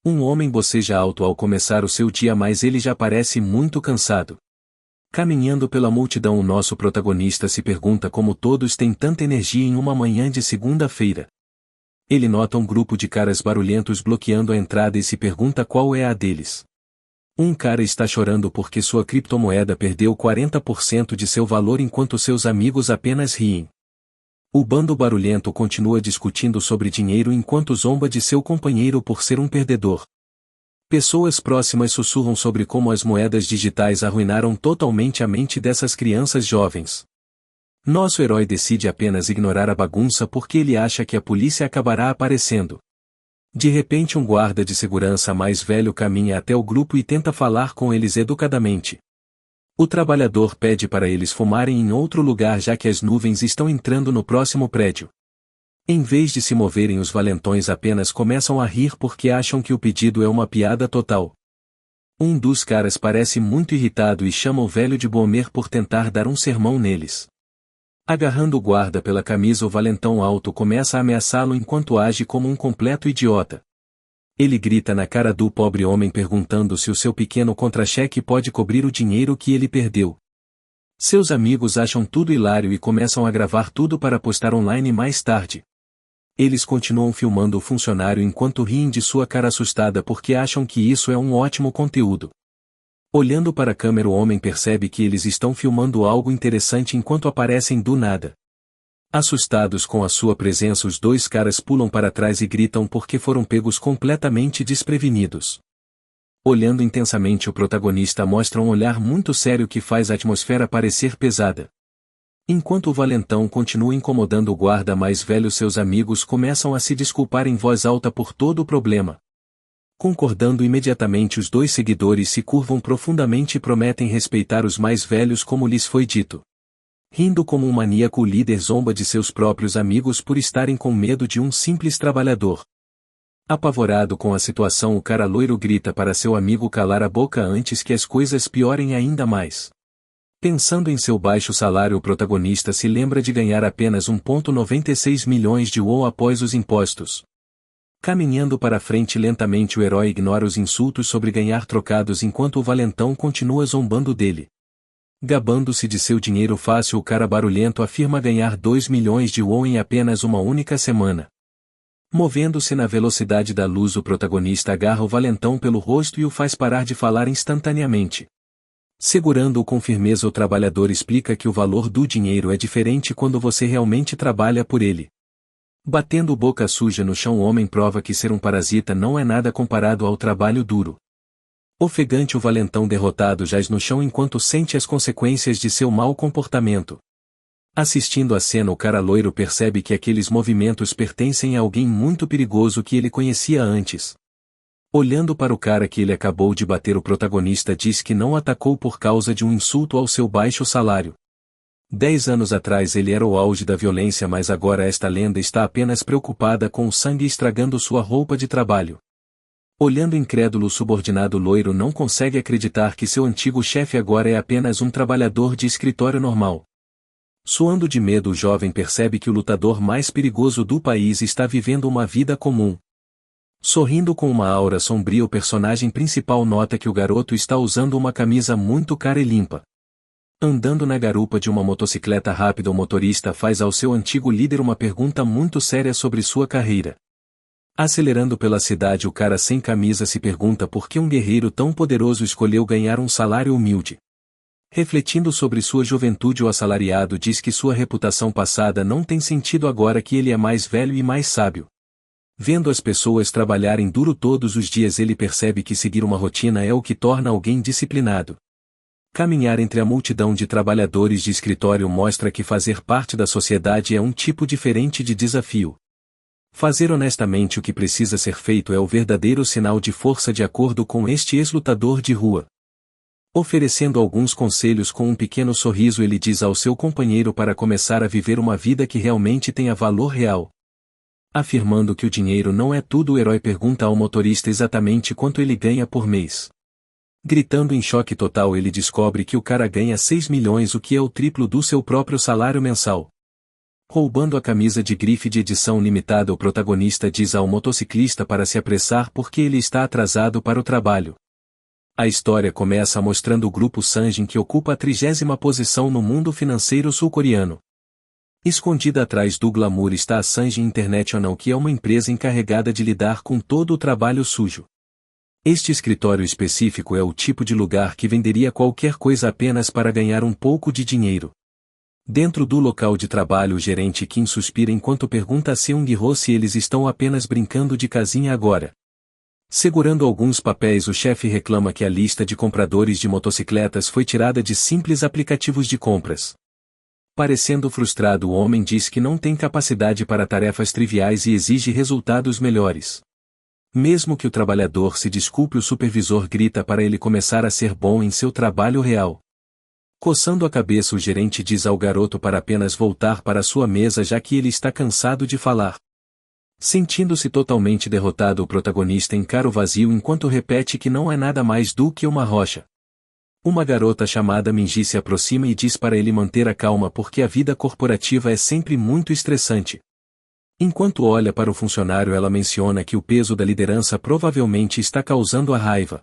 Um homem boceja alto ao começar o seu dia, mas ele já parece muito cansado. Caminhando pela multidão, o nosso protagonista se pergunta como todos têm tanta energia em uma manhã de segunda-feira. Ele nota um grupo de caras barulhentos bloqueando a entrada e se pergunta qual é a deles. Um cara está chorando porque sua criptomoeda perdeu 40% de seu valor enquanto seus amigos apenas riem. O bando barulhento continua discutindo sobre dinheiro enquanto zomba de seu companheiro por ser um perdedor. Pessoas próximas sussurram sobre como as moedas digitais arruinaram totalmente a mente dessas crianças jovens. Nosso herói decide apenas ignorar a bagunça porque ele acha que a polícia acabará aparecendo. De repente, um guarda de segurança mais velho caminha até o grupo e tenta falar com eles educadamente. O trabalhador pede para eles fumarem em outro lugar já que as nuvens estão entrando no próximo prédio. Em vez de se moverem, os valentões apenas começam a rir porque acham que o pedido é uma piada total. Um dos caras parece muito irritado e chama o velho de Bomer por tentar dar um sermão neles. Agarrando o guarda pela camisa, o valentão alto começa a ameaçá-lo enquanto age como um completo idiota. Ele grita na cara do pobre homem perguntando se o seu pequeno contra-cheque pode cobrir o dinheiro que ele perdeu. Seus amigos acham tudo hilário e começam a gravar tudo para postar online mais tarde. Eles continuam filmando o funcionário enquanto riem de sua cara assustada porque acham que isso é um ótimo conteúdo. Olhando para a câmera, o homem percebe que eles estão filmando algo interessante enquanto aparecem do nada. Assustados com a sua presença, os dois caras pulam para trás e gritam porque foram pegos completamente desprevenidos. Olhando intensamente, o protagonista mostra um olhar muito sério que faz a atmosfera parecer pesada. Enquanto o valentão continua incomodando o guarda mais velho, seus amigos começam a se desculpar em voz alta por todo o problema. Concordando imediatamente, os dois seguidores se curvam profundamente e prometem respeitar os mais velhos como lhes foi dito. Rindo como um maníaco, o líder zomba de seus próprios amigos por estarem com medo de um simples trabalhador. Apavorado com a situação, o cara loiro grita para seu amigo calar a boca antes que as coisas piorem ainda mais. Pensando em seu baixo salário, o protagonista se lembra de ganhar apenas 1,96 milhões de won após os impostos. Caminhando para frente lentamente, o herói ignora os insultos sobre ganhar trocados enquanto o valentão continua zombando dele. Gabando-se de seu dinheiro fácil, o cara barulhento afirma ganhar 2 milhões de won em apenas uma única semana. Movendo-se na velocidade da luz, o protagonista agarra o valentão pelo rosto e o faz parar de falar instantaneamente. Segurando-o com firmeza, o trabalhador explica que o valor do dinheiro é diferente quando você realmente trabalha por ele. Batendo boca suja no chão, o homem prova que ser um parasita não é nada comparado ao trabalho duro. Ofegante, o valentão derrotado jaz no chão enquanto sente as consequências de seu mau comportamento. Assistindo a cena, o cara loiro percebe que aqueles movimentos pertencem a alguém muito perigoso que ele conhecia antes. Olhando para o cara que ele acabou de bater, o protagonista diz que não atacou por causa de um insulto ao seu baixo salário. 10 anos atrás ele era o auge da violência, mas agora esta lenda está apenas preocupada com o sangue estragando sua roupa de trabalho. Olhando incrédulo, o subordinado loiro não consegue acreditar que seu antigo chefe agora é apenas um trabalhador de escritório normal. Suando de medo, o jovem percebe que o lutador mais perigoso do país está vivendo uma vida comum. Sorrindo com uma aura sombria, o personagem principal nota que o garoto está usando uma camisa muito cara e limpa. Andando na garupa de uma motocicleta rápida, o motorista faz ao seu antigo líder uma pergunta muito séria sobre sua carreira. Acelerando pela cidade, o cara sem camisa se pergunta por que um guerreiro tão poderoso escolheu ganhar um salário humilde. Refletindo sobre sua juventude, o assalariado diz que sua reputação passada não tem sentido agora que ele é mais velho e mais sábio. Vendo as pessoas trabalharem duro todos os dias, ele percebe que seguir uma rotina é o que torna alguém disciplinado. Caminhar entre a multidão de trabalhadores de escritório mostra que fazer parte da sociedade é um tipo diferente de desafio. Fazer honestamente o que precisa ser feito é o verdadeiro sinal de força, de acordo com este ex-lutador de rua. Oferecendo alguns conselhos com um pequeno sorriso, ele diz ao seu companheiro para começar a viver uma vida que realmente tenha valor real. Afirmando que o dinheiro não é tudo, o herói pergunta ao motorista exatamente quanto ele ganha por mês. Gritando em choque total, ele descobre que o cara ganha 6 milhões, o que é o triplo do seu próprio salário mensal. Roubando a camisa de grife de edição limitada, o protagonista diz ao motociclista para se apressar porque ele está atrasado para o trabalho. A história começa mostrando o grupo Sanjin, que ocupa a 30ª posição no mundo financeiro sul-coreano. Escondida atrás do glamour está a Sanjin International, que é uma empresa encarregada de lidar com todo o trabalho sujo. Este escritório específico é o tipo de lugar que venderia qualquer coisa apenas para ganhar um pouco de dinheiro. Dentro do local de trabalho, o gerente Kim suspira enquanto pergunta a Seung-ho se eles estão apenas brincando de casinha agora. Segurando alguns papéis, o chefe reclama que a lista de compradores de motocicletas foi tirada de simples aplicativos de compras. Parecendo frustrado, o homem diz que não tem capacidade para tarefas triviais e exige resultados melhores. Mesmo que o trabalhador se desculpe, o supervisor grita para ele começar a ser bom em seu trabalho real. Coçando a cabeça, o gerente diz ao garoto para apenas voltar para sua mesa, já que ele está cansado de falar. Sentindo-se totalmente derrotado, o protagonista encara o vazio enquanto repete que não é nada mais do que uma rocha. Uma garota chamada Minji se aproxima e diz para ele manter a calma porque a vida corporativa é sempre muito estressante. Enquanto olha para o funcionário, ela menciona que o peso da liderança provavelmente está causando a raiva.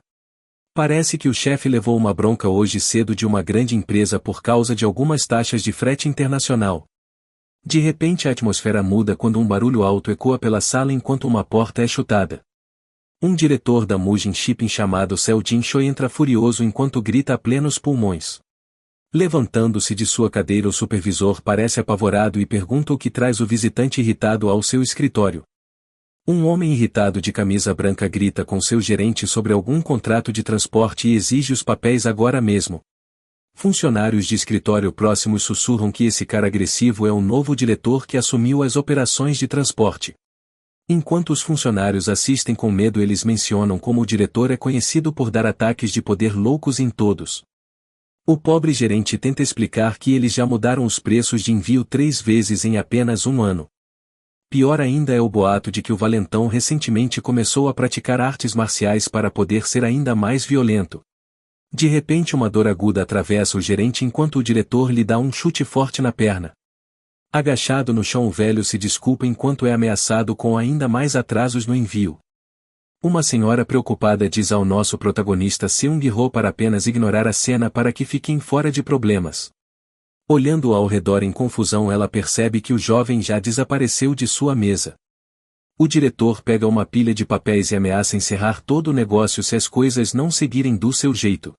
Parece que o chefe levou uma bronca hoje cedo de uma grande empresa por causa de algumas taxas de frete internacional. De repente a atmosfera muda quando um barulho alto ecoa pela sala enquanto uma porta é chutada. Um diretor da Mujin Shipping chamado Seo Jin-choi entra furioso enquanto grita a plenos pulmões. Levantando-se de sua cadeira, o supervisor parece apavorado e pergunta o que traz o visitante irritado ao seu escritório. Um homem irritado de camisa branca grita com seu gerente sobre algum contrato de transporte e exige os papéis agora mesmo. Funcionários de escritório próximos sussurram que esse cara agressivo é o novo diretor que assumiu as operações de transporte. Enquanto os funcionários assistem com medo, eles mencionam como o diretor é conhecido por dar ataques de poder loucos em todos. O pobre gerente tenta explicar que eles já mudaram os preços de envio 3 vezes em apenas um ano. Pior ainda é o boato de que o valentão recentemente começou a praticar artes marciais para poder ser ainda mais violento. De repente uma dor aguda atravessa o gerente enquanto o diretor lhe dá um chute forte na perna. Agachado no chão, o velho se desculpa enquanto é ameaçado com ainda mais atrasos no envio. Uma senhora preocupada diz ao nosso protagonista Seung-ho para apenas ignorar a cena para que fiquem fora de problemas. Olhando ao redor em confusão, ela percebe que o jovem já desapareceu de sua mesa. O diretor pega uma pilha de papéis e ameaça encerrar todo o negócio se as coisas não seguirem do seu jeito.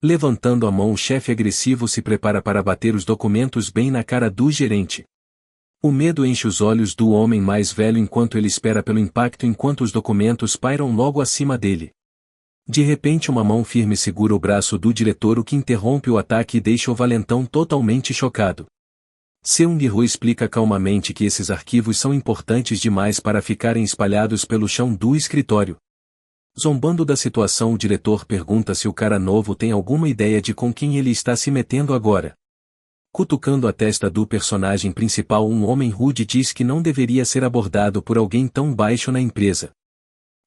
Levantando a mão, o chefe agressivo se prepara para bater os documentos bem na cara do gerente. O medo enche os olhos do homem mais velho enquanto ele espera pelo impacto enquanto os documentos pairam logo acima dele. De repente uma mão firme segura o braço do diretor, o que interrompe o ataque e deixa o valentão totalmente chocado. Seung-ho explica calmamente que esses arquivos são importantes demais para ficarem espalhados pelo chão do escritório. Zombando da situação, o diretor pergunta se o cara novo tem alguma ideia de com quem ele está se metendo agora. Cutucando a testa do personagem principal, um homem rude diz que não deveria ser abordado por alguém tão baixo na empresa.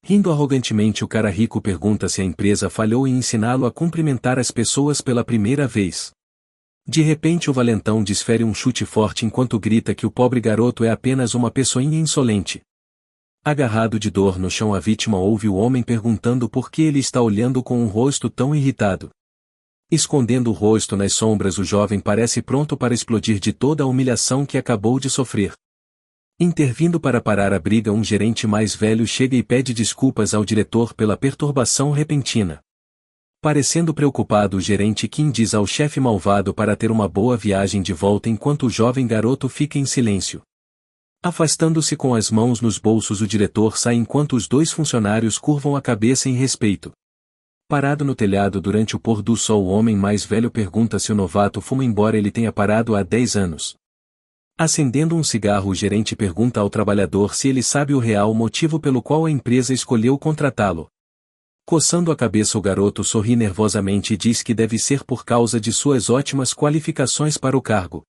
Rindo arrogantemente, o cara rico pergunta se a empresa falhou em ensiná-lo a cumprimentar as pessoas pela primeira vez. De repente o valentão desfere um chute forte enquanto grita que o pobre garoto é apenas uma pessoinha insolente. Agarrado de dor no chão, a vítima ouve o homem perguntando por que ele está olhando com um rosto tão irritado. Escondendo o rosto nas sombras, o jovem parece pronto para explodir de toda a humilhação que acabou de sofrer. Intervindo para parar a briga, um gerente mais velho chega e pede desculpas ao diretor pela perturbação repentina. Parecendo preocupado, o gerente Kim diz ao chefe malvado para ter uma boa viagem de volta enquanto o jovem garoto fica em silêncio. Afastando-se com as mãos nos bolsos, o diretor sai enquanto os 2 funcionários curvam a cabeça em respeito. Parado no telhado durante o pôr do sol, o homem mais velho pergunta se o novato fuma, embora ele tenha parado há 10 anos. Acendendo um cigarro, o gerente pergunta ao trabalhador se ele sabe o real motivo pelo qual a empresa escolheu contratá-lo. Coçando a cabeça, o garoto sorri nervosamente e diz que deve ser por causa de suas ótimas qualificações para o cargo.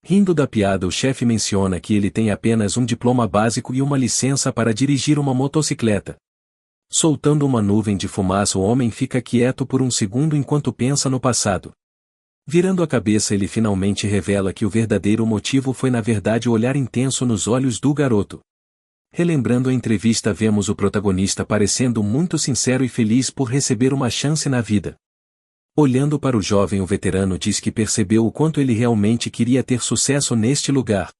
Rindo da piada, o chefe menciona que ele tem apenas um diploma básico e uma licença para dirigir uma motocicleta. Soltando uma nuvem de fumaça, o homem fica quieto por um segundo enquanto pensa no passado. Virando a cabeça, ele finalmente revela que o verdadeiro motivo foi na verdade o olhar intenso nos olhos do garoto. Relembrando a entrevista, vemos o protagonista parecendo muito sincero e feliz por receber uma chance na vida. Olhando para o jovem, o veterano diz que percebeu o quanto ele realmente queria ter sucesso neste lugar.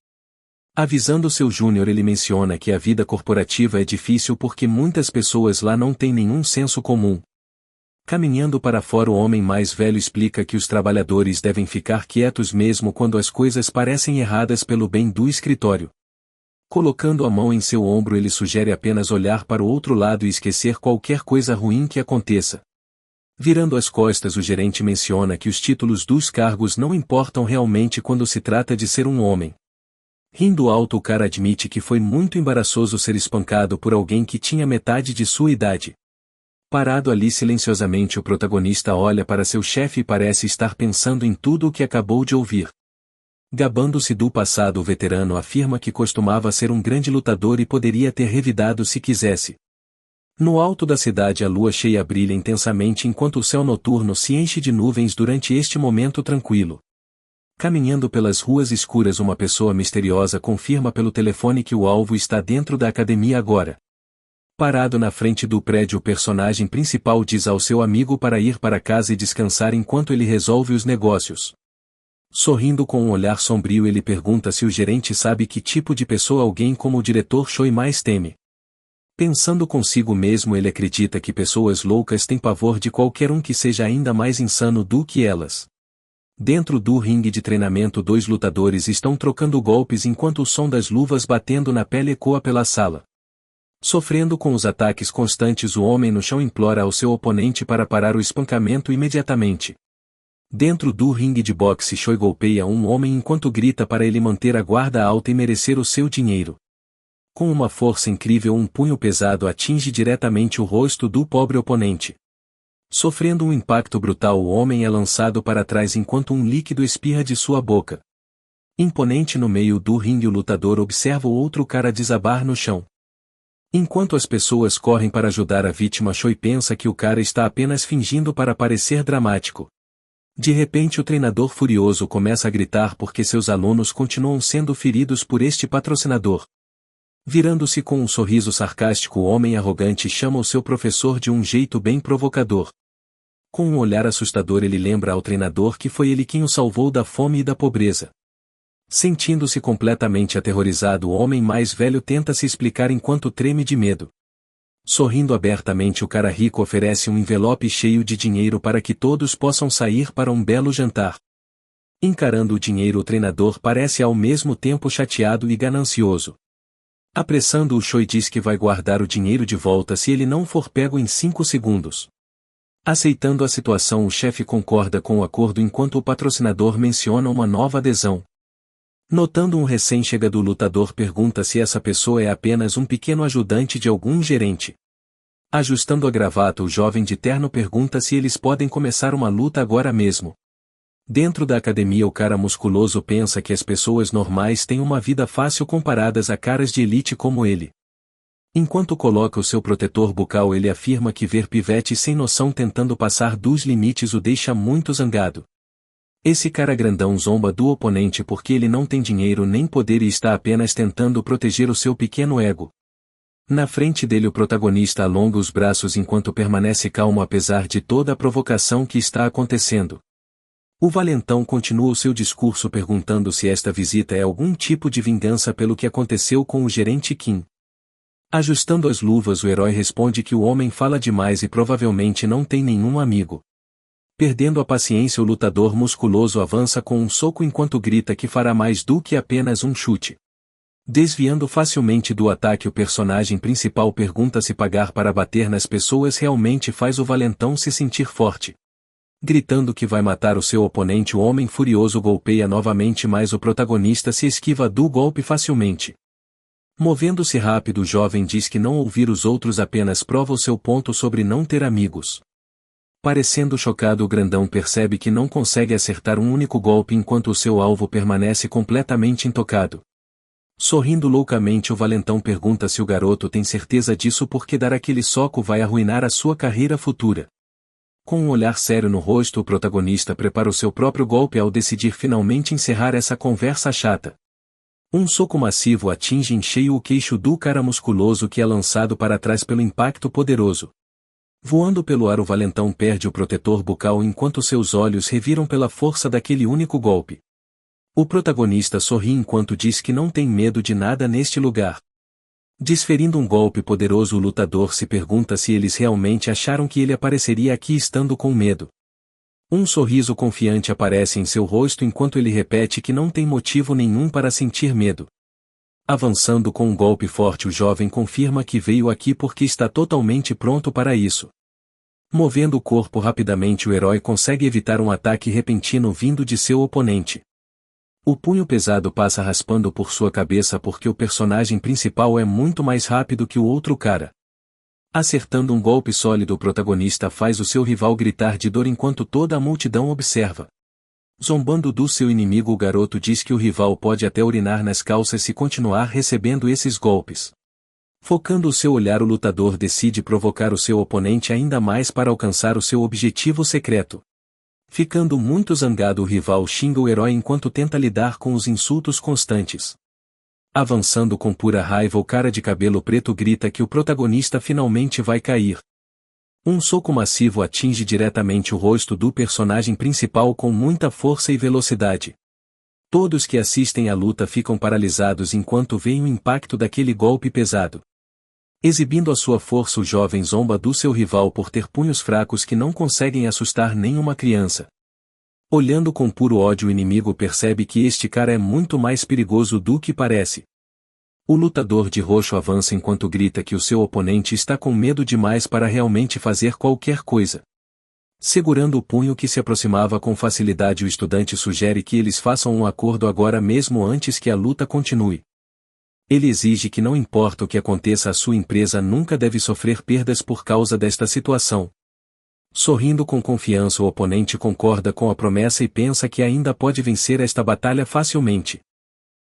Avisando seu júnior, ele menciona que a vida corporativa é difícil porque muitas pessoas lá não têm nenhum senso comum. Caminhando para fora, o homem mais velho explica que os trabalhadores devem ficar quietos mesmo quando as coisas parecem erradas pelo bem do escritório. Colocando a mão em seu ombro, ele sugere apenas olhar para o outro lado e esquecer qualquer coisa ruim que aconteça. Virando as costas, o gerente menciona que os títulos dos cargos não importam realmente quando se trata de ser um homem. Rindo alto, o cara admite que foi muito embaraçoso ser espancado por alguém que tinha metade de sua idade. Parado ali silenciosamente, o protagonista olha para seu chefe e parece estar pensando em tudo o que acabou de ouvir. Gabando-se do passado, o veterano afirma que costumava ser um grande lutador e poderia ter revidado se quisesse. No alto da cidade, a lua cheia brilha intensamente enquanto o céu noturno se enche de nuvens durante este momento tranquilo. Caminhando pelas ruas escuras, uma pessoa misteriosa confirma pelo telefone que o alvo está dentro da academia agora. Parado na frente do prédio, o personagem principal diz ao seu amigo para ir para casa e descansar enquanto ele resolve os negócios. Sorrindo com um olhar sombrio, ele pergunta se o gerente sabe que tipo de pessoa alguém como o diretor Choi mais teme. Pensando consigo mesmo, ele acredita que pessoas loucas têm pavor de qualquer um que seja ainda mais insano do que elas. Dentro do ringue de treinamento, dois lutadores estão trocando golpes enquanto o som das luvas batendo na pele ecoa pela sala. Sofrendo com os ataques constantes, o homem no chão implora ao seu oponente para parar o espancamento imediatamente. Dentro do ringue de boxe, Choi golpeia um homem enquanto grita para ele manter a guarda alta e merecer o seu dinheiro. Com uma força incrível, um punho pesado atinge diretamente o rosto do pobre oponente. Sofrendo um impacto brutal, o homem é lançado para trás enquanto um líquido espirra de sua boca. Imponente no meio do ringue, o lutador observa o outro cara desabar no chão. Enquanto as pessoas correm para ajudar a vítima, Choi pensa que o cara está apenas fingindo para parecer dramático. De repente, o treinador furioso começa a gritar porque seus alunos continuam sendo feridos por este patrocinador. Virando-se com um sorriso sarcástico, o homem arrogante chama o seu professor de um jeito bem provocador. Com um olhar assustador, ele lembra ao treinador que foi ele quem o salvou da fome e da pobreza. Sentindo-se completamente aterrorizado, o homem mais velho tenta se explicar enquanto treme de medo. Sorrindo abertamente, o cara rico oferece um envelope cheio de dinheiro para que todos possam sair para um belo jantar. Encarando o dinheiro, o treinador parece ao mesmo tempo chateado e ganancioso. Apressando, o Choi diz que vai guardar o dinheiro de volta se ele não for pego em 5 segundos. Aceitando a situação, o chefe concorda com o acordo enquanto o patrocinador menciona uma nova adesão. Notando um recém-chegado, lutador pergunta se essa pessoa é apenas um pequeno ajudante de algum gerente. Ajustando a gravata, o jovem de terno pergunta se eles podem começar uma luta agora mesmo. Dentro da academia, o cara musculoso pensa que as pessoas normais têm uma vida fácil comparadas a caras de elite como ele. Enquanto coloca o seu protetor bucal, ele afirma que ver pivete sem noção tentando passar dos limites o deixa muito zangado. Esse cara grandão zomba do oponente porque ele não tem dinheiro nem poder e está apenas tentando proteger o seu pequeno ego. Na frente dele, o protagonista alonga os braços enquanto permanece calmo apesar de toda a provocação que está acontecendo. O valentão continua o seu discurso perguntando se esta visita é algum tipo de vingança pelo que aconteceu com o gerente Kim. Ajustando as luvas, o herói responde que o homem fala demais e provavelmente não tem nenhum amigo. Perdendo a paciência, o lutador musculoso avança com um soco enquanto grita que fará mais do que apenas um chute. Desviando facilmente do ataque, o personagem principal pergunta se pagar para bater nas pessoas realmente faz o valentão se sentir forte. Gritando que vai matar o seu oponente, o homem furioso golpeia novamente, mas o protagonista se esquiva do golpe facilmente. Movendo-se rápido, o jovem diz que não ouvir os outros apenas prova o seu ponto sobre não ter amigos. Parecendo chocado, o grandão percebe que não consegue acertar um único golpe enquanto o seu alvo permanece completamente intocado. Sorrindo loucamente, o valentão pergunta se o garoto tem certeza disso porque dar aquele soco vai arruinar a sua carreira futura. Com um olhar sério no rosto, o protagonista prepara o seu próprio golpe ao decidir finalmente encerrar essa conversa chata. Um soco massivo atinge em cheio o queixo do cara musculoso que é lançado para trás pelo impacto poderoso. Voando pelo ar, o valentão perde o protetor bucal enquanto seus olhos reviram pela força daquele único golpe. O protagonista sorri enquanto diz que não tem medo de nada neste lugar. Desferindo um golpe poderoso, o lutador se pergunta se eles realmente acharam que ele apareceria aqui estando com medo. Um sorriso confiante aparece em seu rosto enquanto ele repete que não tem motivo nenhum para sentir medo. Avançando com um golpe forte, o jovem confirma que veio aqui porque está totalmente pronto para isso. Movendo o corpo rapidamente, o herói consegue evitar um ataque repentino vindo de seu oponente. O punho pesado passa raspando por sua cabeça porque o personagem principal é muito mais rápido que o outro cara. Acertando um golpe sólido, o protagonista faz o seu rival gritar de dor enquanto toda a multidão observa. Zombando do seu inimigo, o garoto diz que o rival pode até urinar nas calças se continuar recebendo esses golpes. Focando o seu olhar, o lutador decide provocar o seu oponente ainda mais para alcançar o seu objetivo secreto. Ficando muito zangado, o rival xinga o herói enquanto tenta lidar com os insultos constantes. Avançando com pura raiva, o cara de cabelo preto grita que o protagonista finalmente vai cair. Um soco massivo atinge diretamente o rosto do personagem principal com muita força e velocidade. Todos que assistem à luta ficam paralisados enquanto veem o impacto daquele golpe pesado. Exibindo a sua força, o jovem zomba do seu rival por ter punhos fracos que não conseguem assustar nenhuma criança. Olhando com puro ódio, o inimigo percebe que este cara é muito mais perigoso do que parece. O lutador de roxo avança enquanto grita que o seu oponente está com medo demais para realmente fazer qualquer coisa. Segurando o punho que se aproximava com facilidade, o estudante sugere que eles façam um acordo agora mesmo antes que a luta continue. Ele exige que não importa o que aconteça, a sua empresa nunca deve sofrer perdas por causa desta situação. Sorrindo com confiança, o oponente concorda com a promessa e pensa que ainda pode vencer esta batalha facilmente.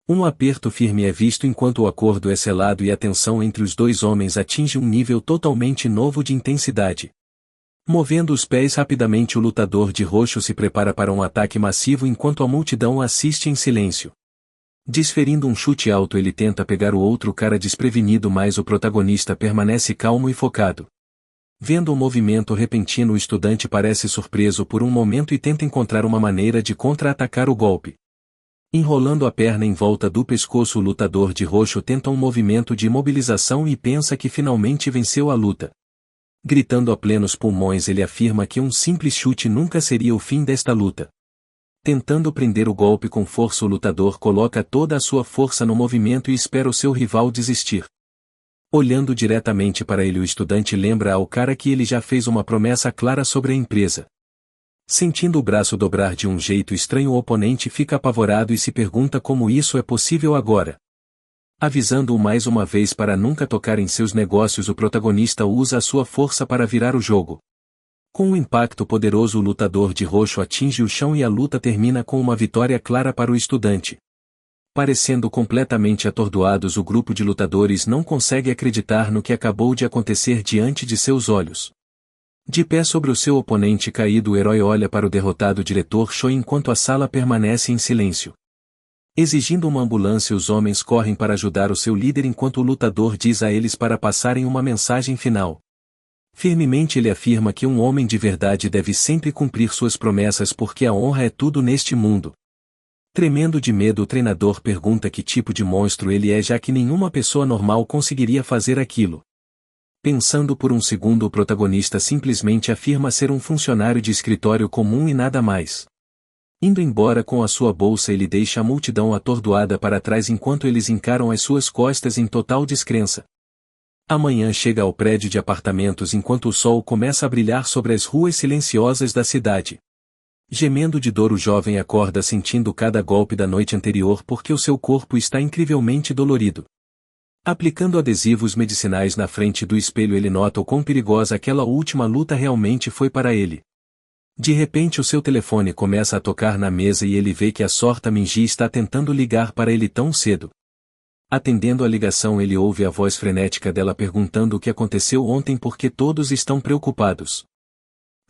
Um aperto firme é visto enquanto o acordo é selado e a tensão entre os dois homens atinge um nível totalmente novo de intensidade. Movendo os pés rapidamente, o lutador de roxo se prepara para um ataque massivo enquanto a multidão assiste em silêncio. Desferindo um chute alto, ele tenta pegar o outro cara desprevenido, mas o protagonista permanece calmo e focado. Vendo o movimento repentino, o estudante parece surpreso por um momento e tenta encontrar uma maneira de contra-atacar o golpe. Enrolando a perna em volta do pescoço, o lutador de roxo tenta um movimento de imobilização e pensa que finalmente venceu a luta. Gritando a plenos pulmões, ele afirma que um simples chute nunca seria o fim desta luta. Tentando prender o golpe com força, o lutador coloca toda a sua força no movimento e espera o seu rival desistir. Olhando diretamente para ele, o estudante lembra ao cara que ele já fez uma promessa clara sobre a empresa. Sentindo o braço dobrar de um jeito estranho, o oponente fica apavorado e se pergunta como isso é possível agora. Avisando-o mais uma vez para nunca tocar em seus negócios, o protagonista usa a sua força para virar o jogo. Com um impacto poderoso, o lutador de roxo atinge o chão e a luta termina com uma vitória clara para o estudante. Parecendo completamente atordoados, o grupo de lutadores não consegue acreditar no que acabou de acontecer diante de seus olhos. De pé sobre o seu oponente caído, o herói olha para o derrotado diretor Choi enquanto a sala permanece em silêncio. Exigindo uma ambulância, os homens correm para ajudar o seu líder enquanto o lutador diz a eles para passarem uma mensagem final. Firmemente ele afirma que um homem de verdade deve sempre cumprir suas promessas porque a honra é tudo neste mundo. Tremendo de medo, o treinador pergunta que tipo de monstro ele é, já que nenhuma pessoa normal conseguiria fazer aquilo. Pensando por um segundo, o protagonista simplesmente afirma ser um funcionário de escritório comum e nada mais. Indo embora com a sua bolsa, ele deixa a multidão atordoada para trás enquanto eles encaram as suas costas em total descrença. Amanhã chega ao prédio de apartamentos enquanto o sol começa a brilhar sobre as ruas silenciosas da cidade. Gemendo de dor, o jovem acorda sentindo cada golpe da noite anterior porque o seu corpo está incrivelmente dolorido. Aplicando adesivos medicinais na frente do espelho, ele nota o quão perigosa aquela última luta realmente foi para ele. De repente, o seu telefone começa a tocar na mesa e ele vê que a Sorta Minji está tentando ligar para ele tão cedo. Atendendo a ligação, ele ouve a voz frenética dela perguntando o que aconteceu ontem porque todos estão preocupados.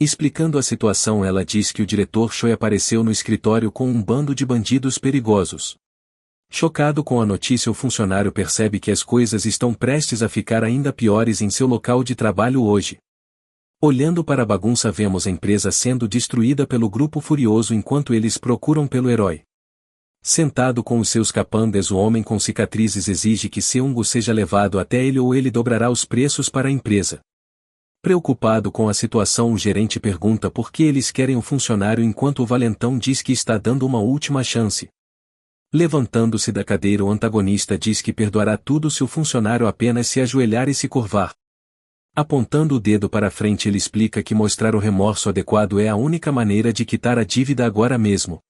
Explicando a situação, ela diz que o diretor Choi apareceu no escritório com um bando de bandidos perigosos. Chocado com a notícia, o funcionário percebe que as coisas estão prestes a ficar ainda piores em seu local de trabalho hoje. Olhando para a bagunça, vemos a empresa sendo destruída pelo grupo furioso enquanto eles procuram pelo herói. Sentado com os seus capangas, o homem com cicatrizes exige que Seung-gu seja levado até ele ou ele dobrará os preços para a empresa. Preocupado com a situação, o gerente pergunta por que eles querem o funcionário enquanto o valentão diz que está dando uma última chance. Levantando-se da cadeira, o antagonista diz que perdoará tudo se o funcionário apenas se ajoelhar e se curvar. Apontando o dedo para frente, ele explica que mostrar o remorso adequado é a única maneira de quitar a dívida agora mesmo.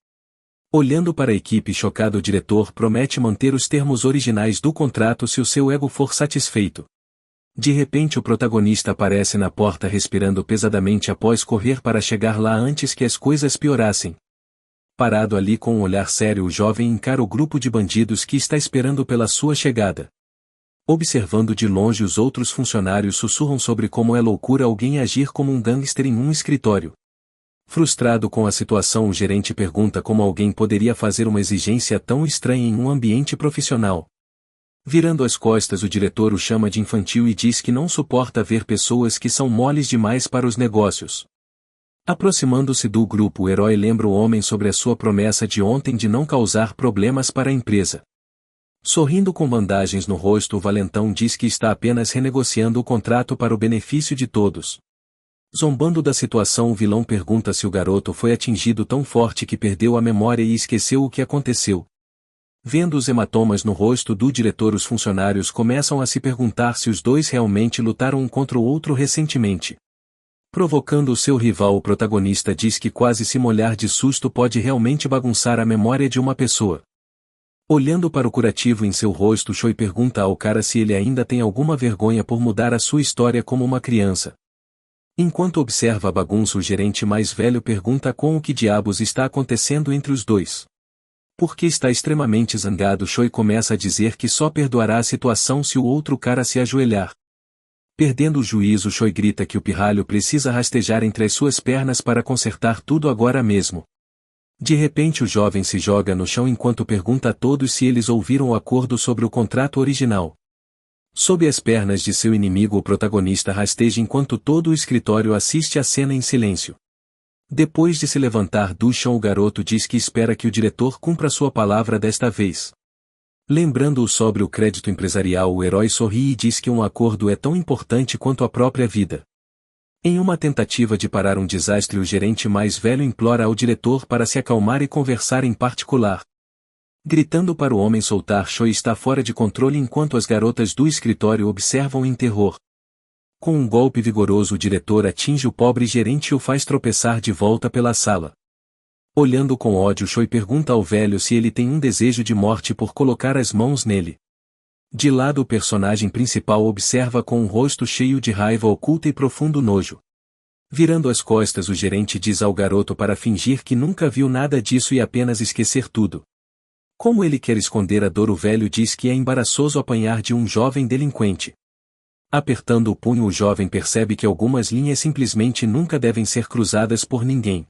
Olhando para a equipe, chocado, o diretor promete manter os termos originais do contrato se o seu ego for satisfeito. De repente, o protagonista aparece na porta respirando pesadamente após correr para chegar lá antes que as coisas piorassem. Parado ali com um olhar sério, o jovem encara o grupo de bandidos que está esperando pela sua chegada. Observando de longe, os outros funcionários sussurram sobre como é loucura alguém agir como um gangster em um escritório. Frustrado com a situação, o gerente pergunta como alguém poderia fazer uma exigência tão estranha em um ambiente profissional. Virando as costas, o diretor o chama de infantil e diz que não suporta ver pessoas que são moles demais para os negócios. Aproximando-se do grupo, o herói lembra o homem sobre a sua promessa de ontem de não causar problemas para a empresa. Sorrindo com bandagens no rosto, o valentão diz que está apenas renegociando o contrato para o benefício de todos. Zombando da situação, o vilão pergunta se o garoto foi atingido tão forte que perdeu a memória e esqueceu o que aconteceu. Vendo os hematomas no rosto do diretor, os funcionários começam a se perguntar se os dois realmente lutaram um contra o outro recentemente. Provocando o seu rival, o protagonista diz que quase se molhar de susto pode realmente bagunçar a memória de uma pessoa. Olhando para o curativo em seu rosto, Choi pergunta ao cara se ele ainda tem alguma vergonha por mudar a sua história como uma criança. Enquanto observa a bagunça, o gerente mais velho pergunta com o que diabos está acontecendo entre os dois. Porque está extremamente zangado, Choi começa a dizer que só perdoará a situação se o outro cara se ajoelhar. Perdendo o juízo, Choi grita que o pirralho precisa rastejar entre as suas pernas para consertar tudo agora mesmo. De repente, o jovem se joga no chão enquanto pergunta a todos se eles ouviram o acordo sobre o contrato original. Sob as pernas de seu inimigo, o protagonista rasteja enquanto todo o escritório assiste a cena em silêncio. Depois de se levantar do chão, o garoto diz que espera que o diretor cumpra sua palavra desta vez. Lembrando-o sobre o crédito empresarial, o herói sorri e diz que um acordo é tão importante quanto a própria vida. Em uma tentativa de parar um desastre, o gerente mais velho implora ao diretor para se acalmar e conversar em particular. Gritando para o homem soltar, Choi está fora de controle enquanto as garotas do escritório observam em terror. Com um golpe vigoroso, o diretor atinge o pobre gerente e o faz tropeçar de volta pela sala. Olhando com ódio, Choi pergunta ao velho se ele tem um desejo de morte por colocar as mãos nele. De lado, o personagem principal observa com um rosto cheio de raiva oculta e profundo nojo. Virando as costas, o gerente diz ao garoto para fingir que nunca viu nada disso e apenas esquecer tudo. Como ele quer esconder a dor, o velho diz que é embaraçoso apanhar de um jovem delinquente. Apertando o punho, o jovem percebe que algumas linhas simplesmente nunca devem ser cruzadas por ninguém.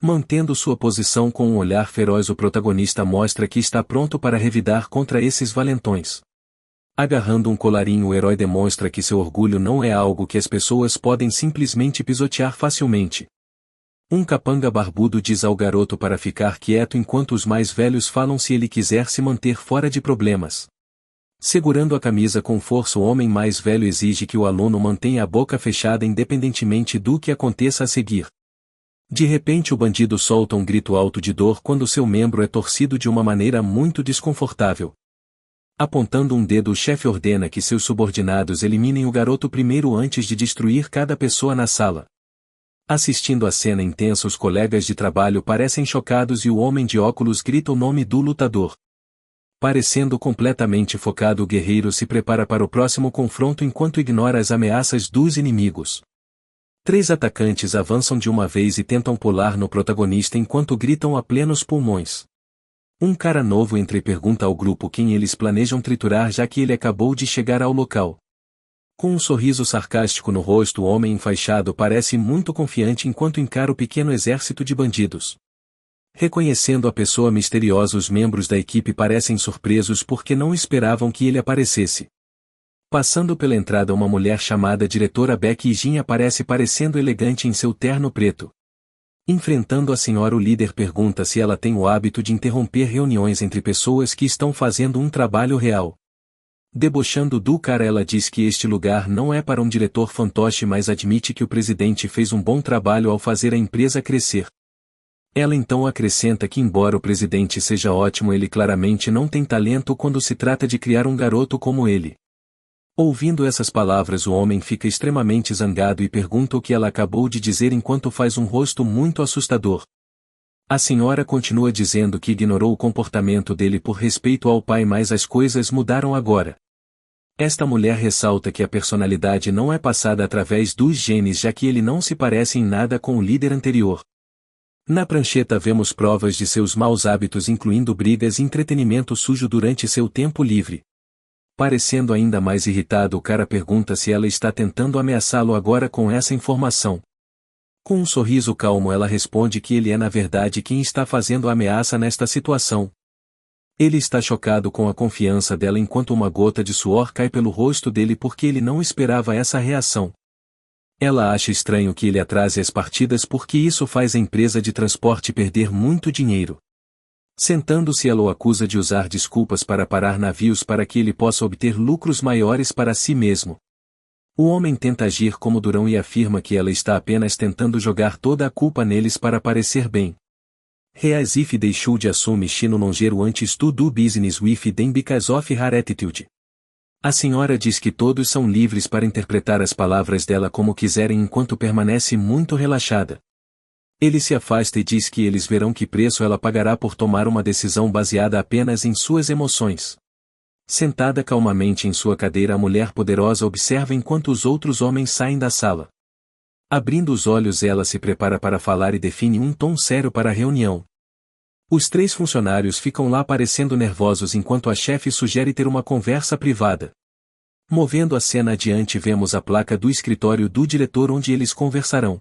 Mantendo sua posição com um olhar feroz, o protagonista mostra que está pronto para revidar contra esses valentões. Agarrando um colarinho, o herói demonstra que seu orgulho não é algo que as pessoas podem simplesmente pisotear facilmente. Um capanga barbudo diz ao garoto para ficar quieto enquanto os mais velhos falam se ele quiser se manter fora de problemas. Segurando a camisa com força, o homem mais velho exige que o aluno mantenha a boca fechada independentemente do que aconteça a seguir. De repente, o bandido solta um grito alto de dor quando seu membro é torcido de uma maneira muito desconfortável. Apontando um dedo, o chefe ordena que seus subordinados eliminem o garoto primeiro antes de destruir cada pessoa na sala. Assistindo a cena intensa, os colegas de trabalho parecem chocados e o homem de óculos grita o nome do lutador. Parecendo completamente focado, o guerreiro se prepara para o próximo confronto enquanto ignora as ameaças dos inimigos. 3 atacantes avançam de uma vez e tentam pular no protagonista enquanto gritam a plenos pulmões. Um cara novo entra e pergunta ao grupo quem eles planejam triturar, já que ele acabou de chegar ao local. Com um sorriso sarcástico no rosto, o homem enfaixado parece muito confiante enquanto encara o pequeno exército de bandidos. Reconhecendo a pessoa misteriosa, os membros da equipe parecem surpresos porque não esperavam que ele aparecesse. Passando pela entrada, uma mulher chamada diretora Becky Jean aparece parecendo elegante em seu terno preto. Enfrentando a senhora, o líder pergunta se ela tem o hábito de interromper reuniões entre pessoas que estão fazendo um trabalho real. Debochando do cara, ela diz que este lugar não é para um diretor fantoche, mas admite que o presidente fez um bom trabalho ao fazer a empresa crescer. Ela então acrescenta que, embora o presidente seja ótimo, ele claramente não tem talento quando se trata de criar um garoto como ele. Ouvindo essas palavras, o homem fica extremamente zangado e pergunta o que ela acabou de dizer enquanto faz um rosto muito assustador. A senhora continua dizendo que ignorou o comportamento dele por respeito ao pai, mas as coisas mudaram agora. Esta mulher ressalta que a personalidade não é passada através dos genes, já que ele não se parece em nada com o líder anterior. Na prancheta vemos provas de seus maus hábitos, incluindo brigas e entretenimento sujo durante seu tempo livre. Parecendo ainda mais irritado, o cara pergunta se ela está tentando ameaçá-lo agora com essa informação. Com um sorriso calmo, ela responde que ele é na verdade quem está fazendo a ameaça nesta situação. Ele está chocado com a confiança dela enquanto uma gota de suor cai pelo rosto dele porque ele não esperava essa reação. Ela acha estranho que ele atrase as partidas porque isso faz a empresa de transporte perder muito dinheiro. Sentando-se, ela o acusa de usar desculpas para parar navios para que ele possa obter lucros maiores para si mesmo. O homem tenta agir como durão e afirma que ela está apenas tentando jogar toda a culpa neles para parecer bem. As if they should assume Shino Longer antes to do business with them because of her attitude. A senhora diz que todos são livres para interpretar as palavras dela como quiserem enquanto permanece muito relaxada. Ele se afasta e diz que eles verão que preço ela pagará por tomar uma decisão baseada apenas em suas emoções. Sentada calmamente em sua cadeira, a mulher poderosa observa enquanto os outros homens saem da sala. Abrindo os olhos, ela se prepara para falar e define um tom sério para a reunião. Os 3 funcionários ficam lá parecendo nervosos enquanto a chefe sugere ter uma conversa privada. Movendo a cena adiante, vemos a placa do escritório do diretor onde eles conversarão.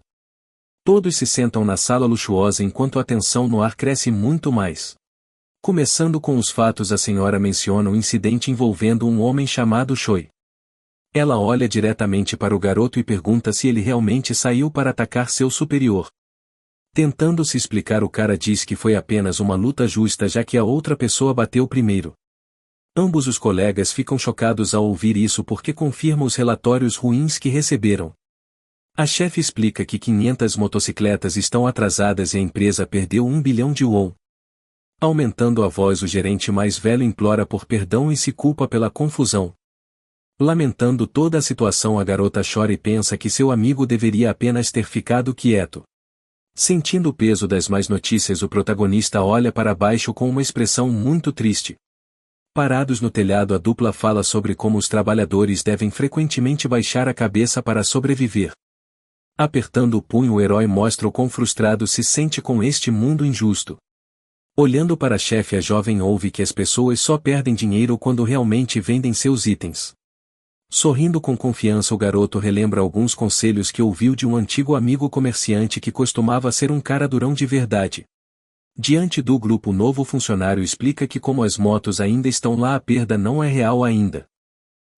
Todos se sentam na sala luxuosa enquanto a tensão no ar cresce muito mais. Começando com os fatos, a senhora menciona um incidente envolvendo um homem chamado Choi. Ela olha diretamente para o garoto e pergunta se ele realmente saiu para atacar seu superior. Tentando se explicar, o cara diz que foi apenas uma luta justa, já que a outra pessoa bateu primeiro. Ambos os colegas ficam chocados ao ouvir isso porque confirma os relatórios ruins que receberam. A chefe explica que 500 motocicletas estão atrasadas e a empresa perdeu 1 bilhão de won. Aumentando a voz, o gerente mais velho implora por perdão e se culpa pela confusão. Lamentando toda a situação, a garota chora e pensa que seu amigo deveria apenas ter ficado quieto. Sentindo o peso das más notícias, o protagonista olha para baixo com uma expressão muito triste. Parados no telhado, a dupla fala sobre como os trabalhadores devem frequentemente baixar a cabeça para sobreviver. Apertando o punho, o herói mostra o quão frustrado se sente com este mundo injusto. Olhando para a chefe, a jovem ouve que as pessoas só perdem dinheiro quando realmente vendem seus itens. Sorrindo com confiança, o garoto relembra alguns conselhos que ouviu de um antigo amigo comerciante que costumava ser um cara durão de verdade. Diante do grupo, o novo funcionário explica que como as motos ainda estão lá, a perda não é real ainda.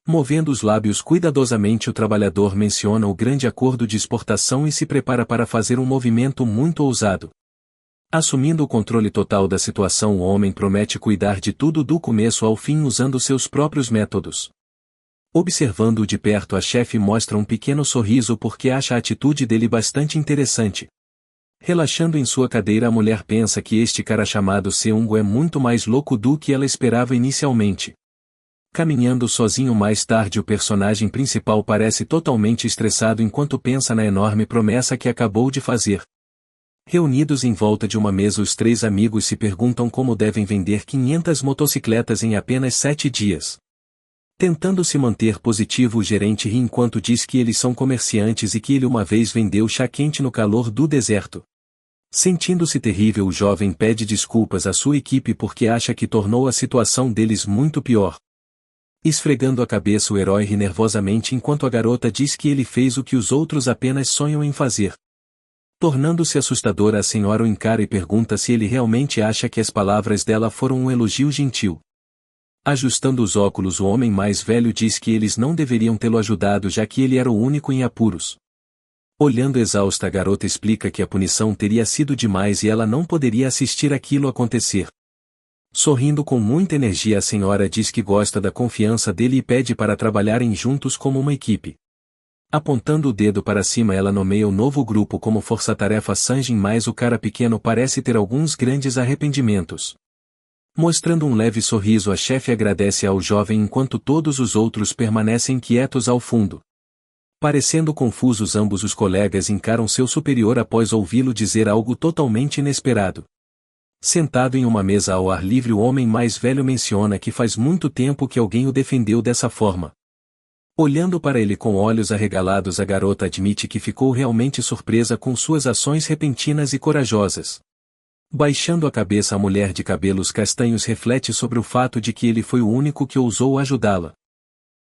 Movendo os lábios cuidadosamente, o trabalhador menciona o grande acordo de exportação e se prepara para fazer um movimento muito ousado. Assumindo o controle total da situação, o homem promete cuidar de tudo do começo ao fim usando seus próprios métodos. Observando-o de perto, a chefe mostra um pequeno sorriso porque acha a atitude dele bastante interessante. Relaxando em sua cadeira, a mulher pensa que este cara chamado Seung é muito mais louco do que ela esperava inicialmente. Caminhando sozinho mais tarde, o personagem principal parece totalmente estressado enquanto pensa na enorme promessa que acabou de fazer. Reunidos em volta de uma mesa, os 3 amigos se perguntam como devem vender 500 motocicletas em apenas 7 dias. Tentando se manter positivo, o gerente ri enquanto diz que eles são comerciantes e que ele uma vez vendeu chá quente no calor do deserto. Sentindo-se terrível, o jovem pede desculpas à sua equipe porque acha que tornou a situação deles muito pior. Esfregando a cabeça, o herói ri nervosamente enquanto a garota diz que ele fez o que os outros apenas sonham em fazer. Tornando-se assustadora, a senhora o encara e pergunta se ele realmente acha que as palavras dela foram um elogio gentil. Ajustando os óculos, o homem mais velho diz que eles não deveriam tê-lo ajudado, já que ele era o único em apuros. Olhando exausta, a garota explica que a punição teria sido demais e ela não poderia assistir aquilo acontecer. Sorrindo com muita energia, a senhora diz que gosta da confiança dele e pede para trabalharem juntos como uma equipe. Apontando o dedo para cima, ela nomeia o novo grupo como Força-Tarefa Sanjin, mas o cara pequeno parece ter alguns grandes arrependimentos. Mostrando um leve sorriso, a chefe agradece ao jovem enquanto todos os outros permanecem quietos ao fundo. Parecendo confusos, ambos os colegas encaram seu superior após ouvi-lo dizer algo totalmente inesperado. Sentado em uma mesa ao ar livre, o homem mais velho menciona que faz muito tempo que alguém o defendeu dessa forma. Olhando para ele com olhos arregalados, a garota admite que ficou realmente surpresa com suas ações repentinas e corajosas. Baixando a cabeça, a mulher de cabelos castanhos reflete sobre o fato de que ele foi o único que ousou ajudá-la.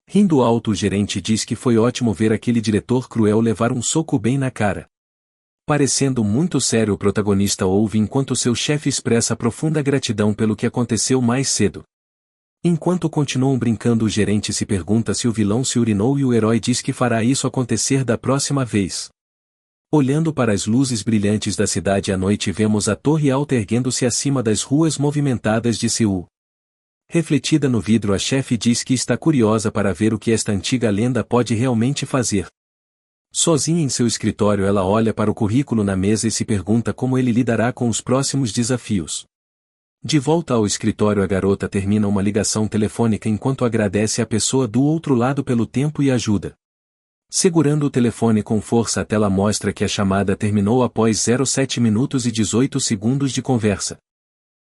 Rindo alto, o gerente diz que foi ótimo ver aquele diretor cruel levar um soco bem na cara. Parecendo muito sério, o protagonista ouve enquanto seu chefe expressa profunda gratidão pelo que aconteceu mais cedo. Enquanto continuam brincando, o gerente se pergunta se o vilão se urinou e o herói diz que fará isso acontecer da próxima vez. Olhando para as luzes brilhantes da cidade à noite, vemos a torre alta erguendo-se acima das ruas movimentadas de Seul. Refletida no vidro, a chefe diz que está curiosa para ver o que esta antiga lenda pode realmente fazer. Sozinha em seu escritório, ela olha para o currículo na mesa e se pergunta como ele lidará com os próximos desafios. De volta ao escritório, a garota termina uma ligação telefônica enquanto agradece à pessoa do outro lado pelo tempo e ajuda. Segurando o telefone com força, a tela mostra que a chamada terminou após 07 minutos e 18 segundos de conversa.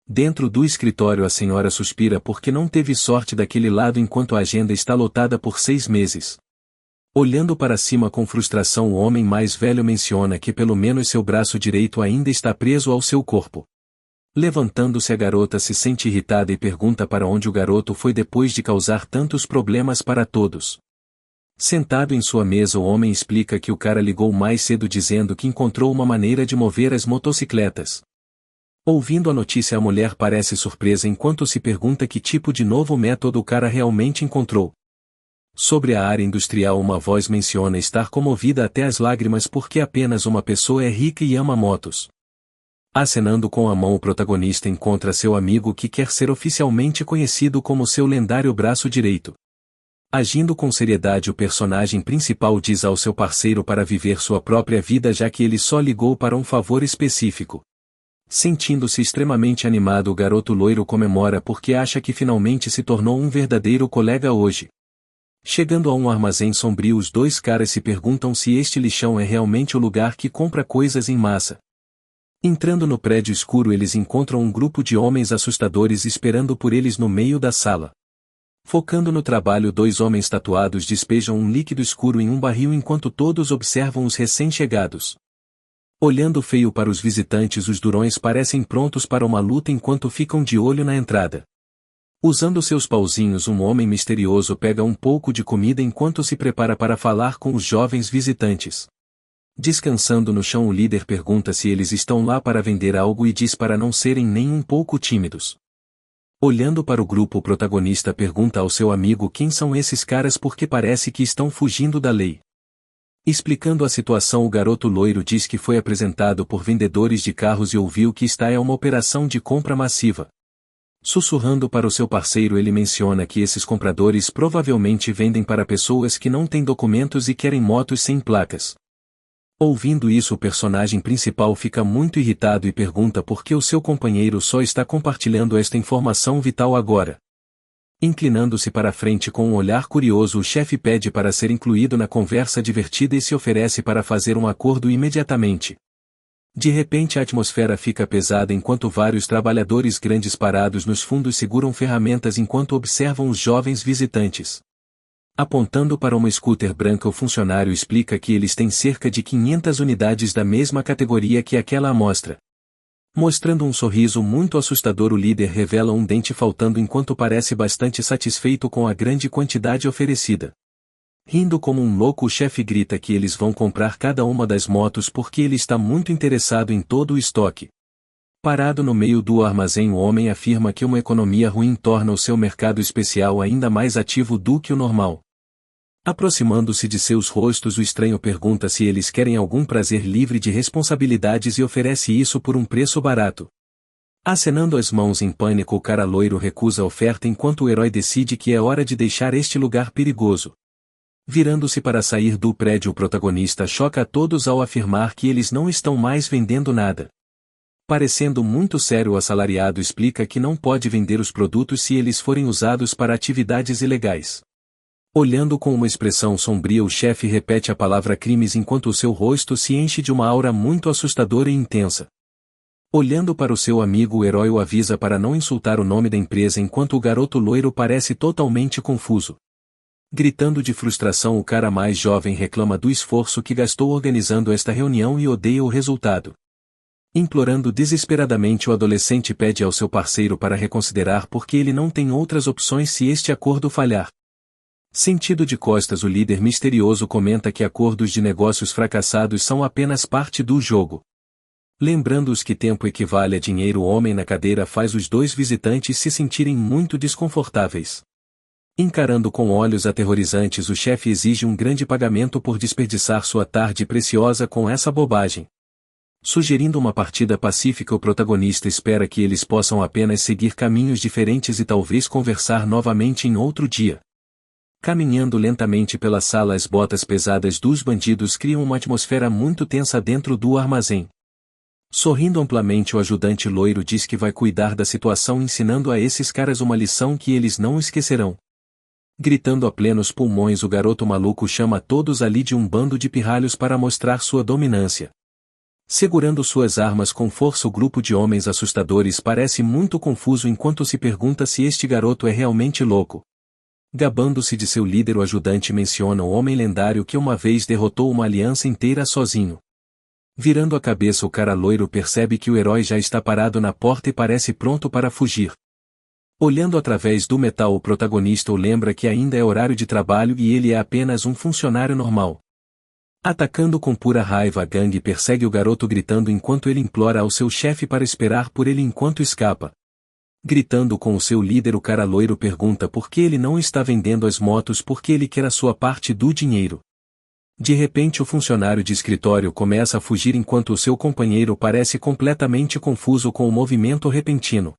Dentro do escritório, a senhora suspira porque não teve sorte daquele lado enquanto a agenda está lotada por 6 meses. Olhando para cima com frustração, o homem mais velho menciona que pelo menos seu braço direito ainda está preso ao seu corpo. Levantando-se, a garota se sente irritada e pergunta para onde o garoto foi depois de causar tantos problemas para todos. Sentado em sua mesa, o homem explica que o cara ligou mais cedo dizendo que encontrou uma maneira de mover as motocicletas. Ouvindo a notícia, a mulher parece surpresa enquanto se pergunta que tipo de novo método o cara realmente encontrou. Sobre a área industrial, uma voz menciona estar comovida até as lágrimas porque apenas uma pessoa é rica e ama motos. Acenando com a mão, o protagonista encontra seu amigo que quer ser oficialmente conhecido como seu lendário braço direito. Agindo com seriedade, o personagem principal diz ao seu parceiro para viver sua própria vida, já que ele só ligou para um favor específico. Sentindo-se extremamente animado, o garoto loiro comemora porque acha que finalmente se tornou um verdadeiro colega hoje. Chegando a um armazém sombrio, os dois caras se perguntam se este lixão é realmente o lugar que compra coisas em massa. Entrando no prédio escuro, eles encontram um grupo de homens assustadores esperando por eles no meio da sala. Focando no trabalho, 2 homens tatuados despejam um líquido escuro em um barril enquanto todos observam os recém-chegados. Olhando feio para os visitantes, os durões parecem prontos para uma luta enquanto ficam de olho na entrada. Usando seus pauzinhos, um homem misterioso pega um pouco de comida enquanto se prepara para falar com os jovens visitantes. Descansando no chão, o líder pergunta se eles estão lá para vender algo e diz para não serem nem um pouco tímidos. Olhando para o grupo, o protagonista pergunta ao seu amigo quem são esses caras porque parece que estão fugindo da lei. Explicando a situação, o garoto loiro diz que foi apresentado por vendedores de carros e ouviu que esta é uma operação de compra massiva. Sussurrando para o seu parceiro, ele menciona que esses compradores provavelmente vendem para pessoas que não têm documentos e querem motos sem placas. Ouvindo isso, o personagem principal fica muito irritado e pergunta por que o seu companheiro só está compartilhando esta informação vital agora. Inclinando-se para a frente com um olhar curioso, o chefe pede para ser incluído na conversa divertida e se oferece para fazer um acordo imediatamente. De repente, a atmosfera fica pesada enquanto vários trabalhadores grandes parados nos fundos seguram ferramentas enquanto observam os jovens visitantes. Apontando para uma scooter branca, o funcionário explica que eles têm cerca de 500 unidades da mesma categoria que aquela amostra. Mostrando um sorriso muito assustador, o líder revela um dente faltando enquanto parece bastante satisfeito com a grande quantidade oferecida. Rindo como um louco, o chefe grita que eles vão comprar cada uma das motos porque ele está muito interessado em todo o estoque. Parado no meio do armazém, o homem afirma que uma economia ruim torna o seu mercado especial ainda mais ativo do que o normal. Aproximando-se de seus rostos, o estranho pergunta se eles querem algum prazer livre de responsabilidades e oferece isso por um preço barato. Acenando as mãos em pânico, o cara loiro recusa a oferta enquanto o herói decide que é hora de deixar este lugar perigoso. Virando-se para sair do prédio, o protagonista choca a todos ao afirmar que eles não estão mais vendendo nada. Parecendo muito sério, o assalariado explica que não pode vender os produtos se eles forem usados para atividades ilegais. Olhando com uma expressão sombria, o chefe repete a palavra crimes enquanto o seu rosto se enche de uma aura muito assustadora e intensa. Olhando para o seu amigo, o herói o avisa para não insultar o nome da empresa enquanto o garoto loiro parece totalmente confuso. Gritando de frustração, o cara mais jovem reclama do esforço que gastou organizando esta reunião e odeia o resultado. Implorando desesperadamente, o adolescente pede ao seu parceiro para reconsiderar porque ele não tem outras opções se este acordo falhar. Sentido de costas, o líder misterioso comenta que acordos de negócios fracassados são apenas parte do jogo. Lembrando-os que tempo equivale a dinheiro, o homem na cadeira faz os dois visitantes se sentirem muito desconfortáveis. Encarando com olhos aterrorizantes, o chefe exige um grande pagamento por desperdiçar sua tarde preciosa com essa bobagem. Sugerindo uma partida pacífica, o protagonista espera que eles possam apenas seguir caminhos diferentes e talvez conversar novamente em outro dia. Caminhando lentamente pela sala, as botas pesadas dos bandidos criam uma atmosfera muito tensa dentro do armazém. Sorrindo amplamente, o ajudante loiro diz que vai cuidar da situação, ensinando a esses caras uma lição que eles não esquecerão. Gritando a plenos pulmões, o garoto maluco chama todos ali de um bando de pirralhos para mostrar sua dominância. Segurando suas armas com força, o grupo de homens assustadores parece muito confuso enquanto se pergunta se este garoto é realmente louco. Gabando-se de seu líder, o ajudante menciona o homem lendário que uma vez derrotou uma aliança inteira sozinho. Virando a cabeça, o cara loiro percebe que o herói já está parado na porta e parece pronto para fugir. Olhando através do metal, o protagonista o lembra que ainda é horário de trabalho e ele é apenas um funcionário normal. Atacando com pura raiva, a gangue persegue o garoto gritando enquanto ele implora ao seu chefe para esperar por ele enquanto escapa. Gritando com o seu líder, o cara loiro pergunta por que ele não está vendendo as motos porque ele quer a sua parte do dinheiro. De repente, o funcionário de escritório começa a fugir enquanto o seu companheiro parece completamente confuso com o movimento repentino.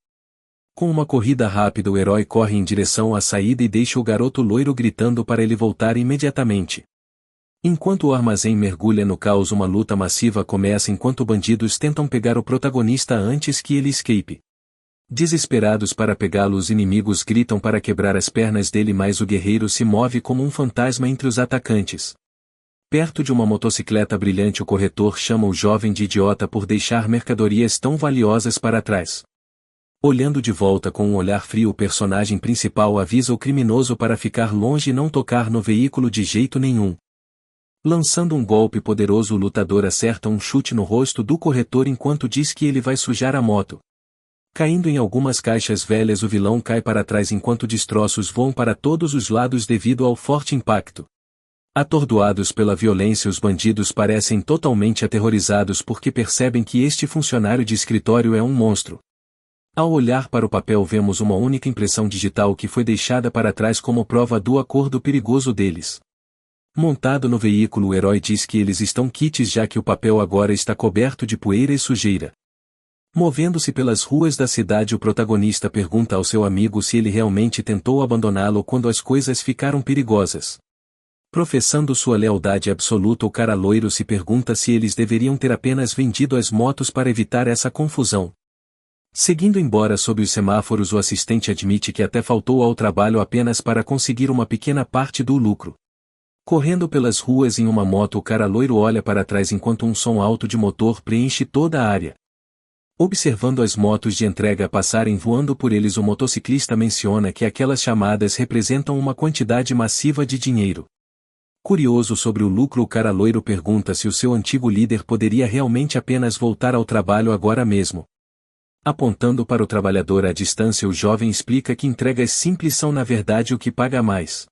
Com uma corrida rápida, o herói corre em direção à saída e deixa o garoto loiro gritando para ele voltar imediatamente. Enquanto o armazém mergulha no caos, uma luta massiva começa enquanto bandidos tentam pegar o protagonista antes que ele escape. Desesperados para pegá-lo, os inimigos gritam para quebrar as pernas dele, mas o guerreiro se move como um fantasma entre os atacantes. Perto de uma motocicleta brilhante, o corretor chama o jovem de idiota por deixar mercadorias tão valiosas para trás. Olhando de volta com um olhar frio, o personagem principal avisa o criminoso para ficar longe e não tocar no veículo de jeito nenhum. Lançando um golpe poderoso, o lutador acerta um chute no rosto do corretor enquanto diz que ele vai sujar a moto. Caindo em algumas caixas velhas, o vilão cai para trás enquanto destroços voam para todos os lados devido ao forte impacto. Atordoados pela violência, os bandidos parecem totalmente aterrorizados porque percebem que este funcionário de escritório é um monstro. Ao olhar para o papel, vemos uma única impressão digital que foi deixada para trás como prova do acordo perigoso deles. Montado no veículo, o herói diz que eles estão quites já que o papel agora está coberto de poeira e sujeira. Movendo-se pelas ruas da cidade, o protagonista pergunta ao seu amigo se ele realmente tentou abandoná-lo quando as coisas ficaram perigosas. Professando sua lealdade absoluta, o cara loiro se pergunta se eles deveriam ter apenas vendido as motos para evitar essa confusão. Seguindo embora sob os semáforos, o assistente admite que até faltou ao trabalho apenas para conseguir uma pequena parte do lucro. Correndo pelas ruas em uma moto, o cara loiro olha para trás enquanto um som alto de motor preenche toda a área. Observando as motos de entrega passarem voando por eles, o motociclista menciona que aquelas chamadas representam uma quantidade massiva de dinheiro. Curioso sobre o lucro, o cara loiro pergunta se o seu antigo líder poderia realmente apenas voltar ao trabalho agora mesmo. Apontando para o trabalhador à distância, o jovem explica que entregas simples são na verdade o que paga mais.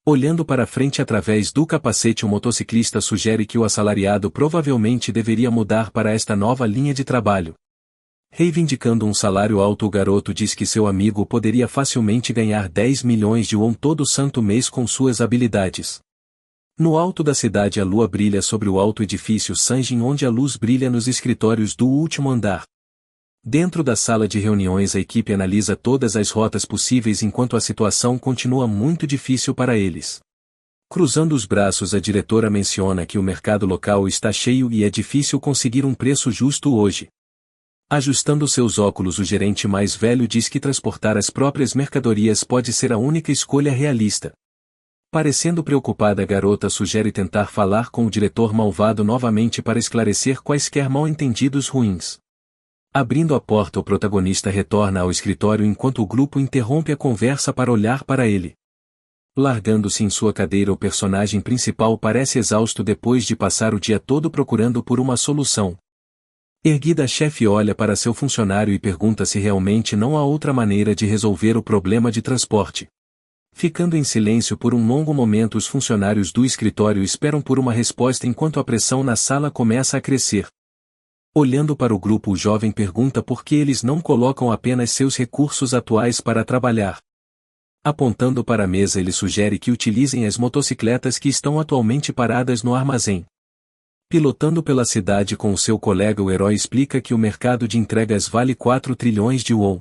Olhando para frente através do capacete, o motociclista sugere que o assalariado provavelmente deveria mudar para esta nova linha de trabalho. Reivindicando um salário alto, o garoto diz que seu amigo poderia facilmente ganhar 10 milhões de won todo santo mês com suas habilidades. No alto da cidade, a lua brilha sobre o alto edifício Sanjin, onde a luz brilha nos escritórios do último andar. Dentro da sala de reuniões, a equipe analisa todas as rotas possíveis enquanto a situação continua muito difícil para eles. Cruzando os braços, a diretora menciona que o mercado local está cheio e é difícil conseguir um preço justo hoje. Ajustando seus óculos, o gerente mais velho diz que transportar as próprias mercadorias pode ser a única escolha realista. Parecendo preocupada, a garota sugere tentar falar com o diretor malvado novamente para esclarecer quaisquer mal-entendidos ruins. Abrindo a porta, o protagonista retorna ao escritório enquanto o grupo interrompe a conversa para olhar para ele. Largando-se em sua cadeira, o personagem principal parece exausto depois de passar o dia todo procurando por uma solução. Erguida, a chefe olha para seu funcionário e pergunta se realmente não há outra maneira de resolver o problema de transporte. Ficando em silêncio por um longo momento, os funcionários do escritório esperam por uma resposta enquanto a pressão na sala começa a crescer. Olhando para o grupo, o jovem pergunta por que eles não colocam apenas seus recursos atuais para trabalhar. Apontando para a mesa, ele sugere que utilizem as motocicletas que estão atualmente paradas no armazém. Pilotando pela cidade com o seu colega, o herói explica que o mercado de entregas vale 4 trilhões de won.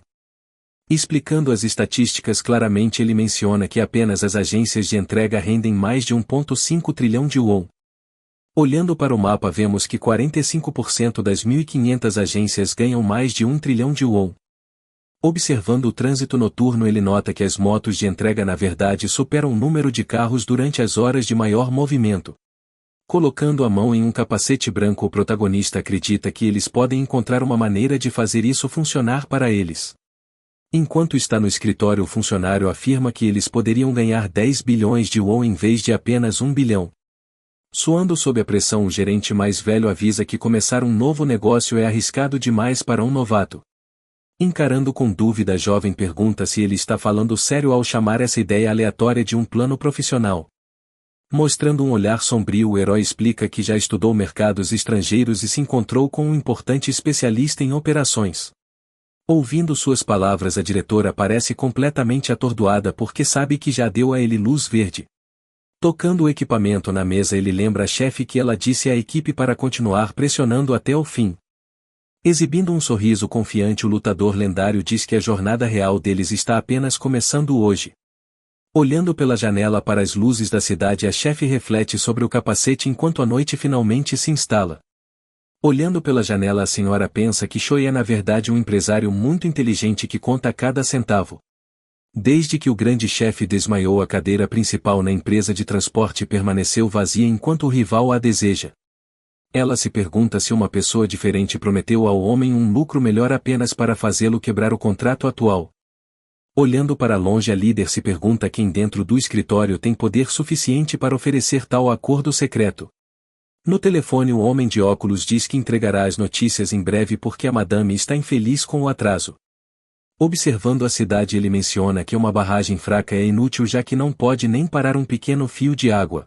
Explicando as estatísticas claramente, ele menciona que apenas as agências de entrega rendem mais de 1,5 trilhão de won. Olhando para o mapa, vemos que 45% das 1.500 agências ganham mais de 1 trilhão de won. Observando o trânsito noturno, ele nota que as motos de entrega na verdade superam o número de carros durante as horas de maior movimento. Colocando a mão em um capacete branco, o protagonista acredita que eles podem encontrar uma maneira de fazer isso funcionar para eles. Enquanto está no escritório, o funcionário afirma que eles poderiam ganhar 10 bilhões de won em vez de apenas 1 bilhão. Suando sob a pressão, o gerente mais velho avisa que começar um novo negócio é arriscado demais para um novato. Encarando com dúvida, a jovem pergunta se ele está falando sério ao chamar essa ideia aleatória de um plano profissional. Mostrando um olhar sombrio, o herói explica que já estudou mercados estrangeiros e se encontrou com um importante especialista em operações. Ouvindo suas palavras, a diretora parece completamente atordoada porque sabe que já deu a ele luz verde. Tocando o equipamento na mesa, ele lembra a chefe que ela disse à equipe para continuar pressionando até o fim. Exibindo um sorriso confiante, o lutador lendário diz que a jornada real deles está apenas começando hoje. Olhando pela janela para as luzes da cidade, a chefe reflete sobre o capacete enquanto a noite finalmente se instala. Olhando pela janela, a senhora pensa que Choi é na verdade um empresário muito inteligente que conta cada centavo. Desde que o grande chefe desmaiou, a cadeira principal na empresa de transporte permaneceu vazia enquanto o rival a deseja. Ela se pergunta se uma pessoa diferente prometeu ao homem um lucro melhor apenas para fazê-lo quebrar o contrato atual. Olhando para longe, a líder se pergunta quem dentro do escritório tem poder suficiente para oferecer tal acordo secreto. No telefone, o homem de óculos diz que entregará as notícias em breve porque a madame está infeliz com o atraso. Observando a cidade, ele menciona que uma barragem fraca é inútil já que não pode nem parar um pequeno fio de água.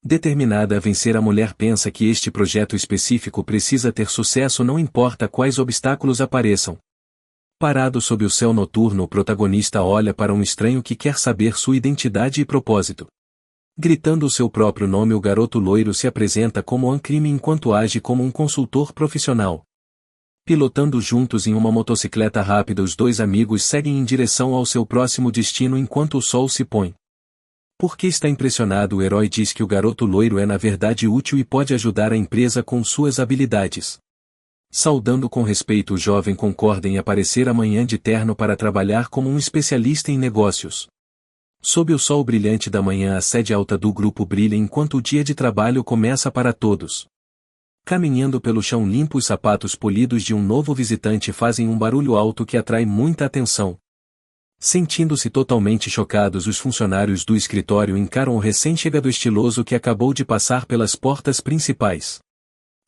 Determinada a vencer, a mulher pensa que este projeto específico precisa ter sucesso, não importa quais obstáculos apareçam. Parado sob o céu noturno, o protagonista olha para um estranho que quer saber sua identidade e propósito. Gritando o seu próprio nome, o garoto loiro se apresenta como Ancrime enquanto age como um consultor profissional. Pilotando juntos em uma motocicleta rápida, os dois amigos seguem em direção ao seu próximo destino enquanto o sol se põe. Porque está impressionado, o herói diz que o garoto loiro é na verdade útil e pode ajudar a empresa com suas habilidades. Saudando com respeito, o jovem concorda em aparecer amanhã de terno para trabalhar como um especialista em negócios. Sob o sol brilhante da manhã, a sede alta do grupo brilha enquanto o dia de trabalho começa para todos. Caminhando pelo chão limpo, os sapatos polidos de um novo visitante fazem um barulho alto que atrai muita atenção. Sentindo-se totalmente chocados, os funcionários do escritório encaram o recém-chegado estiloso que acabou de passar pelas portas principais.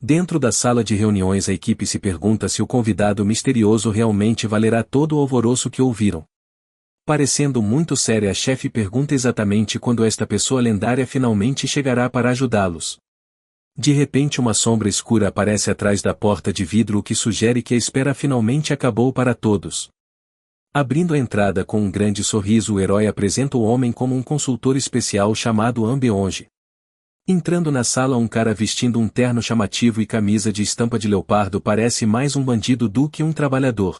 Dentro da sala de reuniões a equipe se pergunta se o convidado misterioso realmente valerá todo o alvoroço que ouviram. Parecendo muito séria, a chefe pergunta exatamente quando esta pessoa lendária finalmente chegará para ajudá-los. De repente uma sombra escura aparece atrás da porta de vidro, o que sugere que a espera finalmente acabou para todos. Abrindo a entrada com um grande sorriso, o herói apresenta o homem como um consultor especial chamado Ambeonge. Entrando na sala, um cara vestindo um terno chamativo e camisa de estampa de leopardo parece mais um bandido do que um trabalhador.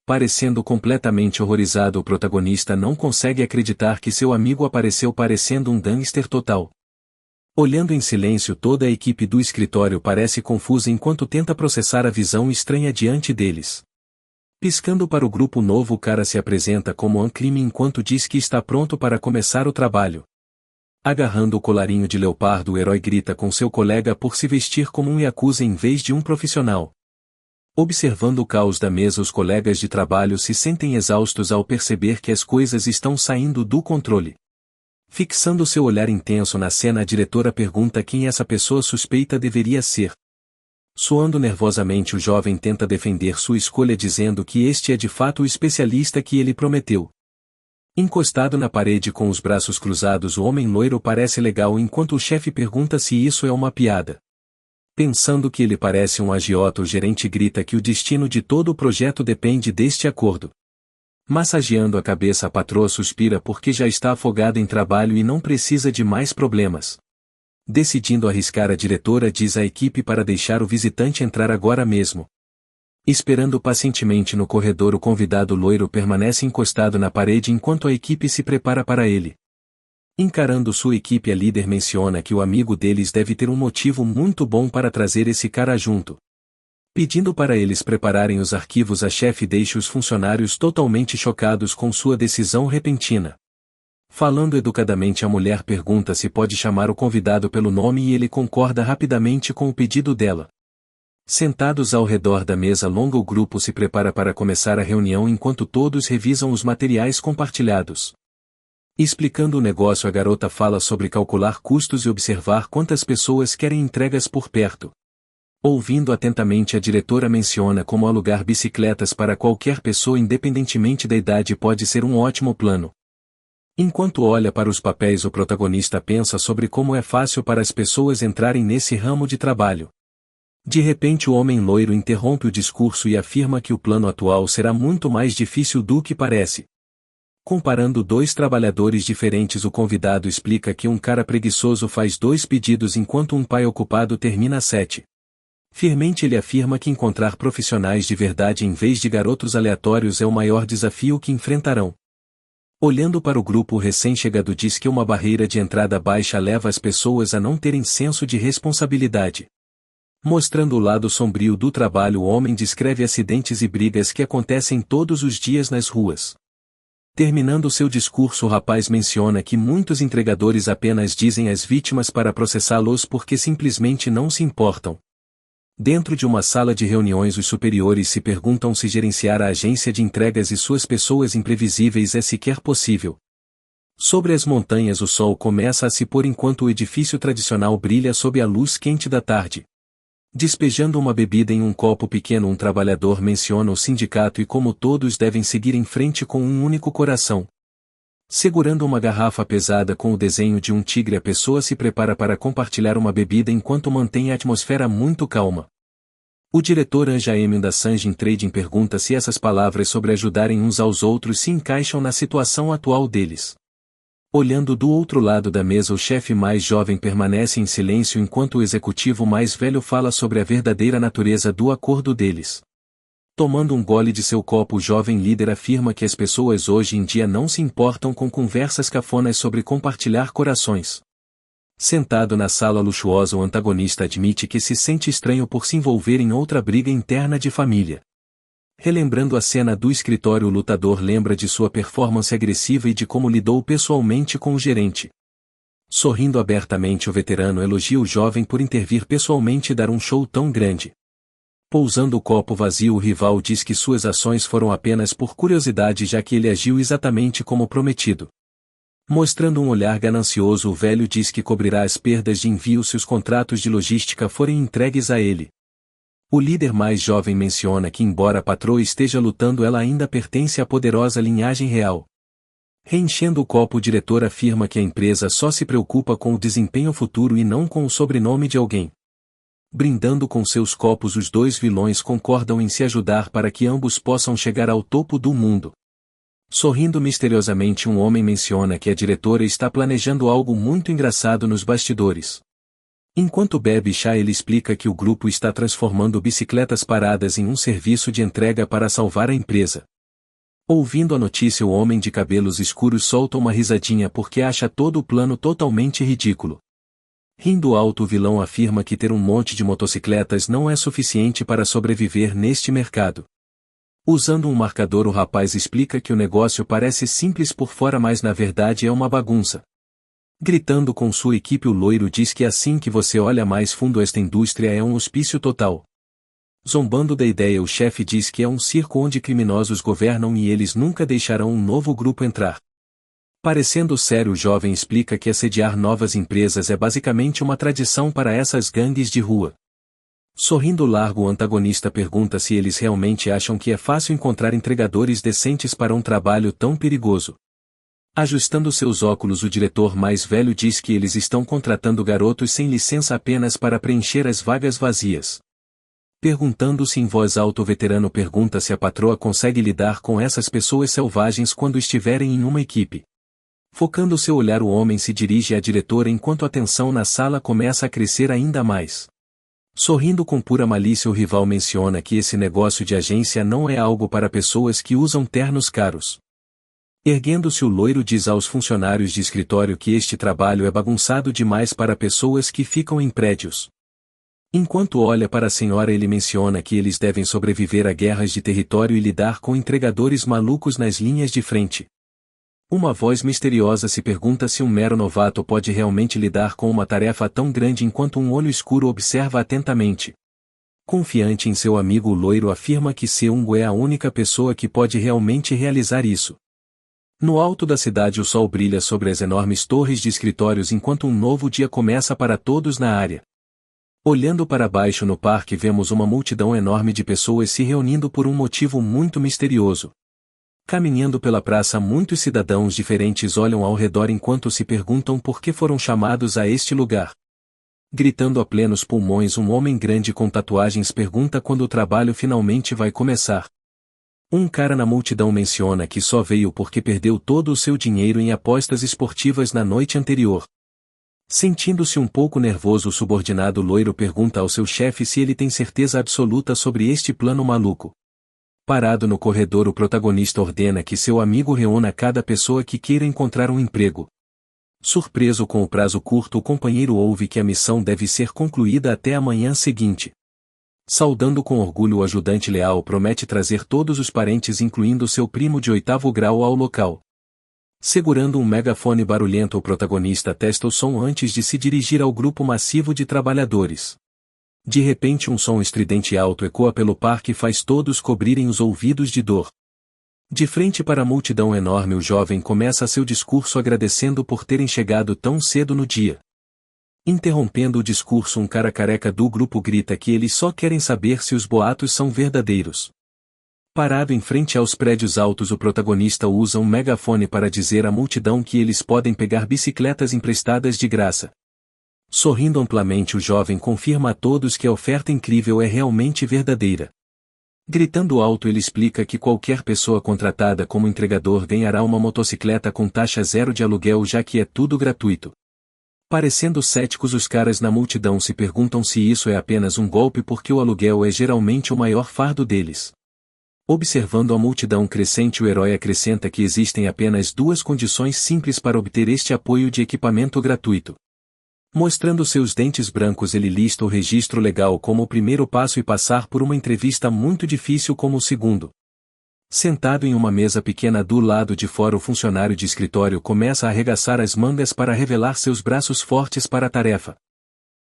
Parecendo completamente horrorizado, o protagonista não consegue acreditar que seu amigo apareceu parecendo um gangster total. Olhando em silêncio, toda a equipe do escritório parece confusa enquanto tenta processar a visão estranha diante deles. Piscando para o grupo novo, o cara se apresenta como Ancrime enquanto diz que está pronto para começar o trabalho. Agarrando o colarinho de leopardo, o herói grita com seu colega por se vestir como um yakuza em vez de um profissional. Observando o caos da mesa, os colegas de trabalho se sentem exaustos ao perceber que as coisas estão saindo do controle. Fixando seu olhar intenso na cena, a diretora pergunta quem essa pessoa suspeita deveria ser. Suando nervosamente, o jovem tenta defender sua escolha dizendo que este é de fato o especialista que ele prometeu. Encostado na parede com os braços cruzados, o homem loiro parece legal enquanto o chefe pergunta se isso é uma piada. Pensando que ele parece um agiota, o gerente grita que o destino de todo o projeto depende deste acordo. Massageando a cabeça, a patroa suspira porque já está afogada em trabalho e não precisa de mais problemas. Decidindo arriscar, a diretora diz à equipe para deixar o visitante entrar agora mesmo. Esperando pacientemente no corredor, o convidado loiro permanece encostado na parede enquanto a equipe se prepara para ele. Encarando sua equipe, a líder menciona que o amigo deles deve ter um motivo muito bom para trazer esse cara junto. Pedindo para eles prepararem os arquivos, a chefe deixa os funcionários totalmente chocados com sua decisão repentina. Falando educadamente, a mulher pergunta se pode chamar o convidado pelo nome e ele concorda rapidamente com o pedido dela. Sentados ao redor da mesa longa, o grupo se prepara para começar a reunião enquanto todos revisam os materiais compartilhados. Explicando o negócio, a garota fala sobre calcular custos e observar quantas pessoas querem entregas por perto. Ouvindo atentamente, a diretora menciona como alugar bicicletas para qualquer pessoa independentemente da idade pode ser um ótimo plano. Enquanto olha para os papéis, o protagonista pensa sobre como é fácil para as pessoas entrarem nesse ramo de trabalho. De repente, o homem loiro interrompe o discurso e afirma que o plano atual será muito mais difícil do que parece. Comparando dois trabalhadores diferentes, o convidado explica que um cara preguiçoso faz 2 pedidos enquanto um pai ocupado termina 7. Firmemente ele afirma que encontrar profissionais de verdade em vez de garotos aleatórios é o maior desafio que enfrentarão. Olhando para o grupo, o recém-chegado diz que uma barreira de entrada baixa leva as pessoas a não terem senso de responsabilidade. Mostrando o lado sombrio do trabalho, o homem descreve acidentes e brigas que acontecem todos os dias nas ruas. Terminando seu discurso, o rapaz menciona que muitos entregadores apenas dizem às vítimas para processá-los porque simplesmente não se importam. Dentro de uma sala de reuniões, os superiores se perguntam se gerenciar a agência de entregas e suas pessoas imprevisíveis é sequer possível. Sobre as montanhas, o sol começa a se pôr enquanto o edifício tradicional brilha sob a luz quente da tarde. Despejando uma bebida em um copo pequeno, um trabalhador menciona o sindicato e como todos devem seguir em frente com um único coração. Segurando uma garrafa pesada com o desenho de um tigre, a pessoa se prepara para compartilhar uma bebida enquanto mantém a atmosfera muito calma. O diretor Anja Emin da Sanjin Trading pergunta se essas palavras sobre ajudarem uns aos outros se encaixam na situação atual deles. Olhando do outro lado da mesa, o chefe mais jovem permanece em silêncio enquanto o executivo mais velho fala sobre a verdadeira natureza do acordo deles. Tomando um gole de seu copo, o jovem líder afirma que as pessoas hoje em dia não se importam com conversas cafonas sobre compartilhar corações. Sentado na sala luxuosa, o antagonista admite que se sente estranho por se envolver em outra briga interna de família. Relembrando a cena do escritório, o lutador lembra de sua performance agressiva e de como lidou pessoalmente com o gerente. Sorrindo abertamente, o veterano elogia o jovem por intervir pessoalmente e dar um show tão grande. Pousando o copo vazio, o rival diz que suas ações foram apenas por curiosidade, já que ele agiu exatamente como prometido. Mostrando um olhar ganancioso, o velho diz que cobrirá as perdas de envio se os contratos de logística forem entregues a ele. O líder mais jovem menciona que embora a patroa esteja lutando, ela ainda pertence à poderosa linhagem real. Reenchendo o copo, o diretor afirma que a empresa só se preocupa com o desempenho futuro e não com o sobrenome de alguém. Brindando com seus copos, os dois vilões concordam em se ajudar para que ambos possam chegar ao topo do mundo. Sorrindo misteriosamente, um homem menciona que a diretora está planejando algo muito engraçado nos bastidores. Enquanto bebe chá, ele explica que o grupo está transformando bicicletas paradas em um serviço de entrega para salvar a empresa. Ouvindo a notícia, o homem de cabelos escuros solta uma risadinha porque acha todo o plano totalmente ridículo. Rindo alto, o vilão afirma que ter um monte de motocicletas não é suficiente para sobreviver neste mercado. Usando um marcador, o rapaz explica que o negócio parece simples por fora, mas na verdade é uma bagunça. Gritando com sua equipe, o loiro diz que assim que você olha mais fundo, esta indústria é um hospício total. Zombando da ideia, o chefe diz que é um circo onde criminosos governam e eles nunca deixarão um novo grupo entrar. Parecendo sério, o jovem explica que assediar novas empresas é basicamente uma tradição para essas gangues de rua. Sorrindo largo, o antagonista pergunta se eles realmente acham que é fácil encontrar entregadores decentes para um trabalho tão perigoso. Ajustando seus óculos, o diretor mais velho diz que eles estão contratando garotos sem licença apenas para preencher as vagas vazias. Perguntando-se em voz alta, o veterano pergunta se a patroa consegue lidar com essas pessoas selvagens quando estiverem em uma equipe. Focando seu olhar, o homem se dirige à diretora enquanto a tensão na sala começa a crescer ainda mais. Sorrindo com pura malícia, o rival menciona que esse negócio de agência não é algo para pessoas que usam ternos caros. Erguendo-se, o loiro diz aos funcionários de escritório que este trabalho é bagunçado demais para pessoas que ficam em prédios. Enquanto olha para a senhora, ele menciona que eles devem sobreviver a guerras de território e lidar com entregadores malucos nas linhas de frente. Uma voz misteriosa se pergunta se um mero novato pode realmente lidar com uma tarefa tão grande, enquanto um olho escuro observa atentamente. Confiante em seu amigo, o loiro afirma que Seung é a única pessoa que pode realmente realizar isso. No alto da cidade, o sol brilha sobre as enormes torres de escritórios enquanto um novo dia começa para todos na área. Olhando para baixo no parque, vemos uma multidão enorme de pessoas se reunindo por um motivo muito misterioso. Caminhando pela praça, muitos cidadãos diferentes olham ao redor enquanto se perguntam por que foram chamados a este lugar. Gritando a plenos pulmões, um homem grande com tatuagens pergunta quando o trabalho finalmente vai começar. Um cara na multidão menciona que só veio porque perdeu todo o seu dinheiro em apostas esportivas na noite anterior. Sentindo-se um pouco nervoso, o subordinado loiro pergunta ao seu chefe se ele tem certeza absoluta sobre este plano maluco. Parado no corredor, o protagonista ordena que seu amigo reúna cada pessoa que queira encontrar um emprego. Surpreso com o prazo curto, o companheiro ouve que a missão deve ser concluída até a manhã seguinte. Saudando com orgulho, o ajudante leal promete trazer todos os parentes, incluindo seu primo de 8º grau, ao local. Segurando um megafone barulhento, o protagonista testa o som antes de se dirigir ao grupo massivo de trabalhadores. De repente, um som estridente e alto ecoa pelo parque e faz todos cobrirem os ouvidos de dor. De frente para a multidão enorme, o jovem começa seu discurso agradecendo por terem chegado tão cedo no dia. Interrompendo o discurso, um cara careca do grupo grita que eles só querem saber se os boatos são verdadeiros. Parado em frente aos prédios altos, o protagonista usa um megafone para dizer à multidão que eles podem pegar bicicletas emprestadas de graça. Sorrindo amplamente, o jovem confirma a todos que a oferta incrível é realmente verdadeira. Gritando alto, ele explica que qualquer pessoa contratada como entregador ganhará uma motocicleta com taxa zero de aluguel, já que é tudo gratuito. Parecendo céticos, os caras na multidão se perguntam se isso é apenas um golpe, porque o aluguel é geralmente o maior fardo deles. Observando a multidão crescente, o herói acrescenta que existem apenas duas condições simples para obter este apoio de equipamento gratuito. Mostrando seus dentes brancos, ele lista o registro legal como o primeiro passo e passar por uma entrevista muito difícil como o segundo. Sentado em uma mesa pequena do lado de fora, o funcionário de escritório começa a arregaçar as mangas para revelar seus braços fortes para a tarefa.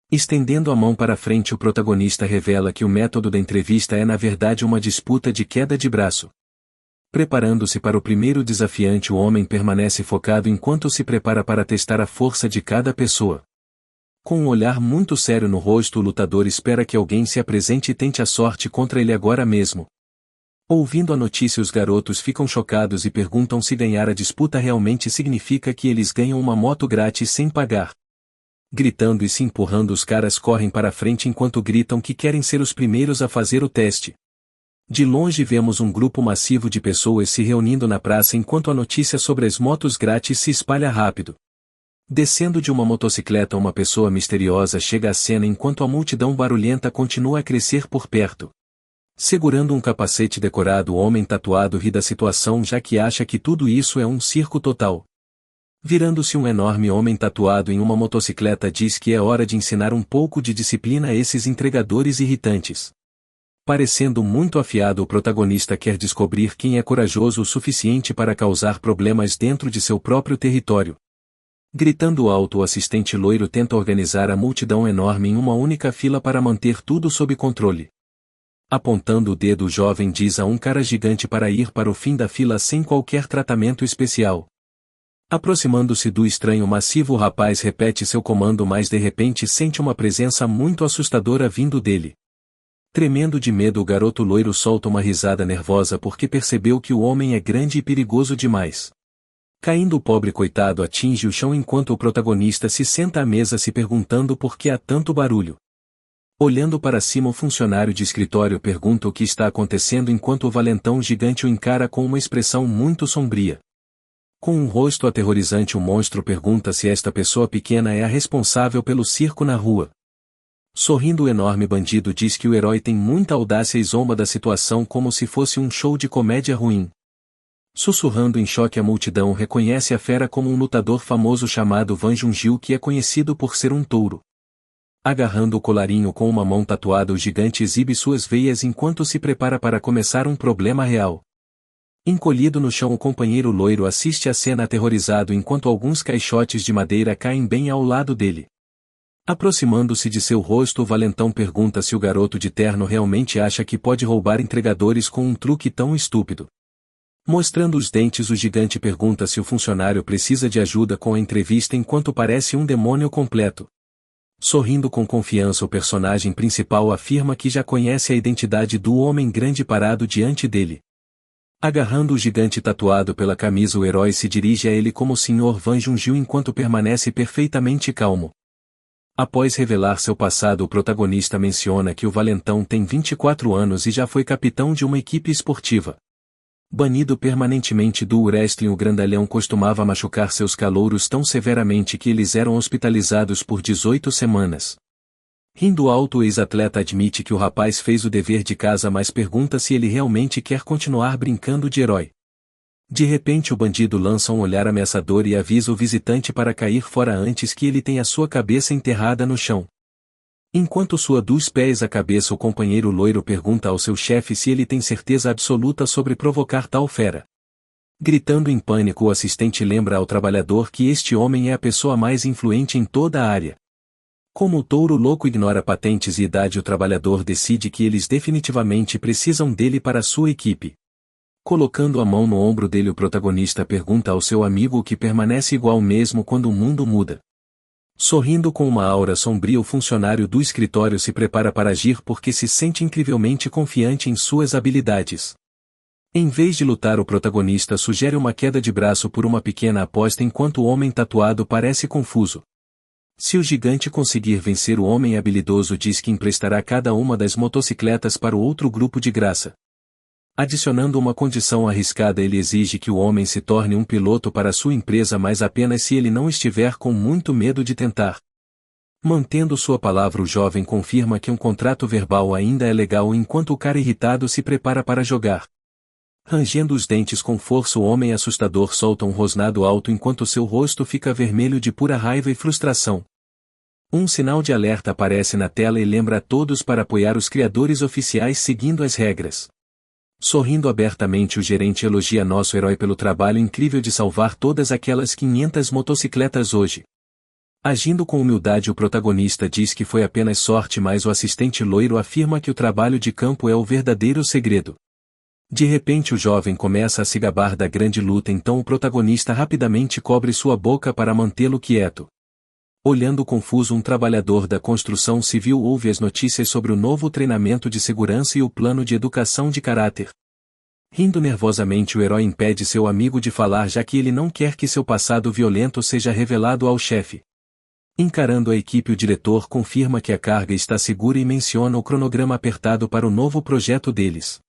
Estendendo a mão para frente, o protagonista revela que o método da entrevista é na verdade uma disputa de queda de braço. Preparando-se para o primeiro desafiante, o homem permanece focado enquanto se prepara para testar a força de cada pessoa. Com um olhar muito sério no rosto, o lutador espera que alguém se apresente e tente a sorte contra ele agora mesmo. Ouvindo a notícia, os garotos ficam chocados e perguntam se ganhar a disputa realmente significa que eles ganham uma moto grátis sem pagar. Gritando e se empurrando, os caras correm para frente enquanto gritam que querem ser os primeiros a fazer o teste. De longe vemos um grupo massivo de pessoas se reunindo na praça enquanto a notícia sobre as motos grátis se espalha rápido. Descendo de uma motocicleta, uma pessoa misteriosa chega à cena enquanto a multidão barulhenta continua a crescer por perto. Segurando um capacete decorado, o homem tatuado ri da situação, já que acha que tudo isso é um circo total. Virando-se, um enorme homem tatuado em uma motocicleta diz que é hora de ensinar um pouco de disciplina a esses entregadores irritantes. Parecendo muito afiado, o protagonista quer descobrir quem é corajoso o suficiente para causar problemas dentro de seu próprio território. Gritando alto, o assistente loiro tenta organizar a multidão enorme em uma única fila para manter tudo sob controle. Apontando o dedo, o jovem diz a um cara gigante para ir para o fim da fila sem qualquer tratamento especial. Aproximando-se do estranho massivo, o rapaz repete seu comando, mas de repente sente uma presença muito assustadora vindo dele. Tremendo de medo, o garoto loiro solta uma risada nervosa porque percebeu que o homem é grande e perigoso demais. Caindo, o pobre coitado atinge o chão enquanto o protagonista se senta à mesa se perguntando por que há tanto barulho. Olhando para cima, o funcionário de escritório pergunta o que está acontecendo enquanto o valentão gigante o encara com uma expressão muito sombria. Com um rosto aterrorizante, o monstro pergunta se esta pessoa pequena é a responsável pelo circo na rua. Sorrindo, o enorme bandido diz que o herói tem muita audácia e zomba da situação como se fosse um show de comédia ruim. Sussurrando em choque, a multidão reconhece a fera como um lutador famoso chamado Van Jungil, que é conhecido por ser um touro. Agarrando o colarinho com uma mão tatuada, o gigante exibe suas veias enquanto se prepara para começar um problema real. Encolhido no chão, o companheiro loiro assiste a cena aterrorizado enquanto alguns caixotes de madeira caem bem ao lado dele. Aproximando-se de seu rosto, o valentão pergunta se o garoto de terno realmente acha que pode roubar entregadores com um truque tão estúpido. Mostrando os dentes, o gigante pergunta se o funcionário precisa de ajuda com a entrevista enquanto parece um demônio completo. Sorrindo com confiança, o personagem principal afirma que já conhece a identidade do homem grande parado diante dele. Agarrando o gigante tatuado pela camisa, o herói se dirige a ele como o Sr. Van Jungil enquanto permanece perfeitamente calmo. Após revelar seu passado, o protagonista menciona que o valentão tem 24 anos e já foi capitão de uma equipe esportiva. Banido permanentemente do wrestling, o grandalhão costumava machucar seus calouros tão severamente que eles eram hospitalizados por 18 semanas. Rindo alto, o ex-atleta admite que o rapaz fez o dever de casa, mas pergunta se ele realmente quer continuar brincando de herói. De repente, o bandido lança um olhar ameaçador e avisa o visitante para cair fora antes que ele tenha sua cabeça enterrada no chão. Enquanto sua dos pés à cabeça, o companheiro loiro pergunta ao seu chefe se ele tem certeza absoluta sobre provocar tal fera. Gritando em pânico, o assistente lembra ao trabalhador que este homem é a pessoa mais influente em toda a área. Como o touro louco ignora patentes e idade, o trabalhador decide que eles definitivamente precisam dele para sua equipe. Colocando a mão no ombro dele, o protagonista pergunta ao seu amigo o que permanece igual mesmo quando o mundo muda. Sorrindo com uma aura sombria, o funcionário do escritório se prepara para agir porque se sente incrivelmente confiante em suas habilidades. Em vez de lutar, o protagonista sugere uma queda de braço por uma pequena aposta enquanto o homem tatuado parece confuso. Se o gigante conseguir vencer, o homem habilidoso diz que emprestará cada uma das motocicletas para o outro grupo de graça. Adicionando uma condição arriscada, ele exige que o homem se torne um piloto para sua empresa, mas apenas se ele não estiver com muito medo de tentar. Mantendo sua palavra, o jovem confirma que um contrato verbal ainda é legal enquanto o cara irritado se prepara para jogar. Rangendo os dentes com força, o homem assustador solta um rosnado alto enquanto seu rosto fica vermelho de pura raiva e frustração. Um sinal de alerta aparece na tela e lembra a todos para apoiar os criadores oficiais seguindo as regras. Sorrindo abertamente, o gerente elogia nosso herói pelo trabalho incrível de salvar todas aquelas 500 motocicletas hoje. Agindo com humildade, o protagonista diz que foi apenas sorte, mas o assistente loiro afirma que o trabalho de campo é o verdadeiro segredo. De repente o jovem começa a se gabar da grande luta, então o protagonista rapidamente cobre sua boca para mantê-lo quieto. Olhando confuso, um trabalhador da construção civil ouve as notícias sobre o novo treinamento de segurança e o plano de educação de caráter. Rindo nervosamente, o herói impede seu amigo de falar, já que ele não quer que seu passado violento seja revelado ao chefe. Encarando a equipe, o diretor confirma que a carga está segura e menciona o cronograma apertado para o novo projeto deles.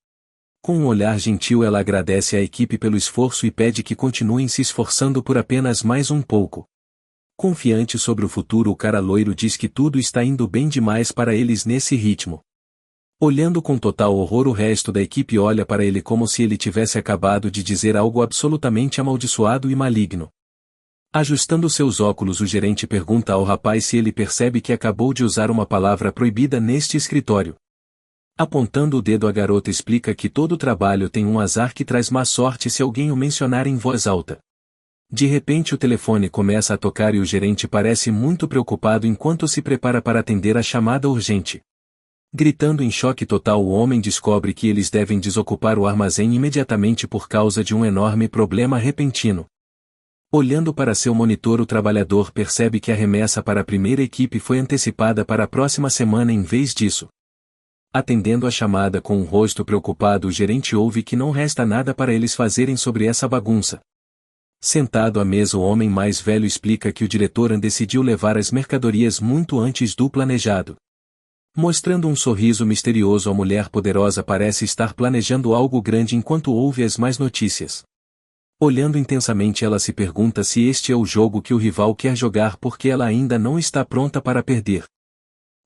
Com um olhar gentil, ela agradece à equipe pelo esforço e pede que continuem se esforçando por apenas mais um pouco. Confiante sobre o futuro, o cara loiro diz que tudo está indo bem demais para eles nesse ritmo. Olhando com total horror, o resto da equipe olha para ele como se ele tivesse acabado de dizer algo absolutamente amaldiçoado e maligno. Ajustando seus óculos, o gerente pergunta ao rapaz se ele percebe que acabou de usar uma palavra proibida neste escritório. Apontando o dedo, a garota explica que todo trabalho tem um azar que traz má sorte se alguém o mencionar em voz alta. De repente o telefone começa a tocar e o gerente parece muito preocupado enquanto se prepara para atender a chamada urgente. Gritando em choque total, o homem descobre que eles devem desocupar o armazém imediatamente por causa de um enorme problema repentino. Olhando para seu monitor, o trabalhador percebe que a remessa para a primeira equipe foi antecipada para a próxima semana em vez disso. Atendendo a chamada com um rosto preocupado, o gerente ouve que não resta nada para eles fazerem sobre essa bagunça. Sentado à mesa, o homem mais velho explica que o diretor decidiu levar as mercadorias muito antes do planejado. Mostrando um sorriso misterioso, a mulher poderosa parece estar planejando algo grande enquanto ouve as más notícias. Olhando intensamente, ela se pergunta se este é o jogo que o rival quer jogar, porque ela ainda não está pronta para perder.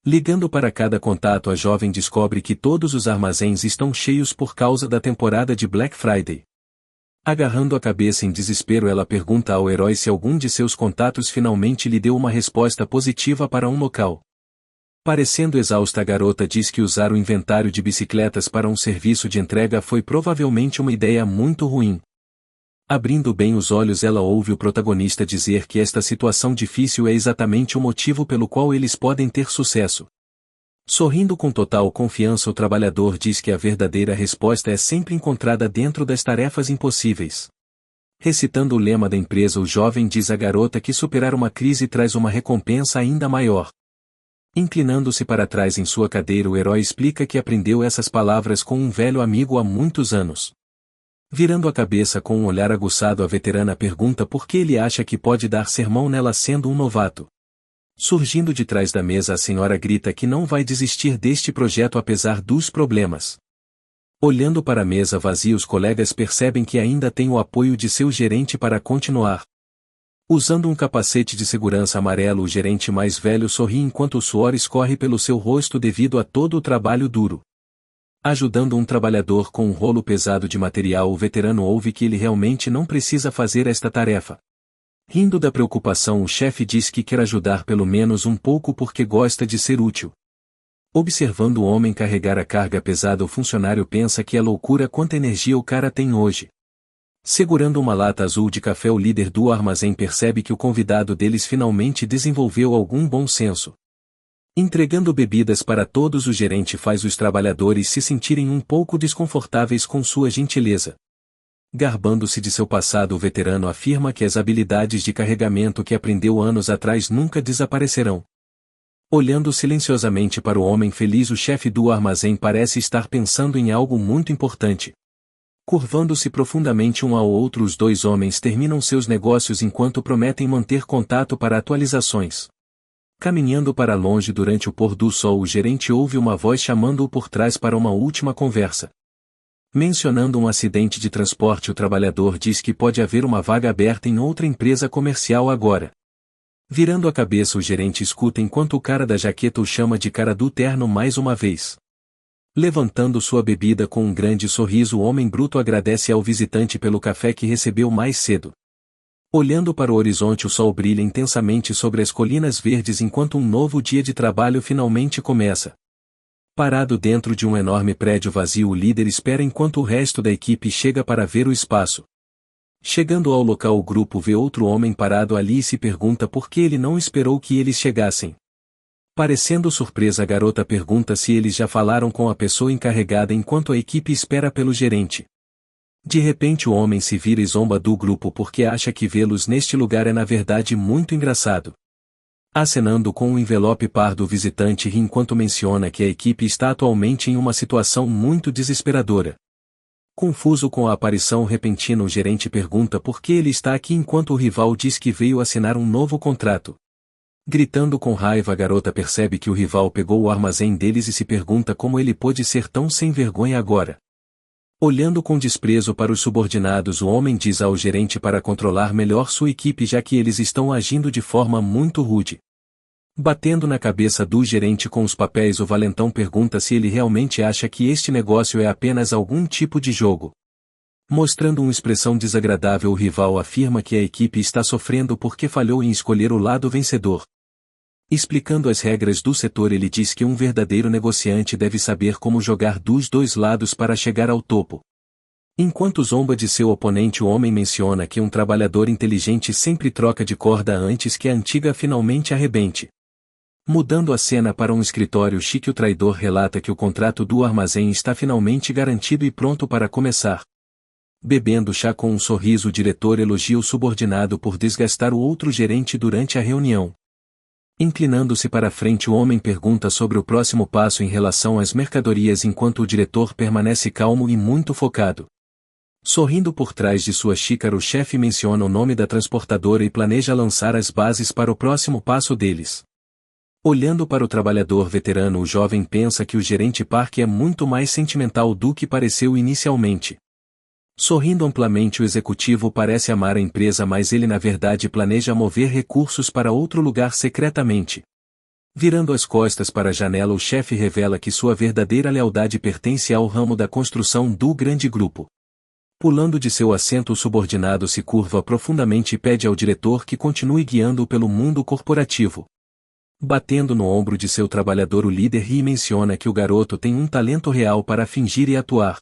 Ligando para cada contato, a jovem descobre que todos os armazéns estão cheios por causa da temporada de Black Friday. Agarrando a cabeça em desespero, ela pergunta ao herói se algum de seus contatos finalmente lhe deu uma resposta positiva para um local. Parecendo exausta, a garota diz que usar o inventário de bicicletas para um serviço de entrega foi provavelmente uma ideia muito ruim. Abrindo bem os olhos, ela ouve o protagonista dizer que esta situação difícil é exatamente o motivo pelo qual eles podem ter sucesso. Sorrindo com total confiança, o trabalhador diz que a verdadeira resposta é sempre encontrada dentro das tarefas impossíveis. Recitando o lema da empresa, o jovem diz à garota que superar uma crise traz uma recompensa ainda maior. Inclinando-se para trás em sua cadeira, o herói explica que aprendeu essas palavras com um velho amigo há muitos anos. Virando a cabeça com um olhar aguçado, a veterana pergunta por que ele acha que pode dar sermão nela sendo um novato. Surgindo de trás da mesa, a senhora grita que não vai desistir deste projeto apesar dos problemas. Olhando para a mesa vazia, os colegas percebem que ainda tem o apoio de seu gerente para continuar. Usando um capacete de segurança amarelo, o gerente mais velho sorri enquanto o suor escorre pelo seu rosto devido a todo o trabalho duro. Ajudando um trabalhador com um rolo pesado de material, o veterano ouve que ele realmente não precisa fazer esta tarefa. Rindo da preocupação, o chefe diz que quer ajudar pelo menos um pouco porque gosta de ser útil. Observando o homem carregar a carga pesada, o funcionário pensa que é loucura quanta energia o cara tem hoje. Segurando uma lata azul de café, o líder do armazém percebe que o convidado deles finalmente desenvolveu algum bom senso. Entregando bebidas para todos, o gerente faz os trabalhadores se sentirem um pouco desconfortáveis com sua gentileza. Garbando-se de seu passado, o veterano afirma que as habilidades de carregamento que aprendeu anos atrás nunca desaparecerão. Olhando silenciosamente para o homem feliz, o chefe do armazém parece estar pensando em algo muito importante. Curvando-se profundamente um ao outro, os dois homens terminam seus negócios enquanto prometem manter contato para atualizações. Caminhando para longe durante o pôr do sol, o gerente ouve uma voz chamando-o por trás para uma última conversa. Mencionando um acidente de transporte, o trabalhador diz que pode haver uma vaga aberta em outra empresa comercial agora. Virando a cabeça, o gerente escuta enquanto o cara da jaqueta o chama de cara do terno mais uma vez. Levantando sua bebida com um grande sorriso, o homem bruto agradece ao visitante pelo café que recebeu mais cedo. Olhando para o horizonte, o sol brilha intensamente sobre as colinas verdes enquanto um novo dia de trabalho finalmente começa. Parado dentro de um enorme prédio vazio, o líder espera enquanto o resto da equipe chega para ver o espaço. Chegando ao local, o grupo vê outro homem parado ali e se pergunta por que ele não esperou que eles chegassem. Parecendo surpresa, a garota pergunta se eles já falaram com a pessoa encarregada enquanto a equipe espera pelo gerente. De repente o homem se vira e zomba do grupo porque acha que vê-los neste lugar é na verdade muito engraçado. Acenando com um envelope pardo, o visitante ri enquanto menciona que a equipe está atualmente em uma situação muito desesperadora. Confuso com a aparição repentina, o gerente pergunta por que ele está aqui enquanto o rival diz que veio assinar um novo contrato. Gritando com raiva, a garota percebe que o rival pegou o armazém deles e se pergunta como ele pôde ser tão sem vergonha agora. Olhando com desprezo para os subordinados, o homem diz ao gerente para controlar melhor sua equipe, já que eles estão agindo de forma muito rude. Batendo na cabeça do gerente com os papéis, o valentão pergunta se ele realmente acha que este negócio é apenas algum tipo de jogo. Mostrando uma expressão desagradável, o rival afirma que a equipe está sofrendo porque falhou em escolher o lado vencedor. Explicando as regras do setor, ele diz que um verdadeiro negociante deve saber como jogar dos dois lados para chegar ao topo. Enquanto zomba de seu oponente, o homem menciona que um trabalhador inteligente sempre troca de corda antes que a antiga finalmente arrebente. Mudando a cena para um escritório chique, o traidor relata que o contrato do armazém está finalmente garantido e pronto para começar. Bebendo chá com um sorriso, o diretor elogia o subordinado por desgastar o outro gerente durante a reunião. Inclinando-se para frente, o homem pergunta sobre o próximo passo em relação às mercadorias enquanto o diretor permanece calmo e muito focado. Sorrindo por trás de sua xícara, o chefe menciona o nome da transportadora e planeja lançar as bases para o próximo passo deles. Olhando para o trabalhador veterano, o jovem pensa que o gerente Park é muito mais sentimental do que pareceu inicialmente. Sorrindo amplamente, o executivo parece amar a empresa, mas ele na verdade planeja mover recursos para outro lugar secretamente. Virando as costas para a janela, o chefe revela que sua verdadeira lealdade pertence ao ramo da construção do grande grupo. Pulando de seu assento, o subordinado se curva profundamente e pede ao diretor que continue guiando-o pelo mundo corporativo. Batendo no ombro de seu trabalhador, o líder ri e menciona que o garoto tem um talento real para fingir e atuar.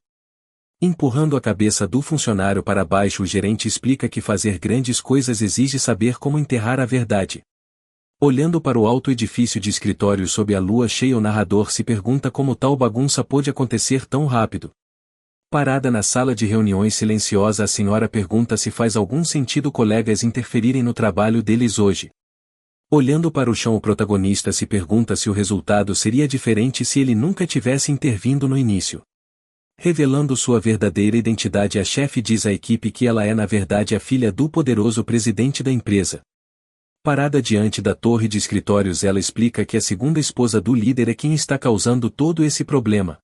Empurrando a cabeça do funcionário para baixo, o gerente explica que fazer grandes coisas exige saber como enterrar a verdade. Olhando para o alto edifício de escritórios sob a lua cheia, o narrador se pergunta como tal bagunça pôde acontecer tão rápido. Parada na sala de reuniões silenciosa, a senhora pergunta se faz algum sentido colegas interferirem no trabalho deles hoje. Olhando para o chão, o protagonista se pergunta se o resultado seria diferente se ele nunca tivesse intervindo no início. Revelando sua verdadeira identidade, a chefe diz à equipe que ela é na verdade a filha do poderoso presidente da empresa. Parada diante da torre de escritórios, ela explica que a segunda esposa do líder é quem está causando todo esse problema.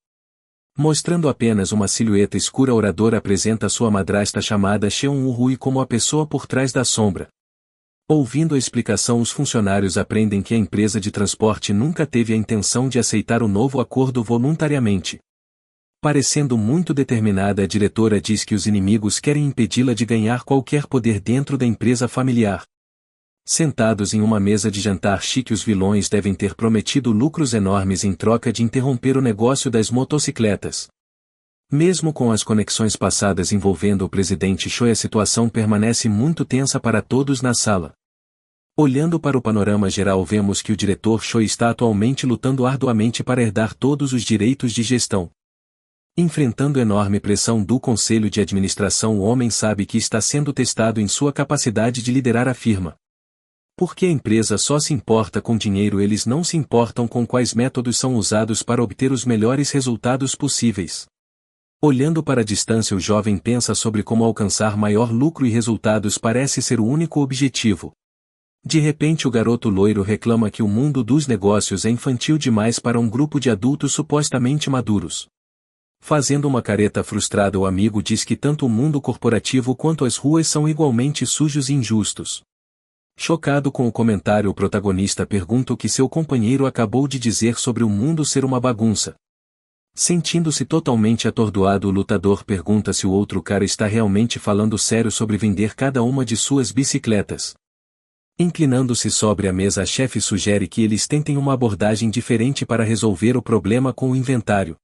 Mostrando apenas uma silhueta escura, a oradora apresenta sua madrasta chamada Cheon Woo-hui como a pessoa por trás da sombra. Ouvindo a explicação, os funcionários aprendem que a empresa de transporte nunca teve a intenção de aceitar o novo acordo voluntariamente. Parecendo muito determinada, a diretora diz que os inimigos querem impedi-la de ganhar qualquer poder dentro da empresa familiar. Sentados em uma mesa de jantar chique, os vilões devem ter prometido lucros enormes em troca de interromper o negócio das motocicletas. Mesmo com as conexões passadas envolvendo o presidente Choi, a situação permanece muito tensa para todos na sala. Olhando para o panorama geral, vemos que o diretor Choi está atualmente lutando arduamente para herdar todos os direitos de gestão. Enfrentando enorme pressão do conselho de administração, o homem sabe que está sendo testado em sua capacidade de liderar a firma. Porque a empresa só se importa com dinheiro, eles não se importam com quais métodos são usados para obter os melhores resultados possíveis. Olhando para a distância, o jovem pensa sobre como alcançar maior lucro e resultados parece ser o único objetivo. De repente, o garoto loiro reclama que o mundo dos negócios é infantil demais para um grupo de adultos supostamente maduros. Fazendo uma careta frustrada, o amigo diz que tanto o mundo corporativo quanto as ruas são igualmente sujos e injustos. Chocado com o comentário, o protagonista pergunta o que seu companheiro acabou de dizer sobre o mundo ser uma bagunça. Sentindo-se totalmente atordoado, o lutador pergunta se o outro cara está realmente falando sério sobre vender cada uma de suas bicicletas. Inclinando-se sobre a mesa, a chefe sugere que eles tentem uma abordagem diferente para resolver o problema com o inventário.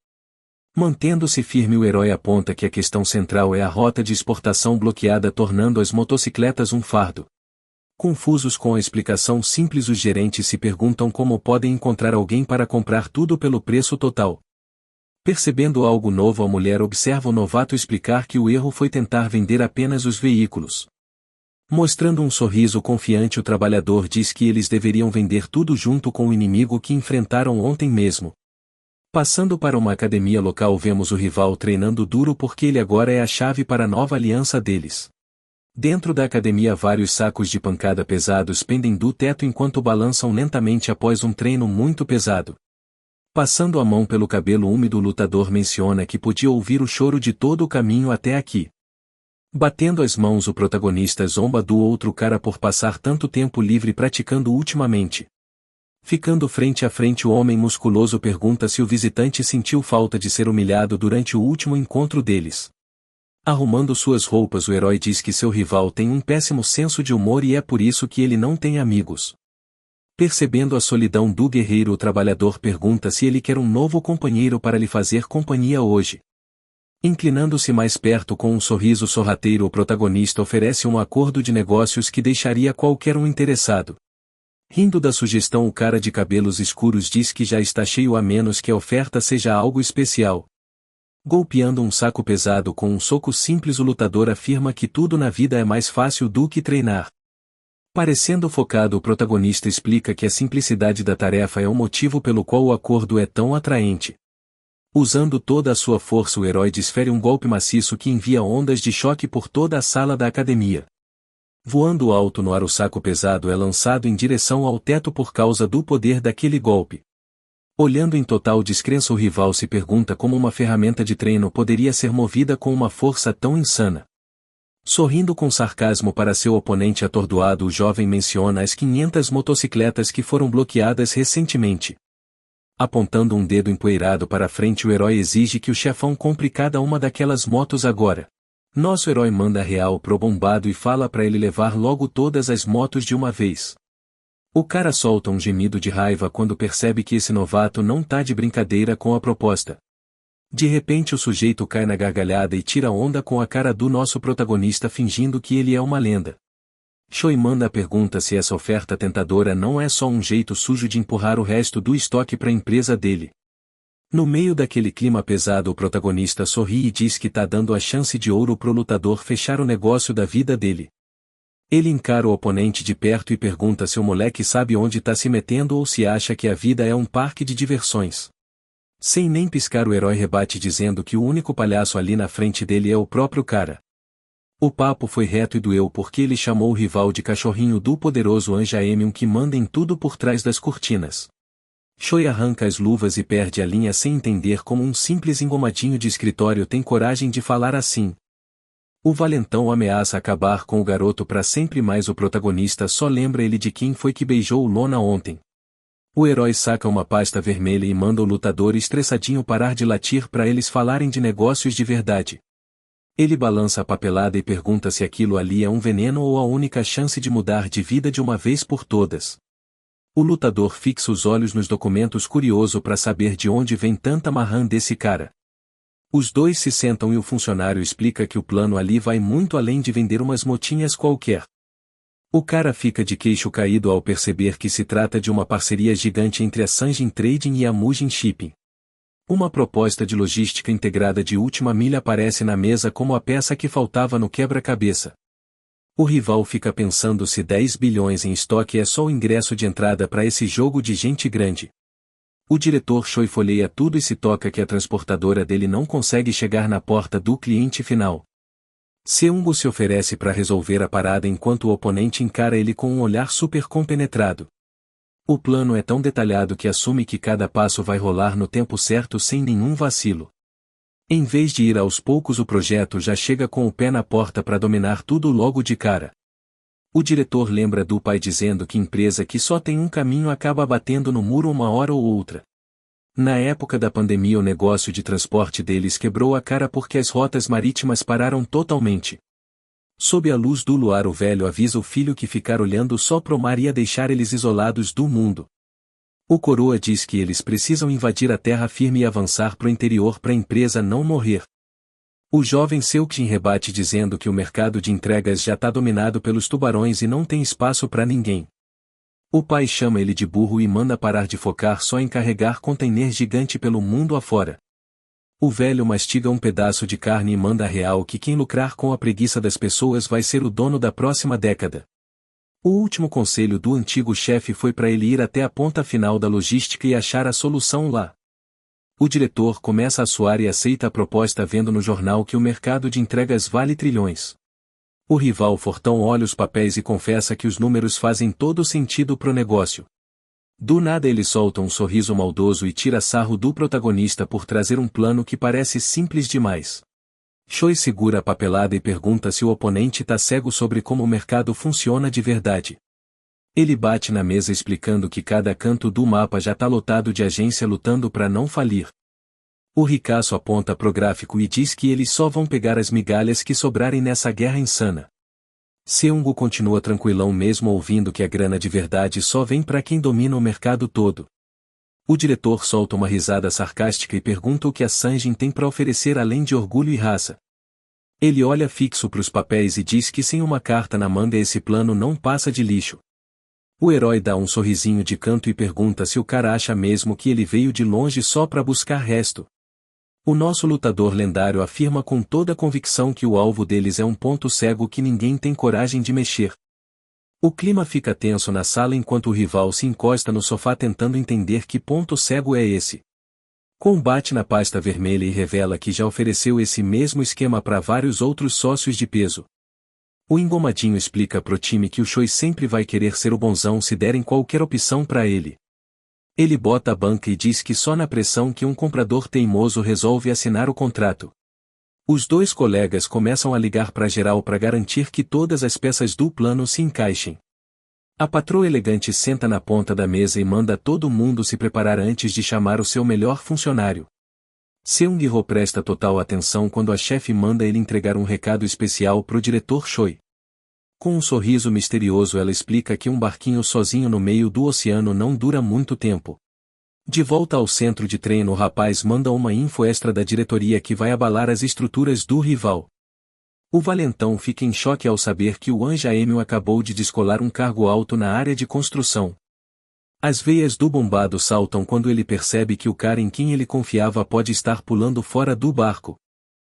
Mantendo-se firme, o herói aponta que a questão central é a rota de exportação bloqueada, tornando as motocicletas um fardo. Confusos com a explicação simples, os gerentes se perguntam como podem encontrar alguém para comprar tudo pelo preço total. Percebendo algo novo, a mulher observa o novato explicar que o erro foi tentar vender apenas os veículos. Mostrando um sorriso confiante, o trabalhador diz que eles deveriam vender tudo junto com o inimigo que enfrentaram ontem mesmo. Passando para uma academia local, vemos o rival treinando duro porque ele agora é a chave para a nova aliança deles. Dentro da academia, vários sacos de pancada pesados pendem do teto enquanto balançam lentamente após um treino muito pesado. Passando a mão pelo cabelo úmido, o lutador menciona que podia ouvir o choro de todo o caminho até aqui. Batendo as mãos, o protagonista zomba do outro cara por passar tanto tempo livre praticando ultimamente. Ficando frente a frente, o homem musculoso pergunta se o visitante sentiu falta de ser humilhado durante o último encontro deles. Arrumando suas roupas, o herói diz que seu rival tem um péssimo senso de humor e é por isso que ele não tem amigos. Percebendo a solidão do guerreiro, o trabalhador pergunta se ele quer um novo companheiro para lhe fazer companhia hoje. Inclinando-se mais perto com um sorriso sorrateiro, o protagonista oferece um acordo de negócios que deixaria qualquer um interessado. Rindo da sugestão, o cara de cabelos escuros diz que já está cheio a menos que a oferta seja algo especial. Golpeando um saco pesado com um soco simples, o lutador afirma que tudo na vida é mais fácil do que treinar. Parecendo focado, o protagonista explica que a simplicidade da tarefa é o motivo pelo qual o acordo é tão atraente. Usando toda a sua força, o herói desfere um golpe maciço que envia ondas de choque por toda a sala da academia. Voando alto no ar, o saco pesado é lançado em direção ao teto por causa do poder daquele golpe. Olhando em total descrença, o rival se pergunta como uma ferramenta de treino poderia ser movida com uma força tão insana. Sorrindo com sarcasmo para seu oponente atordoado, o jovem menciona as 500 motocicletas que foram bloqueadas recentemente. Apontando um dedo empoeirado para frente, o herói exige que o chefão compre cada uma daquelas motos agora. Nosso herói manda real pro bombado e fala para ele levar logo todas as motos de uma vez. O cara solta um gemido de raiva quando percebe que esse novato não tá de brincadeira com a proposta. De repente, o sujeito cai na gargalhada e tira onda com a cara do nosso protagonista, fingindo que ele é uma lenda. Choi manda pergunta se essa oferta tentadora não é só um jeito sujo de empurrar o resto do estoque para a empresa dele. No meio daquele clima pesado, o protagonista sorri e diz que tá dando a chance de ouro pro lutador fechar o negócio da vida dele. Ele encara o oponente de perto e pergunta se o moleque sabe onde tá se metendo ou se acha que a vida é um parque de diversões. Sem nem piscar, o herói rebate dizendo que o único palhaço ali na frente dele é o próprio cara. O papo foi reto e doeu porque ele chamou o rival de cachorrinho do poderoso Anja M1 que manda em tudo por trás das cortinas. Choi arranca as luvas e perde a linha sem entender como um simples engomadinho de escritório tem coragem de falar assim. O valentão ameaça acabar com o garoto para sempre, mas o protagonista só lembra ele de quem foi que beijou o Lona ontem. O herói saca uma pasta vermelha e manda o lutador estressadinho parar de latir para eles falarem de negócios de verdade. Ele balança a papelada e pergunta se aquilo ali é um veneno ou a única chance de mudar de vida de uma vez por todas. O lutador fixa os olhos nos documentos, curioso para saber de onde vem tanta marrã desse cara. Os dois se sentam e o funcionário explica que o plano ali vai muito além de vender umas motinhas qualquer. O cara fica de queixo caído ao perceber que se trata de uma parceria gigante entre a Sanjin Trading e a Mujin Shipping. Uma proposta de logística integrada de última milha aparece na mesa como a peça que faltava no quebra-cabeça. O rival fica pensando se 10 bilhões em estoque é só o ingresso de entrada para esse jogo de gente grande. O diretor Choi folheia tudo e se toca que a transportadora dele não consegue chegar na porta do cliente final. Seungo se oferece para resolver a parada enquanto o oponente encara ele com um olhar super compenetrado. O plano é tão detalhado que assume que cada passo vai rolar no tempo certo sem nenhum vacilo. Em vez de ir aos poucos, o projeto já chega com o pé na porta para dominar tudo logo de cara. O diretor lembra do pai dizendo que empresa que só tem um caminho acaba batendo no muro uma hora ou outra. Na época da pandemia, o negócio de transporte deles quebrou a cara porque as rotas marítimas pararam totalmente. Sob a luz do luar, o velho avisa o filho que ficar olhando só pro mar ia deixar eles isolados do mundo. O coroa diz que eles precisam invadir a terra firme e avançar pro interior para a empresa não morrer. O jovem Seukjin rebate dizendo que o mercado de entregas já está dominado pelos tubarões e não tem espaço para ninguém. O pai chama ele de burro e manda parar de focar só em carregar container gigante pelo mundo afora. O velho mastiga um pedaço de carne e manda real que quem lucrar com a preguiça das pessoas vai ser o dono da próxima década. O último conselho do antigo chefe foi para ele ir até a ponta final da logística e achar a solução lá. O diretor começa a suar e aceita a proposta vendo no jornal que o mercado de entregas vale trilhões. O rival fortão olha os papéis e confessa que os números fazem todo sentido pro negócio. Do nada ele solta um sorriso maldoso e tira sarro do protagonista por trazer um plano que parece simples demais. Choi segura a papelada e pergunta se o oponente tá cego sobre como o mercado funciona de verdade. Ele bate na mesa explicando que cada canto do mapa já tá lotado de agência lutando para não falir. O ricaço aponta pro gráfico e diz que eles só vão pegar as migalhas que sobrarem nessa guerra insana. Seung continua tranquilão mesmo ouvindo que a grana de verdade só vem para quem domina o mercado todo. O diretor solta uma risada sarcástica e pergunta o que a Sanjin tem para oferecer além de orgulho e raça. Ele olha fixo pros papéis e diz que sem uma carta na manga esse plano não passa de lixo. O herói dá um sorrisinho de canto e pergunta se o cara acha mesmo que ele veio de longe só para buscar resto. O nosso lutador lendário afirma com toda a convicção que o alvo deles é um ponto cego que ninguém tem coragem de mexer. O clima fica tenso na sala enquanto o rival se encosta no sofá tentando entender que ponto cego é esse. Combate na pasta vermelha e revela que já ofereceu esse mesmo esquema para vários outros sócios de peso. O engomadinho explica pro time que o Choi sempre vai querer ser o bonzão se derem qualquer opção para ele. Ele bota a banca e diz que só na pressão que um comprador teimoso resolve assinar o contrato. Os dois colegas começam a ligar para geral para garantir que todas as peças do plano se encaixem. A patroa elegante senta na ponta da mesa e manda todo mundo se preparar antes de chamar o seu melhor funcionário. Seung-ho presta total atenção quando a chefe manda ele entregar um recado especial pro diretor Choi. Com um sorriso misterioso ela explica que um barquinho sozinho no meio do oceano não dura muito tempo. De volta ao centro de treino o rapaz manda uma info extra da diretoria que vai abalar as estruturas do rival. O valentão fica em choque ao saber que o Anja Emil acabou de descolar um cargo alto na área de construção. As veias do bombado saltam quando ele percebe que o cara em quem ele confiava pode estar pulando fora do barco.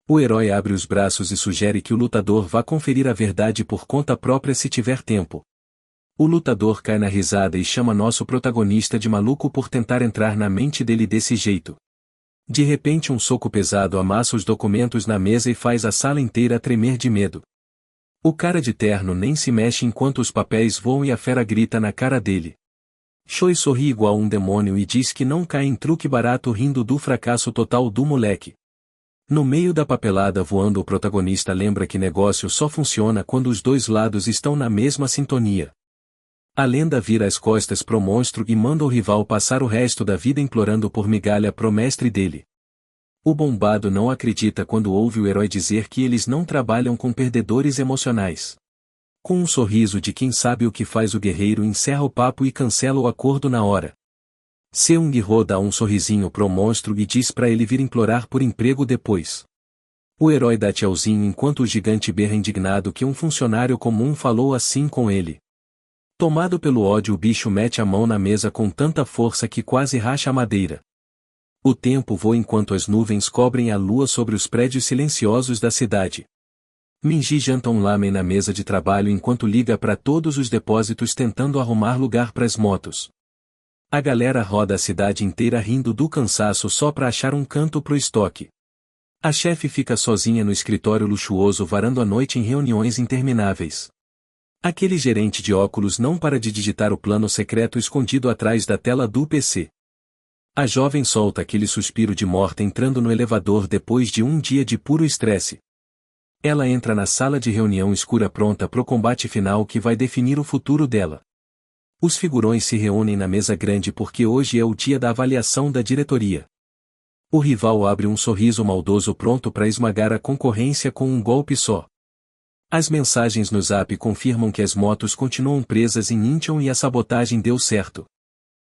O herói abre os braços e sugere que o lutador vá conferir a verdade por conta própria se tiver tempo. O lutador cai na risada e chama nosso protagonista de maluco por tentar entrar na mente dele desse jeito. De repente um soco pesado amassa os documentos na mesa e faz a sala inteira tremer de medo. O cara de terno nem se mexe enquanto os papéis voam e a fera grita na cara dele. Choi sorri igual um demônio e diz que não cai em truque barato rindo do fracasso total do moleque. No meio da papelada voando o protagonista lembra que negócio só funciona quando os dois lados estão na mesma sintonia. A lenda vira as costas pro monstro e manda o rival passar o resto da vida implorando por migalha pro mestre dele. O bombado não acredita quando ouve o herói dizer que eles não trabalham com perdedores emocionais. Com um sorriso de quem sabe o que faz o guerreiro encerra o papo e cancela o acordo na hora. Seung-ho dá um sorrisinho pro monstro e diz pra ele vir implorar por emprego depois. O herói dá tchauzinho enquanto o gigante berra indignado que um funcionário comum falou assim com ele. Tomado pelo ódio o bicho mete a mão na mesa com tanta força que quase racha a madeira. O tempo voa enquanto as nuvens cobrem a lua sobre os prédios silenciosos da cidade. Minji janta um lamen na mesa de trabalho enquanto liga para todos os depósitos tentando arrumar lugar para as motos. A galera roda a cidade inteira rindo do cansaço só para achar um canto pro estoque. A chefe fica sozinha no escritório luxuoso varando a noite em reuniões intermináveis. Aquele gerente de óculos não para de digitar o plano secreto escondido atrás da tela do PC. A jovem solta aquele suspiro de morte entrando no elevador depois de um dia de puro estresse. Ela entra na sala de reunião escura pronta pro combate final que vai definir o futuro dela. Os figurões se reúnem na mesa grande porque hoje é o dia da avaliação da diretoria. O rival abre um sorriso maldoso pronto para esmagar a concorrência com um golpe só. As mensagens no Zap confirmam que as motos continuam presas em Incheon e a sabotagem deu certo.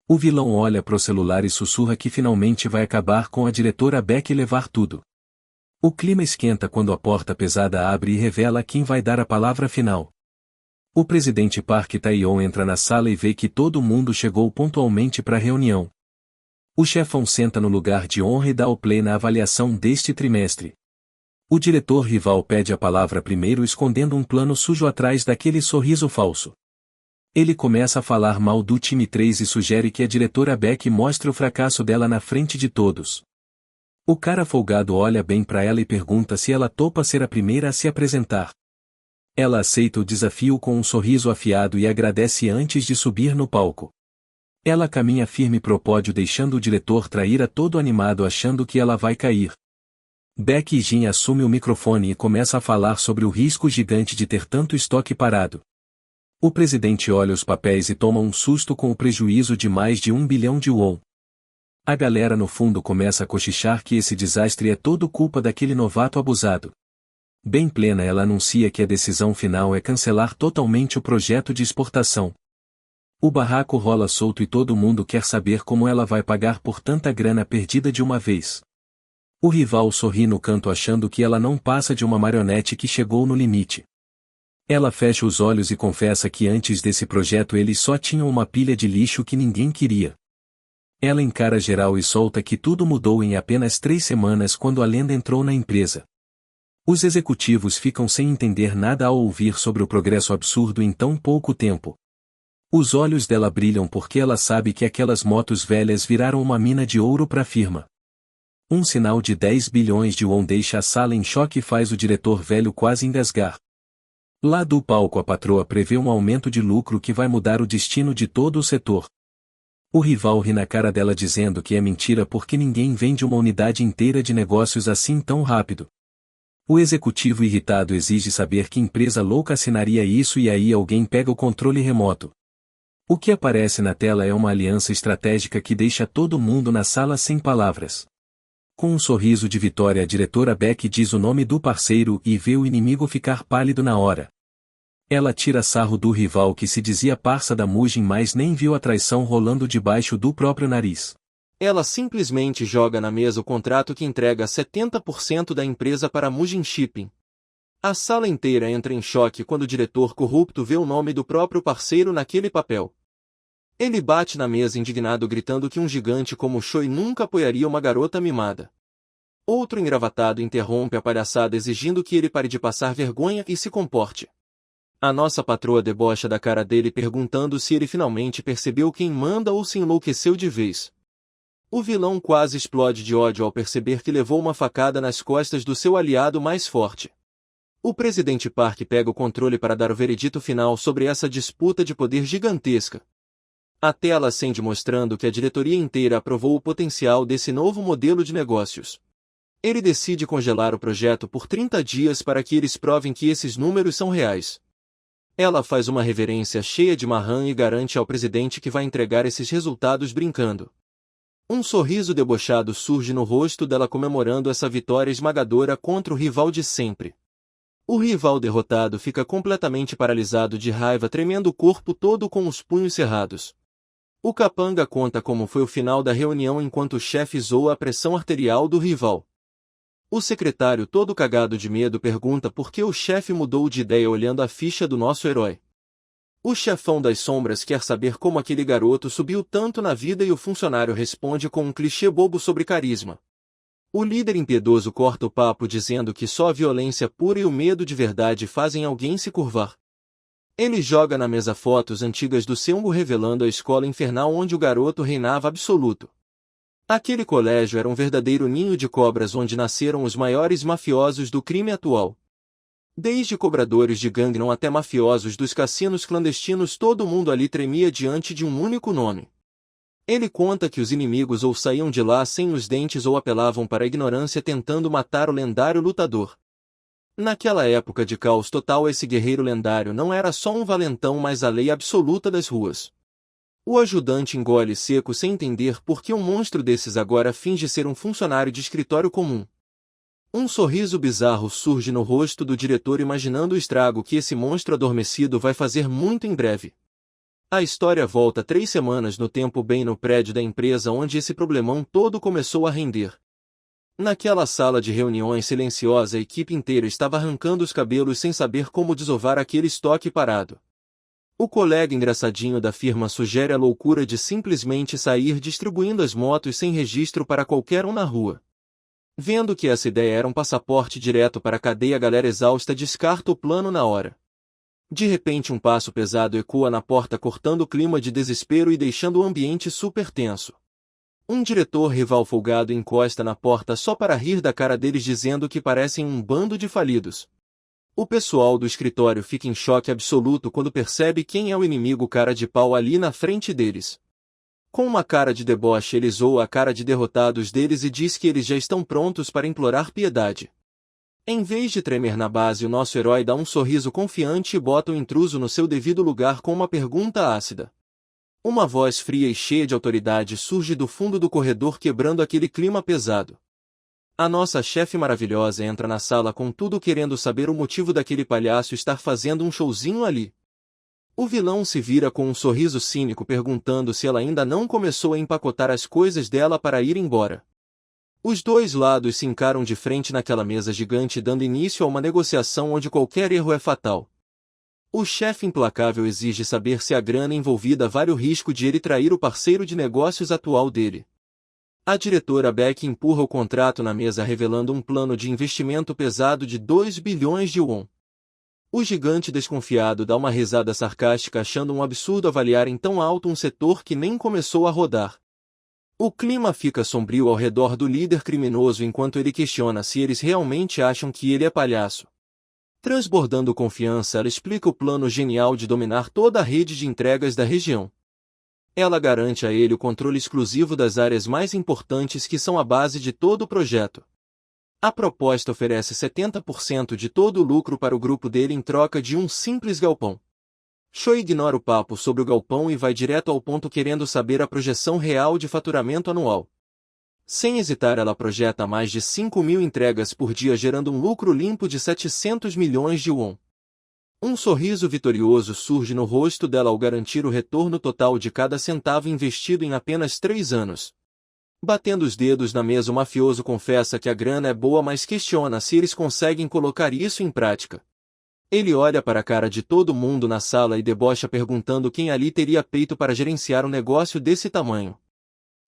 O vilão olha pro celular e sussurra que finalmente vai acabar com a diretora Beck e levar tudo. O clima esquenta quando a porta pesada abre e revela quem vai dar a palavra final. O presidente Park Tae-yong entra na sala e vê que todo mundo chegou pontualmente para a reunião. O chefão senta no lugar de honra e dá o play na avaliação deste trimestre. O diretor rival pede a palavra primeiro escondendo um plano sujo atrás daquele sorriso falso. Ele começa a falar mal do time 3 e sugere que a diretora Beck mostre o fracasso dela na frente de todos. O cara folgado olha bem para ela e pergunta se ela topa ser a primeira a se apresentar. Ela aceita o desafio com um sorriso afiado e agradece antes de subir no palco. Ela caminha firme pro pódio deixando o diretor trair a todo animado achando que ela vai cair. Beck Jin assume o microfone e começa a falar sobre o risco gigante de ter tanto estoque parado. O presidente olha os papéis e toma um susto com o prejuízo de mais de 1 bilhão de won. A galera no fundo começa a cochichar que esse desastre é todo culpa daquele novato abusado. Bem plena ela anuncia que a decisão final é cancelar totalmente o projeto de exportação. O barraco rola solto e todo mundo quer saber como ela vai pagar por tanta grana perdida de uma vez. O rival sorri no canto achando que ela não passa de uma marionete que chegou no limite. Ela fecha os olhos e confessa que antes desse projeto eles só tinham uma pilha de lixo que ninguém queria. Ela encara geral e solta que tudo mudou em apenas 3 semanas quando a lenda entrou na empresa. Os executivos ficam sem entender nada ao ouvir sobre o progresso absurdo em tão pouco tempo. Os olhos dela brilham porque ela sabe que aquelas motos velhas viraram uma mina de ouro para a firma. Um sinal de 10 bilhões de won deixa a sala em choque e faz o diretor velho quase engasgar. Lá do palco a patroa prevê um aumento de lucro que vai mudar o destino de todo o setor. O rival ri na cara dela dizendo que é mentira porque ninguém vende uma unidade inteira de negócios assim tão rápido. O executivo irritado exige saber que empresa louca assinaria isso e aí alguém pega o controle remoto. O que aparece na tela é uma aliança estratégica que deixa todo mundo na sala sem palavras. Com um sorriso de vitória a diretora Beck diz o nome do parceiro e vê o inimigo ficar pálido na hora. Ela tira sarro do rival que se dizia parça da Mujin mas nem viu a traição rolando debaixo do próprio nariz. Ela simplesmente joga na mesa o contrato que entrega 70% da empresa para a Mujin Shipping. A sala inteira entra em choque quando o diretor corrupto vê o nome do próprio parceiro naquele papel. Ele bate na mesa indignado gritando que um gigante como Choi nunca apoiaria uma garota mimada. Outro engravatado interrompe a palhaçada exigindo que ele pare de passar vergonha e se comporte. A nossa patroa debocha da cara dele perguntando se ele finalmente percebeu quem manda ou se enlouqueceu de vez. O vilão quase explode de ódio ao perceber que levou uma facada nas costas do seu aliado mais forte. O presidente Park pega o controle para dar o veredito final sobre essa disputa de poder gigantesca. A tela acende mostrando que a diretoria inteira aprovou o potencial desse novo modelo de negócios. Ele decide congelar o projeto por 30 dias para que eles provem que esses números são reais. Ela faz uma reverência cheia de marrã e garante ao presidente que vai entregar esses resultados brincando. Um sorriso debochado surge no rosto dela comemorando essa vitória esmagadora contra o rival de sempre. O rival derrotado fica completamente paralisado de raiva, tremendo o corpo todo com os punhos cerrados. O capanga conta como foi o final da reunião enquanto o chefe zoa a pressão arterial do rival. O secretário, todo cagado de medo, pergunta por que o chefe mudou de ideia olhando a ficha do nosso herói. O chefão das sombras quer saber como aquele garoto subiu tanto na vida e o funcionário responde com um clichê bobo sobre carisma. O líder impiedoso corta o papo dizendo que só a violência pura e o medo de verdade fazem alguém se curvar. Ele joga na mesa fotos antigas do Seungu revelando a escola infernal onde o garoto reinava absoluto. Aquele colégio era um verdadeiro ninho de cobras onde nasceram os maiores mafiosos do crime atual. Desde cobradores de gangue até mafiosos dos cassinos clandestinos, todo mundo ali tremia diante de um único nome. Ele conta que os inimigos ou saíam de lá sem os dentes ou apelavam para a ignorância tentando matar o lendário lutador. Naquela época de caos total, esse guerreiro lendário não era só um valentão, mas a lei absoluta das ruas. O ajudante engole seco sem entender por que um monstro desses agora finge ser um funcionário de escritório comum. Um sorriso bizarro surge no rosto do diretor imaginando o estrago que esse monstro adormecido vai fazer muito em breve. A história volta 3 semanas no tempo, bem no prédio da empresa onde esse problemão todo começou a render. Naquela sala de reuniões silenciosa, a equipe inteira estava arrancando os cabelos sem saber como desovar aquele estoque parado. O colega engraçadinho da firma sugere a loucura de simplesmente sair distribuindo as motos sem registro para qualquer um na rua. Vendo que essa ideia era um passaporte direto para a cadeia, a galera exausta descarta o plano na hora. De repente, um passo pesado ecoa na porta, cortando o clima de desespero e deixando o ambiente super tenso. Um diretor rival folgado encosta na porta só para rir da cara deles, dizendo que parecem um bando de falidos. O pessoal do escritório fica em choque absoluto quando percebe quem é o inimigo cara de pau ali na frente deles. Com uma cara de deboche, ele zoa a cara de derrotados deles e diz que eles já estão prontos para implorar piedade. Em vez de tremer na base, o nosso herói dá um sorriso confiante e bota o intruso no seu devido lugar com uma pergunta ácida. Uma voz fria e cheia de autoridade surge do fundo do corredor, quebrando aquele clima pesado. A nossa chefe maravilhosa entra na sala com tudo, querendo saber o motivo daquele palhaço estar fazendo um showzinho ali. O vilão se vira com um sorriso cínico, perguntando se ela ainda não começou a empacotar as coisas dela para ir embora. Os dois lados se encaram de frente naquela mesa gigante, dando início a uma negociação onde qualquer erro é fatal. O chefe implacável exige saber se a grana envolvida vale o risco de ele trair o parceiro de negócios atual dele. A diretora Beck empurra o contrato na mesa, revelando um plano de investimento pesado de 2 bilhões de won. O gigante desconfiado dá uma risada sarcástica, achando um absurdo avaliar em tão alto um setor que nem começou a rodar. O clima fica sombrio ao redor do líder criminoso enquanto ele questiona se eles realmente acham que ele é palhaço. Transbordando confiança, ela explica o plano genial de dominar toda a rede de entregas da região. Ela garante a ele o controle exclusivo das áreas mais importantes, que são a base de todo o projeto. A proposta oferece 70% de todo o lucro para o grupo dele em troca de um simples galpão. Choi ignora o papo sobre o galpão e vai direto ao ponto, querendo saber a projeção real de faturamento anual. Sem hesitar, ela projeta mais de 5.000 entregas por dia, gerando um lucro limpo de 700 milhões de won. Um sorriso vitorioso surge no rosto dela ao garantir o retorno total de cada centavo investido em apenas 3 anos. Batendo os dedos na mesa, o mafioso confessa que a grana é boa, mas questiona se eles conseguem colocar isso em prática. Ele olha para a cara de todo mundo na sala e debocha, perguntando quem ali teria peito para gerenciar um negócio desse tamanho.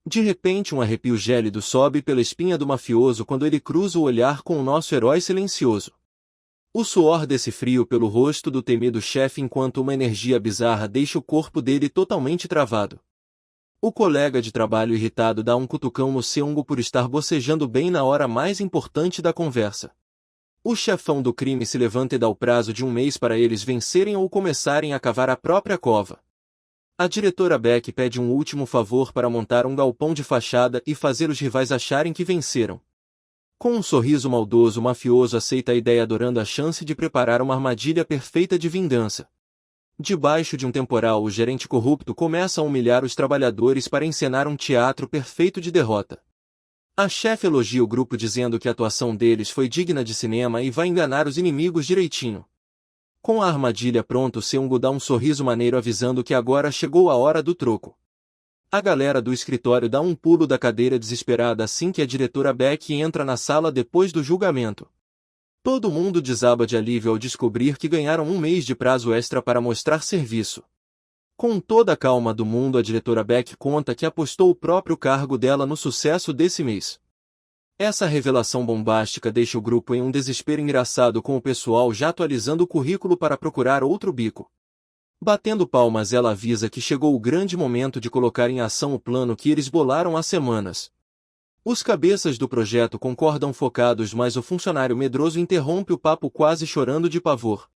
De repente, um arrepio gélido sobe pela espinha do mafioso quando ele cruza o olhar com o nosso herói silencioso. O suor desce frio pelo rosto do temido chefe, enquanto uma energia bizarra deixa o corpo dele totalmente travado. O colega de trabalho irritado dá um cutucão no Seung por estar bocejando bem na hora mais importante da conversa. O chefão do crime se levanta e dá o prazo de 1 mês para eles vencerem ou começarem a cavar a própria cova. A diretora Beck pede um último favor para montar um galpão de fachada e fazer os rivais acharem que venceram. Com um sorriso maldoso, o mafioso aceita a ideia, adorando a chance de preparar uma armadilha perfeita de vingança. Debaixo de um temporal, o gerente corrupto começa a humilhar os trabalhadores para encenar um teatro perfeito de derrota. A chefe elogia o grupo, dizendo que a atuação deles foi digna de cinema e vai enganar os inimigos direitinho. Com a armadilha pronta, Seung dá um sorriso maneiro, avisando que agora chegou a hora do troco. A galera do escritório dá um pulo da cadeira desesperada assim que a diretora Beck entra na sala depois do julgamento. Todo mundo desaba de alívio ao descobrir que ganharam 1 mês de prazo extra para mostrar serviço. Com toda a calma do mundo, a diretora Beck conta que apostou o próprio cargo dela no sucesso desse mês. Essa revelação bombástica deixa o grupo em um desespero engraçado, com o pessoal já atualizando o currículo para procurar outro bico. Batendo palmas, ela avisa que chegou o grande momento de colocar em ação o plano que eles bolaram há semanas. Os cabeças do projeto concordam focados, mas o funcionário medroso interrompe o papo, quase chorando de pavor.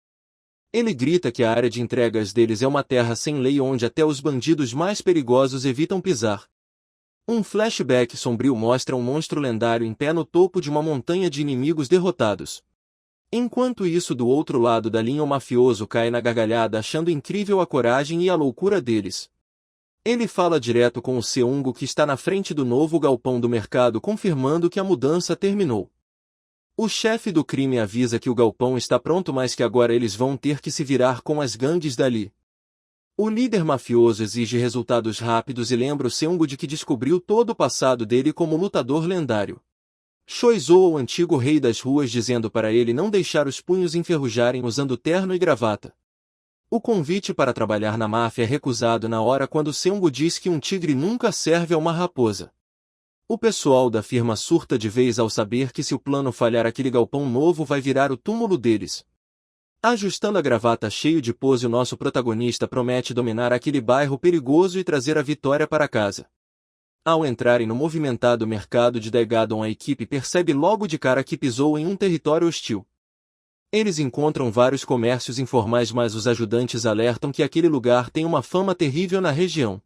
Ele grita que a área de entregas deles é uma terra sem lei, onde até os bandidos mais perigosos evitam pisar. Um flashback sombrio mostra um monstro lendário em pé no topo de uma montanha de inimigos derrotados. Enquanto isso, do outro lado da linha, o mafioso cai na gargalhada, achando incrível a coragem e a loucura deles. Ele fala direto com o Seung, que está na frente do novo galpão do mercado, confirmando que a mudança terminou. O chefe do crime avisa que o galpão está pronto, mas que agora eles vão ter que se virar com as gangues dali. O líder mafioso exige resultados rápidos e lembra o Seung de que descobriu todo o passado dele como lutador lendário. Choi zoa o antigo rei das ruas dizendo para ele não deixar os punhos enferrujarem usando terno e gravata. O convite para trabalhar na máfia é recusado na hora quando Seung diz que um tigre nunca serve a uma raposa. O pessoal da firma surta de vez ao saber que se o plano falhar aquele galpão novo vai virar o túmulo deles. Ajustando a gravata cheio de pose, o nosso protagonista promete dominar aquele bairro perigoso e trazer a vitória para casa. Ao entrarem no movimentado mercado de Daegadon, a equipe percebe logo de cara que pisou em um território hostil. Eles encontram vários comércios informais, mas os ajudantes alertam que aquele lugar tem uma fama terrível na região.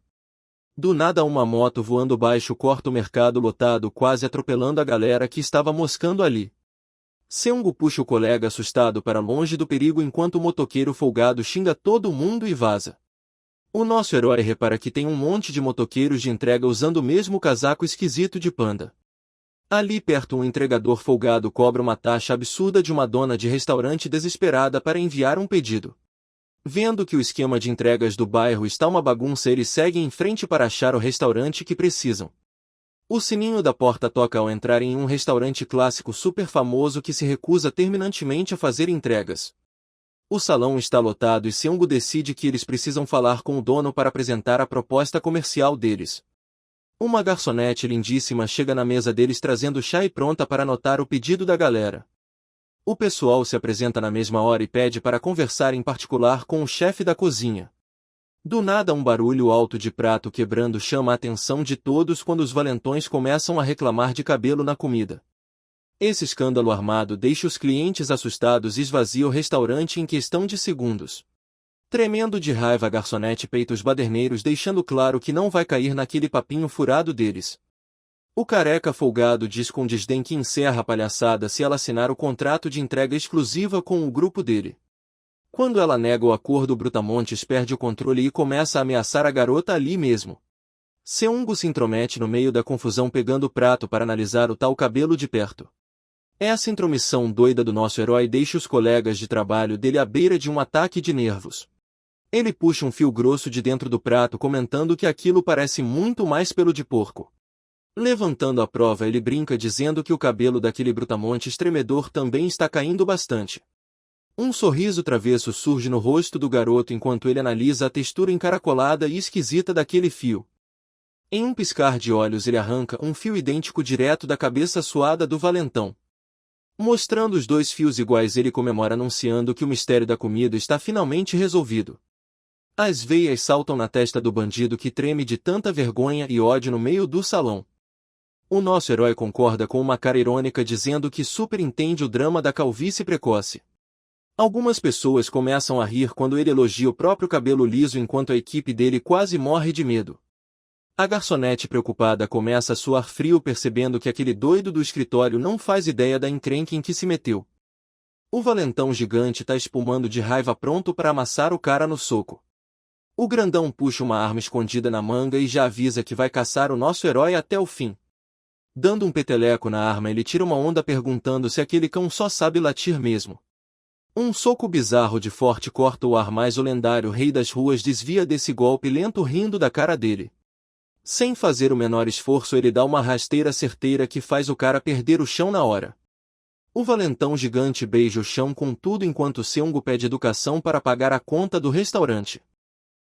Do nada, uma moto voando baixo corta o mercado lotado, quase atropelando a galera que estava moscando ali. Seung puxa o colega assustado para longe do perigo enquanto o motoqueiro folgado xinga todo mundo e vaza. O nosso herói repara que tem um monte de motoqueiros de entrega usando o mesmo casaco esquisito de panda. Ali perto, um entregador folgado cobra uma taxa absurda de uma dona de restaurante desesperada para enviar um pedido. Vendo que o esquema de entregas do bairro está uma bagunça, eles seguem em frente para achar o restaurante que precisam. O sininho da porta toca ao entrar em um restaurante clássico super famoso que se recusa terminantemente a fazer entregas. O salão está lotado e Seung decide que eles precisam falar com o dono para apresentar a proposta comercial deles. Uma garçonete lindíssima chega na mesa deles trazendo chá e pronta para anotar o pedido da galera. O pessoal se apresenta na mesma hora e pede para conversar em particular com o chefe da cozinha. Do nada, um barulho alto de prato quebrando chama a atenção de todos quando os valentões começam a reclamar de cabelo na comida. Esse escândalo armado deixa os clientes assustados e esvazia o restaurante em questão de segundos. Tremendo de raiva, a garçonete peita os baderneiros, deixando claro que não vai cair naquele papinho furado deles. O careca folgado diz com desdém que encerra a palhaçada se ela assinar o contrato de entrega exclusiva com o grupo dele. Quando ela nega o acordo, Brutamontes perde o controle e começa a ameaçar a garota ali mesmo. Seung se intromete no meio da confusão, pegando o prato para analisar o tal cabelo de perto. Essa intromissão doida do nosso herói deixa os colegas de trabalho dele à beira de um ataque de nervos. Ele puxa um fio grosso de dentro do prato, comentando que aquilo parece muito mais pelo de porco. Levantando a prova, ele brinca dizendo que o cabelo daquele brutamontes tremedor também está caindo bastante. Um sorriso travesso surge no rosto do garoto enquanto ele analisa a textura encaracolada e esquisita daquele fio. Em um piscar de olhos, ele arranca um fio idêntico direto da cabeça suada do valentão. Mostrando os dois fios iguais, ele comemora anunciando que o mistério da comida está finalmente resolvido. As veias saltam na testa do bandido, que treme de tanta vergonha e ódio no meio do salão. O nosso herói concorda com uma cara irônica, dizendo que super entende o drama da calvície precoce. Algumas pessoas começam a rir quando ele elogia o próprio cabelo liso, enquanto a equipe dele quase morre de medo. A garçonete, preocupada, começa a suar frio, percebendo que aquele doido do escritório não faz ideia da encrenca em que se meteu. O valentão gigante tá espumando de raiva, pronto para amassar o cara no soco. O grandão puxa uma arma escondida na manga e já avisa que vai caçar o nosso herói até o fim. Dando um peteleco na arma, ele tira uma onda perguntando se aquele cão só sabe latir mesmo. Um soco bizarro de forte corta o ar, mas o lendário rei das ruas desvia desse golpe lento, rindo da cara dele. Sem fazer o menor esforço, ele dá uma rasteira certeira que faz o cara perder o chão na hora. O valentão gigante beija o chão com tudo enquanto Seung pede educação para pagar a conta do restaurante.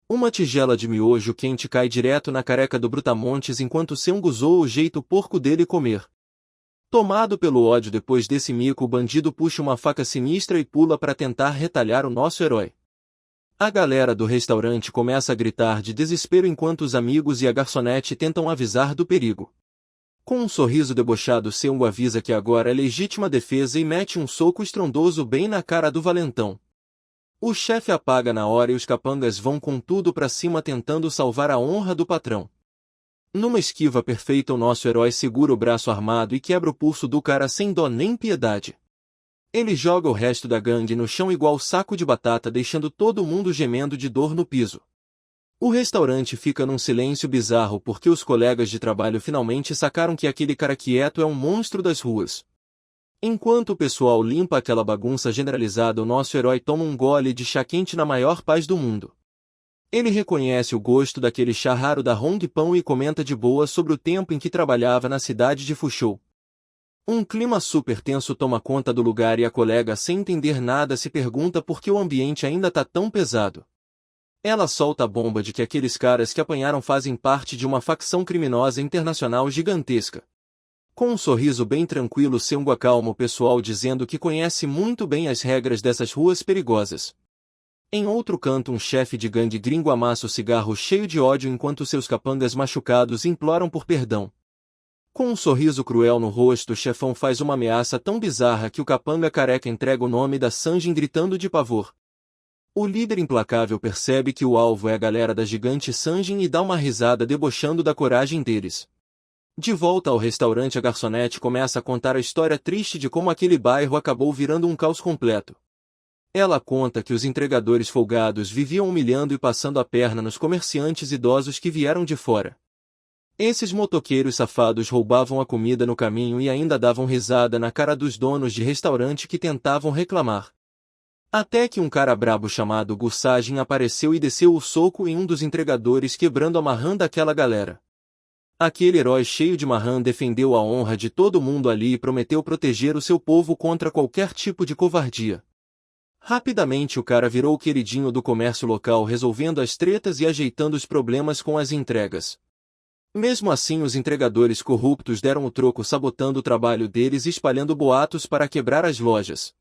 Uma tigela de miojo quente cai direto na careca do Brutamontes enquanto Seung usou o jeito porco dele comer. Tomado pelo ódio depois desse mico, o bandido puxa uma faca sinistra e pula para tentar retalhar o nosso herói. A galera do restaurante começa a gritar de desespero enquanto os amigos e a garçonete tentam avisar do perigo. Com um sorriso debochado, Seung avisa que agora é legítima defesa e mete um soco estrondoso bem na cara do valentão. O chefe apaga na hora e os capangas vão com tudo pra cima, tentando salvar a honra do patrão. Numa esquiva perfeita, o nosso herói segura o braço armado e quebra o pulso do cara sem dó nem piedade. Ele joga o resto da gangue no chão igual saco de batata, deixando todo mundo gemendo de dor no piso. O restaurante fica num silêncio bizarro porque os colegas de trabalho finalmente sacaram que aquele cara quieto é um monstro das ruas. Enquanto o pessoal limpa aquela bagunça generalizada, o nosso herói toma um gole de chá quente na maior paz do mundo. Ele reconhece o gosto daquele chá raro da Hong Pão e comenta de boa sobre o tempo em que trabalhava na cidade de Fuzhou. Um clima super tenso toma conta do lugar e a colega, sem entender nada, se pergunta por que o ambiente ainda tá tão pesado. Ela solta a bomba de que aqueles caras que apanharam fazem parte de uma facção criminosa internacional gigantesca. Com um sorriso bem tranquilo, Sengu acalma o pessoal dizendo que conhece muito bem as regras dessas ruas perigosas. Em outro canto, um chefe de gangue gringo amassa o cigarro cheio de ódio enquanto seus capangas machucados imploram por perdão. Com um sorriso cruel no rosto, o chefão faz uma ameaça tão bizarra que o capanga careca entrega o nome da Sanjin gritando de pavor. O líder implacável percebe que o alvo é a galera da gigante Sanjin e dá uma risada debochando da coragem deles. De volta ao restaurante, a garçonete começa a contar a história triste de como aquele bairro acabou virando um caos completo. Ela conta que os entregadores folgados viviam humilhando e passando a perna nos comerciantes idosos que vieram de fora. Esses motoqueiros safados roubavam a comida no caminho e ainda davam risada na cara dos donos de restaurante que tentavam reclamar. Até que um cara brabo chamado Gusajin apareceu e desceu o soco em um dos entregadores, quebrando a marrã daquela galera. Aquele herói cheio de marrã defendeu a honra de todo mundo ali e prometeu proteger o seu povo contra qualquer tipo de covardia. Rapidamente o cara virou o queridinho do comércio local, resolvendo as tretas e ajeitando os problemas com as entregas. Mesmo assim, os entregadores corruptos deram o troco, sabotando o trabalho deles e espalhando boatos para quebrar as lojas.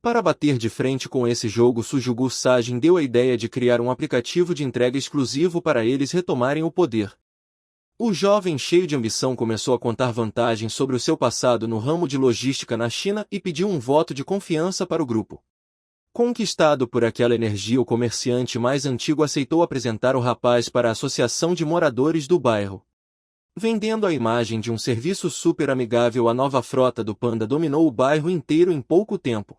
Para bater de frente com esse jogo sujo, Gusajin deu a ideia de criar um aplicativo de entrega exclusivo para eles retomarem o poder. O jovem, cheio de ambição, começou a contar vantagens sobre o seu passado no ramo de logística na China e pediu um voto de confiança para o grupo. Conquistado por aquela energia, o comerciante mais antigo aceitou apresentar o rapaz para a associação de moradores do bairro. Vendendo a imagem de um serviço super amigável, a nova frota do Panda dominou o bairro inteiro em pouco tempo.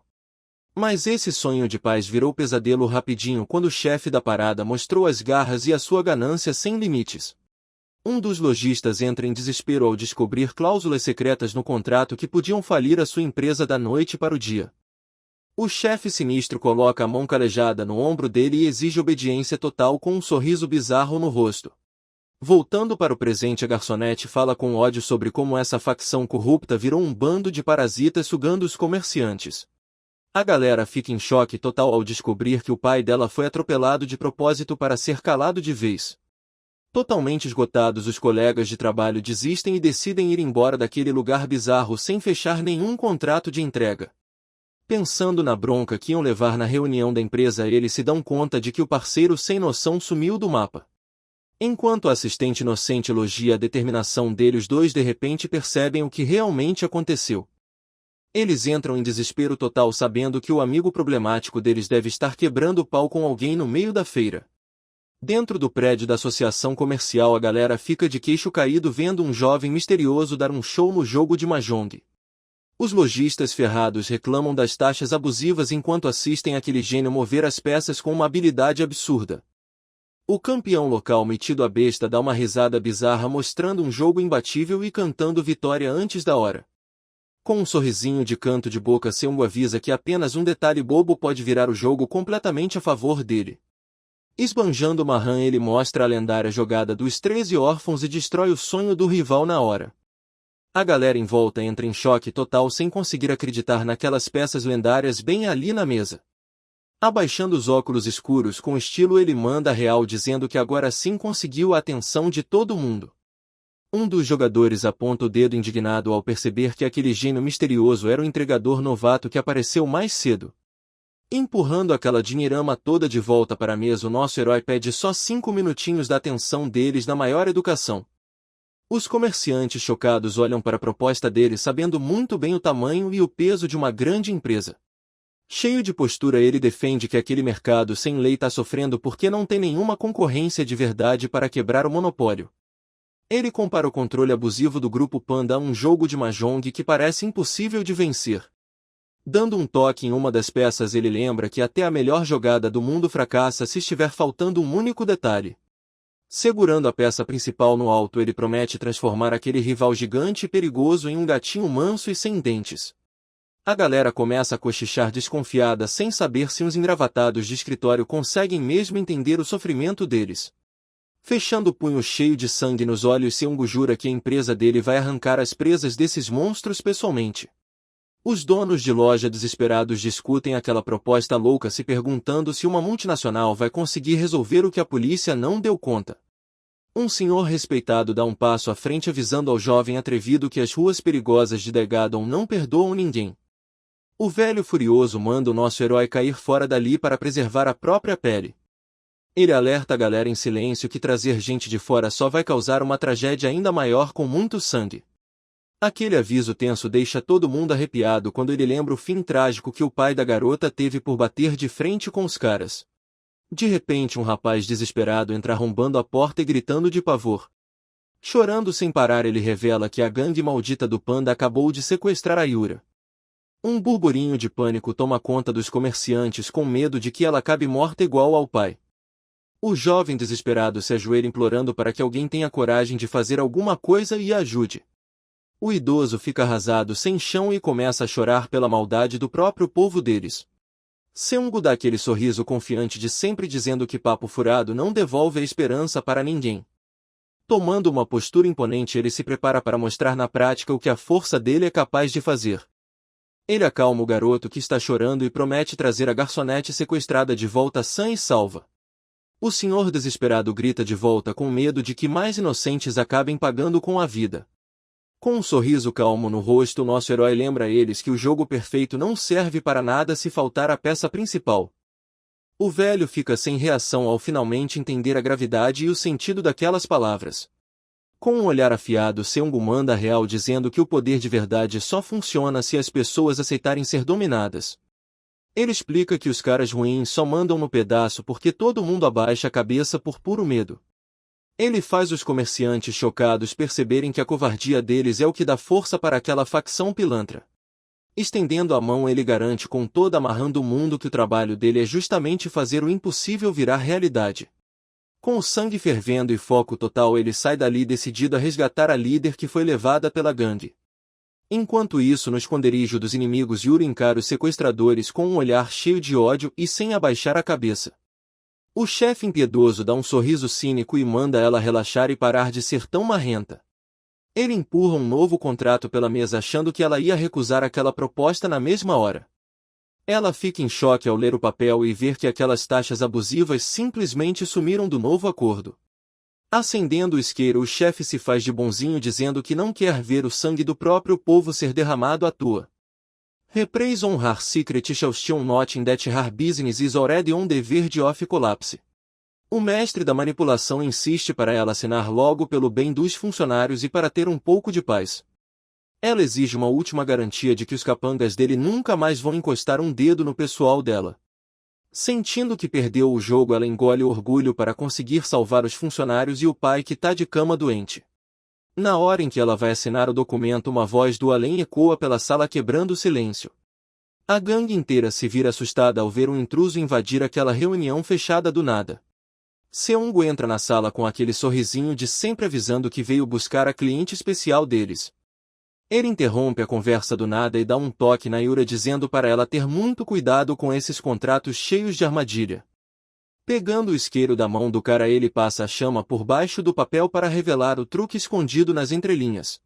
Mas esse sonho de paz virou pesadelo rapidinho quando o chefe da parada mostrou as garras e a sua ganância sem limites. Um dos lojistas entra em desespero ao descobrir cláusulas secretas no contrato que podiam falir a sua empresa da noite para o dia. O chefe sinistro coloca a mão calejada no ombro dele e exige obediência total com um sorriso bizarro no rosto. Voltando para o presente, a garçonete fala com ódio sobre como essa facção corrupta virou um bando de parasitas sugando os comerciantes. A galera fica em choque total ao descobrir que o pai dela foi atropelado de propósito para ser calado de vez. Totalmente esgotados, os colegas de trabalho desistem e decidem ir embora daquele lugar bizarro sem fechar nenhum contrato de entrega. Pensando na bronca que iam levar na reunião da empresa, eles se dão conta de que o parceiro sem noção sumiu do mapa. Enquanto a assistente inocente elogia a determinação dele, os dois de repente percebem o que realmente aconteceu. Eles entram em desespero total, sabendo que o amigo problemático deles deve estar quebrando o pau com alguém no meio da feira. Dentro do prédio da associação comercial, a galera fica de queixo caído vendo um jovem misterioso dar um show no jogo de Mahjong. Os lojistas ferrados reclamam das taxas abusivas enquanto assistem aquele gênio mover as peças com uma habilidade absurda. O campeão local, metido a besta, dá uma risada bizarra mostrando um jogo imbatível e cantando vitória antes da hora. Com um sorrisinho de canto de boca, Sengu avisa que apenas um detalhe bobo pode virar o jogo completamente a favor dele. Esbanjando uma rã, ele mostra a lendária jogada dos 13 órfãos e destrói o sonho do rival na hora. A galera em volta entra em choque total sem conseguir acreditar naquelas peças lendárias bem ali na mesa. Abaixando os óculos escuros com estilo, ele manda real dizendo que agora sim conseguiu a atenção de todo mundo. Um dos jogadores aponta o dedo indignado ao perceber que aquele gênio misterioso era o entregador novato que apareceu mais cedo. Empurrando aquela dinheirama toda de volta para a mesa, o nosso herói pede só 5 minutinhos da atenção deles na maior educação. Os comerciantes chocados olham para a proposta dele, sabendo muito bem o tamanho e o peso de uma grande empresa. Cheio de postura, ele defende que aquele mercado sem lei está sofrendo porque não tem nenhuma concorrência de verdade para quebrar o monopólio. Ele compara o controle abusivo do Grupo Panda a um jogo de Mahjong que parece impossível de vencer. Dando um toque em uma das peças, ele lembra que até a melhor jogada do mundo fracassa se estiver faltando um único detalhe. Segurando a peça principal no alto, ele promete transformar aquele rival gigante e perigoso em um gatinho manso e sem dentes. A galera começa a cochichar desconfiada, sem saber se os engravatados de escritório conseguem mesmo entender o sofrimento deles. Fechando o punho cheio de sangue nos olhos, Seung jura que a empresa dele vai arrancar as presas desses monstros pessoalmente. Os donos de loja desesperados discutem aquela proposta louca, se perguntando se uma multinacional vai conseguir resolver o que a polícia não deu conta. Um senhor respeitado dá um passo à frente avisando ao jovem atrevido que as ruas perigosas de Daegadon não perdoam ninguém. O velho furioso manda o nosso herói cair fora dali para preservar a própria pele. Ele alerta a galera em silêncio que trazer gente de fora só vai causar uma tragédia ainda maior com muito sangue. Aquele aviso tenso deixa todo mundo arrepiado quando ele lembra o fim trágico que o pai da garota teve por bater de frente com os caras. De repente um rapaz desesperado entra arrombando a porta e gritando de pavor. Chorando sem parar, ele revela que a gangue maldita do Panda acabou de sequestrar a Yura. Um burburinho de pânico toma conta dos comerciantes com medo de que ela acabe morta igual ao pai. O jovem desesperado se ajoelha implorando para que alguém tenha coragem de fazer alguma coisa e ajude. O idoso fica arrasado sem chão e começa a chorar pela maldade do próprio povo deles. Seung dá aquele sorriso confiante de sempre, dizendo que papo furado não devolve a esperança para ninguém. Tomando uma postura imponente, ele se prepara para mostrar na prática o que a força dele é capaz de fazer. Ele acalma o garoto que está chorando e promete trazer a garçonete sequestrada de volta sã e salva. O senhor desesperado grita de volta com medo de que mais inocentes acabem pagando com a vida. Com um sorriso calmo no rosto, nosso herói lembra a eles que o jogo perfeito não serve para nada se faltar a peça principal. O velho fica sem reação ao finalmente entender a gravidade e o sentido daquelas palavras. Com um olhar afiado, Seung manda a real, dizendo que o poder de verdade só funciona se as pessoas aceitarem ser dominadas. Ele explica que os caras ruins só mandam no pedaço porque todo mundo abaixa a cabeça por puro medo. Ele faz os comerciantes chocados perceberem que a covardia deles é o que dá força para aquela facção pilantra. Estendendo a mão, ele garante com toda amarrando o mundo que o trabalho dele é justamente fazer o impossível virar realidade. Com o sangue fervendo e foco total, ele sai dali decidido a resgatar a líder que foi levada pela gangue. Enquanto isso, no esconderijo dos inimigos, Yuri encara os sequestradores com um olhar cheio de ódio e sem abaixar a cabeça. O chefe impiedoso dá um sorriso cínico e manda ela relaxar e parar de ser tão marrenta. Ele empurra um novo contrato pela mesa, achando que ela ia recusar aquela proposta na mesma hora. Ela fica em choque ao ler o papel e ver que aquelas taxas abusivas simplesmente sumiram do novo acordo. Acendendo o isqueiro, o chefe se faz de bonzinho, dizendo que não quer ver o sangue do próprio povo ser derramado à toa. Reprise on her secret shall still not in that her business is already on the verge of collapse. O mestre da manipulação insiste para ela assinar logo pelo bem dos funcionários e para ter um pouco de paz. Ela exige uma última garantia de que os capangas dele nunca mais vão encostar um dedo no pessoal dela. Sentindo que perdeu o jogo, ela engole o orgulho para conseguir salvar os funcionários e o pai que tá de cama doente. Na hora em que ela vai assinar o documento, uma voz do além ecoa pela sala, quebrando o silêncio. A gangue inteira se vira assustada ao ver um intruso invadir aquela reunião fechada do nada. Seung entra na sala com aquele sorrisinho de sempre, avisando que veio buscar a cliente especial deles. Ele interrompe a conversa do nada e dá um toque na Yura, dizendo para ela ter muito cuidado com esses contratos cheios de armadilha. Pegando o isqueiro da mão do cara, ele passa a chama por baixo do papel para revelar o truque escondido nas entrelinhas.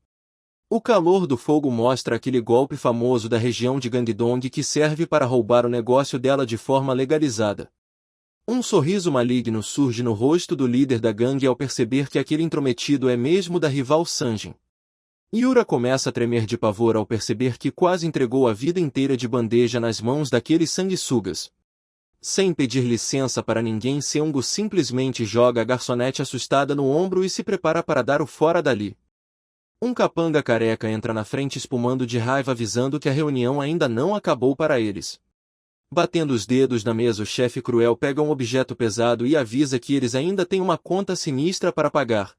O calor do fogo mostra aquele golpe famoso da região de Gangdong que serve para roubar o negócio dela de forma legalizada. Um sorriso maligno surge no rosto do líder da gangue ao perceber que aquele intrometido é mesmo da rival Sanjin. Yura começa a tremer de pavor ao perceber que quase entregou a vida inteira de bandeja nas mãos daqueles sanguessugas. Sem pedir licença para ninguém, Seung simplesmente joga a garçonete assustada no ombro e se prepara para dar o fora dali. Um capanga careca entra na frente espumando de raiva, avisando que a reunião ainda não acabou para eles. Batendo os dedos na mesa, o chefe cruel pega um objeto pesado e avisa que eles ainda têm uma conta sinistra para pagar.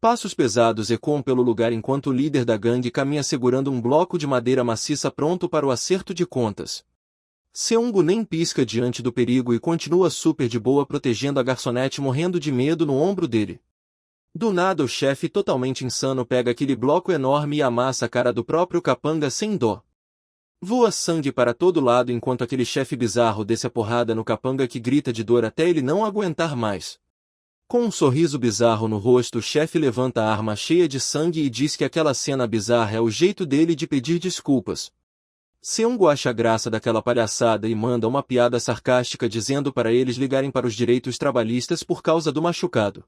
Passos pesados ecoam pelo lugar enquanto o líder da gangue caminha segurando um bloco de madeira maciça pronto para o acerto de contas. Seung nem pisca diante do perigo e continua super de boa, protegendo a garçonete, morrendo de medo no ombro dele. Do nada, o chefe, totalmente insano, pega aquele bloco enorme e amassa a cara do próprio capanga sem dó. Voa sangue para todo lado enquanto aquele chefe bizarro desce a porrada no capanga, que grita de dor até ele não aguentar mais. Com um sorriso bizarro no rosto, o chefe levanta a arma cheia de sangue e diz que aquela cena bizarra é o jeito dele de pedir desculpas. Seung acha graça daquela palhaçada e manda uma piada sarcástica dizendo para eles ligarem para os direitos trabalhistas por causa do machucado.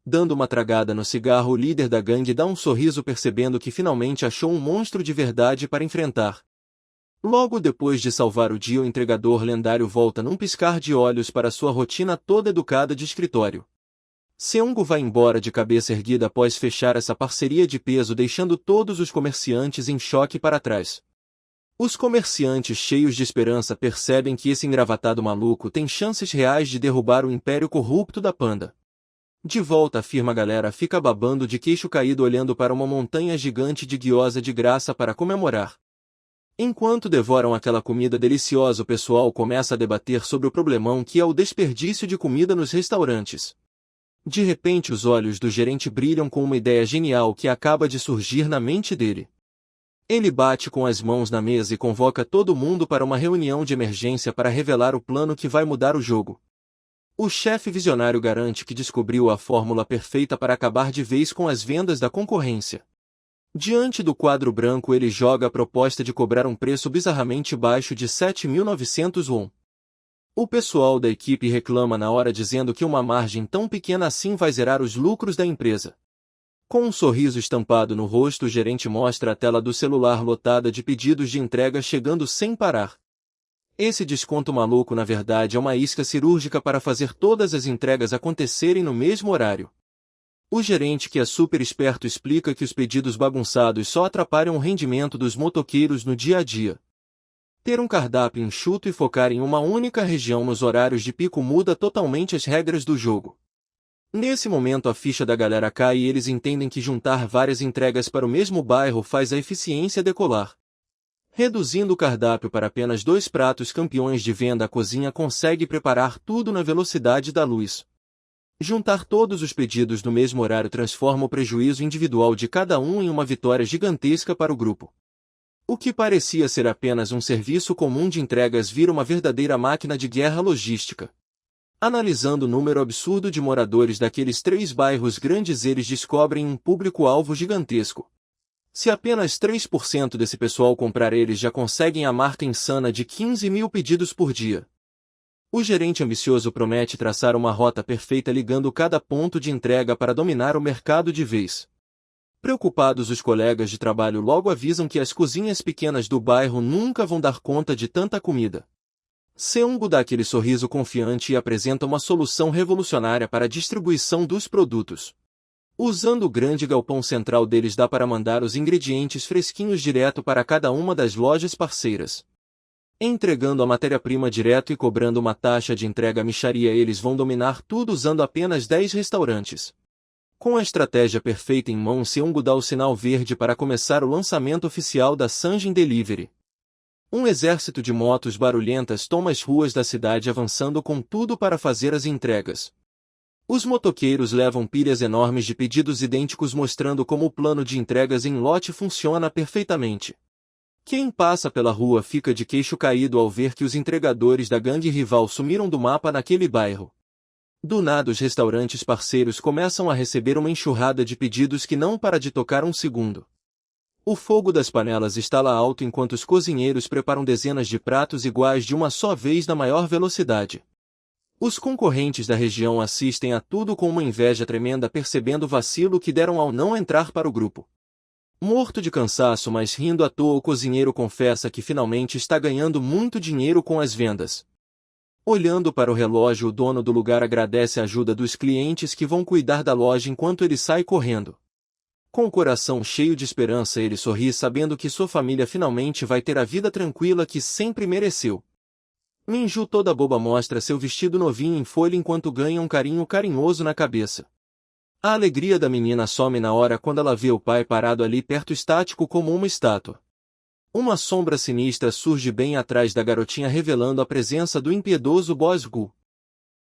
Dando uma tragada no cigarro, o líder da gangue dá um sorriso percebendo que finalmente achou um monstro de verdade para enfrentar. Logo depois de salvar o dia, o entregador lendário volta num piscar de olhos para sua rotina toda educada de escritório. Seung vai embora de cabeça erguida após fechar essa parceria de peso, deixando todos os comerciantes em choque para trás. Os comerciantes, cheios de esperança, percebem que esse engravatado maluco tem chances reais de derrubar o império corrupto da Panda. De volta à firma, a galera fica babando de queixo caído olhando para uma montanha gigante de gyoza de graça para comemorar. Enquanto devoram aquela comida deliciosa, o pessoal começa a debater sobre o problemão que é o desperdício de comida nos restaurantes. De repente, os olhos do gerente brilham com uma ideia genial que acaba de surgir na mente dele. Ele bate com as mãos na mesa e convoca todo mundo para uma reunião de emergência para revelar o plano que vai mudar o jogo. O chefe visionário garante que descobriu a fórmula perfeita para acabar de vez com as vendas da concorrência. Diante do quadro branco, ele joga a proposta de cobrar um preço bizarramente baixo de 7.900 won. O pessoal da equipe reclama na hora, dizendo que uma margem tão pequena assim vai zerar os lucros da empresa. Com um sorriso estampado no rosto, o gerente mostra a tela do celular lotada de pedidos de entrega chegando sem parar. Esse desconto maluco, na verdade, é uma isca cirúrgica para fazer todas as entregas acontecerem no mesmo horário. O gerente, que é super esperto, explica que os pedidos bagunçados só atrapalham o rendimento dos motoqueiros no dia a dia. Ter um cardápio enxuto e focar em uma única região nos horários de pico muda totalmente as regras do jogo. Nesse momento, a ficha da galera cai e eles entendem que juntar várias entregas para o mesmo bairro faz a eficiência decolar. Reduzindo o cardápio para apenas 2 pratos campeões de venda, a cozinha consegue preparar tudo na velocidade da luz. Juntar todos os pedidos no mesmo horário transforma o prejuízo individual de cada um em uma vitória gigantesca para o grupo. O que parecia ser apenas um serviço comum de entregas vira uma verdadeira máquina de guerra logística. Analisando o número absurdo de moradores daqueles 3 bairros grandes, eles descobrem um público-alvo gigantesco. Se apenas 3% desse pessoal comprar, eles já conseguem a marca insana de 15.000 pedidos por dia. O gerente ambicioso promete traçar uma rota perfeita ligando cada ponto de entrega para dominar o mercado de vez. Preocupados, os colegas de trabalho logo avisam que as cozinhas pequenas do bairro nunca vão dar conta de tanta comida. Seung dá aquele sorriso confiante e apresenta uma solução revolucionária para a distribuição dos produtos. Usando o grande galpão central deles, dá para mandar os ingredientes fresquinhos direto para cada uma das lojas parceiras. Entregando a matéria-prima direto e cobrando uma taxa de entrega mixaria, eles vão dominar tudo usando apenas 10 restaurantes. Com a estratégia perfeita em mão, Seung dá o sinal verde para começar o lançamento oficial da Sanjin Delivery. Um exército de motos barulhentas toma as ruas da cidade, avançando com tudo para fazer as entregas. Os motoqueiros levam pilhas enormes de pedidos idênticos, mostrando como o plano de entregas em lote funciona perfeitamente. Quem passa pela rua fica de queixo caído ao ver que os entregadores da gangue rival sumiram do mapa naquele bairro. Do nada, os restaurantes parceiros começam a receber uma enxurrada de pedidos que não para de tocar um segundo. O fogo das panelas estala alto enquanto os cozinheiros preparam dezenas de pratos iguais de uma só vez na maior velocidade. Os concorrentes da região assistem a tudo com uma inveja tremenda, percebendo o vacilo que deram ao não entrar para o grupo. Morto de cansaço, mas rindo à toa, o cozinheiro confessa que finalmente está ganhando muito dinheiro com as vendas. Olhando para o relógio, o dono do lugar agradece a ajuda dos clientes que vão cuidar da loja enquanto ele sai correndo. Com o coração cheio de esperança, ele sorri, sabendo que sua família finalmente vai ter a vida tranquila que sempre mereceu. Minju, toda boba, mostra seu vestido novinho em folha enquanto ganha um carinho carinhoso na cabeça. A alegria da menina some na hora quando ela vê o pai parado ali perto, estático como uma estátua. Uma sombra sinistra surge bem atrás da garotinha, revelando a presença do impiedoso Boss Gu.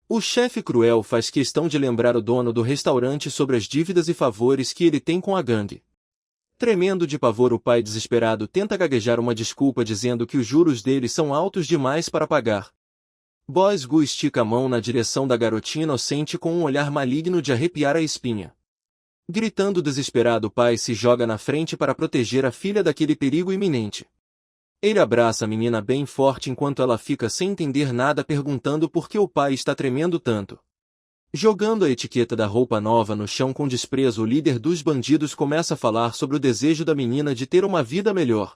O chefe cruel faz questão de lembrar o dono do restaurante sobre as dívidas e favores que ele tem com a gangue. Tremendo de pavor, o pai desesperado tenta gaguejar uma desculpa dizendo que os juros dele são altos demais para pagar. Bois-Gu estica a mão na direção da garotinha inocente com um olhar maligno de arrepiar a espinha. Gritando desesperado, o pai se joga na frente para proteger a filha daquele perigo iminente. Ele abraça a menina bem forte enquanto ela fica sem entender nada, perguntando por que o pai está tremendo tanto. Jogando a etiqueta da roupa nova no chão com desprezo, o líder dos bandidos começa a falar sobre o desejo da menina de ter uma vida melhor.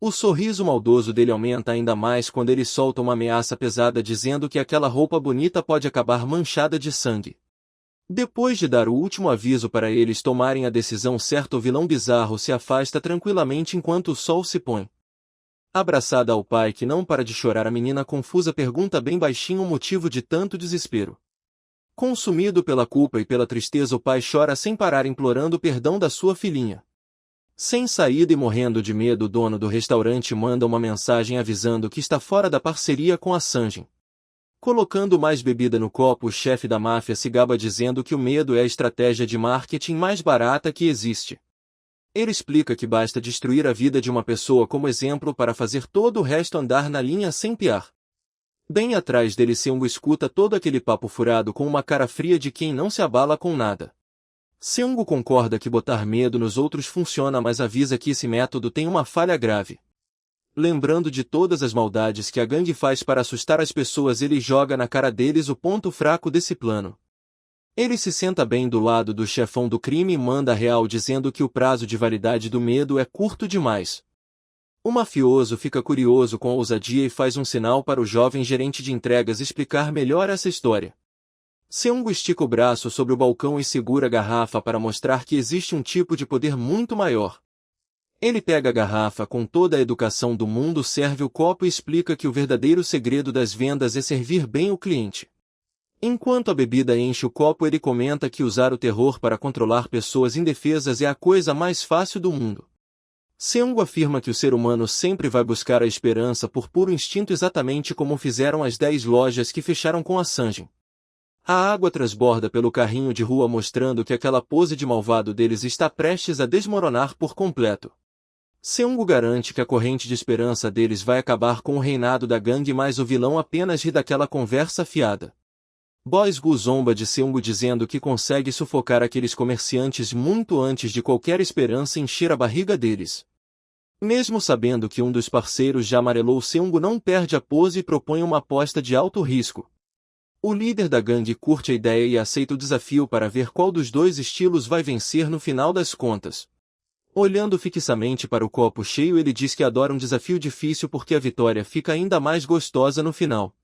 O sorriso maldoso dele aumenta ainda mais quando ele solta uma ameaça pesada dizendo que aquela roupa bonita pode acabar manchada de sangue. Depois de dar o último aviso para eles tomarem a decisão certa, o vilão bizarro se afasta tranquilamente enquanto o sol se põe. Abraçada ao pai que não para de chorar, a menina confusa pergunta bem baixinho o motivo de tanto desespero. Consumido pela culpa e pela tristeza, o pai chora sem parar, implorando perdão da sua filhinha. Sem saída e morrendo de medo, o dono do restaurante manda uma mensagem avisando que está fora da parceria com a Sanjin. Colocando mais bebida no copo, o chefe da máfia se gaba dizendo que o medo é a estratégia de marketing mais barata que existe. Ele explica que basta destruir a vida de uma pessoa como exemplo para fazer todo o resto andar na linha sem piar. Bem atrás dele, Seung escuta todo aquele papo furado com uma cara fria de quem não se abala com nada. Seung concorda que botar medo nos outros funciona, mas avisa que esse método tem uma falha grave. Lembrando de todas as maldades que a gangue faz para assustar as pessoas, ele joga na cara deles o ponto fraco desse plano. Ele se senta bem do lado do chefão do crime e manda real dizendo que o prazo de validade do medo é curto demais. O mafioso fica curioso com a ousadia e faz um sinal para o jovem gerente de entregas explicar melhor essa história. Seung estica o braço sobre o balcão e segura a garrafa para mostrar que existe um tipo de poder muito maior. Ele pega a garrafa com toda a educação do mundo, serve o copo e explica que o verdadeiro segredo das vendas é servir bem o cliente. Enquanto a bebida enche o copo, ele comenta que usar o terror para controlar pessoas indefesas é a coisa mais fácil do mundo. Seung afirma que o ser humano sempre vai buscar a esperança por puro instinto, exatamente como fizeram as 10 lojas que fecharam com a Sanjin. A água transborda pelo carrinho de rua, mostrando que aquela pose de malvado deles está prestes a desmoronar por completo. Seung garante que a corrente de esperança deles vai acabar com o reinado da gangue, mas o vilão apenas ri daquela conversa fiada. Bois-Gu zomba de Seung dizendo que consegue sufocar aqueles comerciantes muito antes de qualquer esperança encher a barriga deles. Mesmo sabendo que um dos parceiros já amarelou, Seung não perde a pose e propõe uma aposta de alto risco. O líder da gangue curte a ideia e aceita o desafio para ver qual dos dois estilos vai vencer no final das contas. Olhando fixamente para o copo cheio, ele diz que adora um desafio difícil porque a vitória fica ainda mais gostosa no final.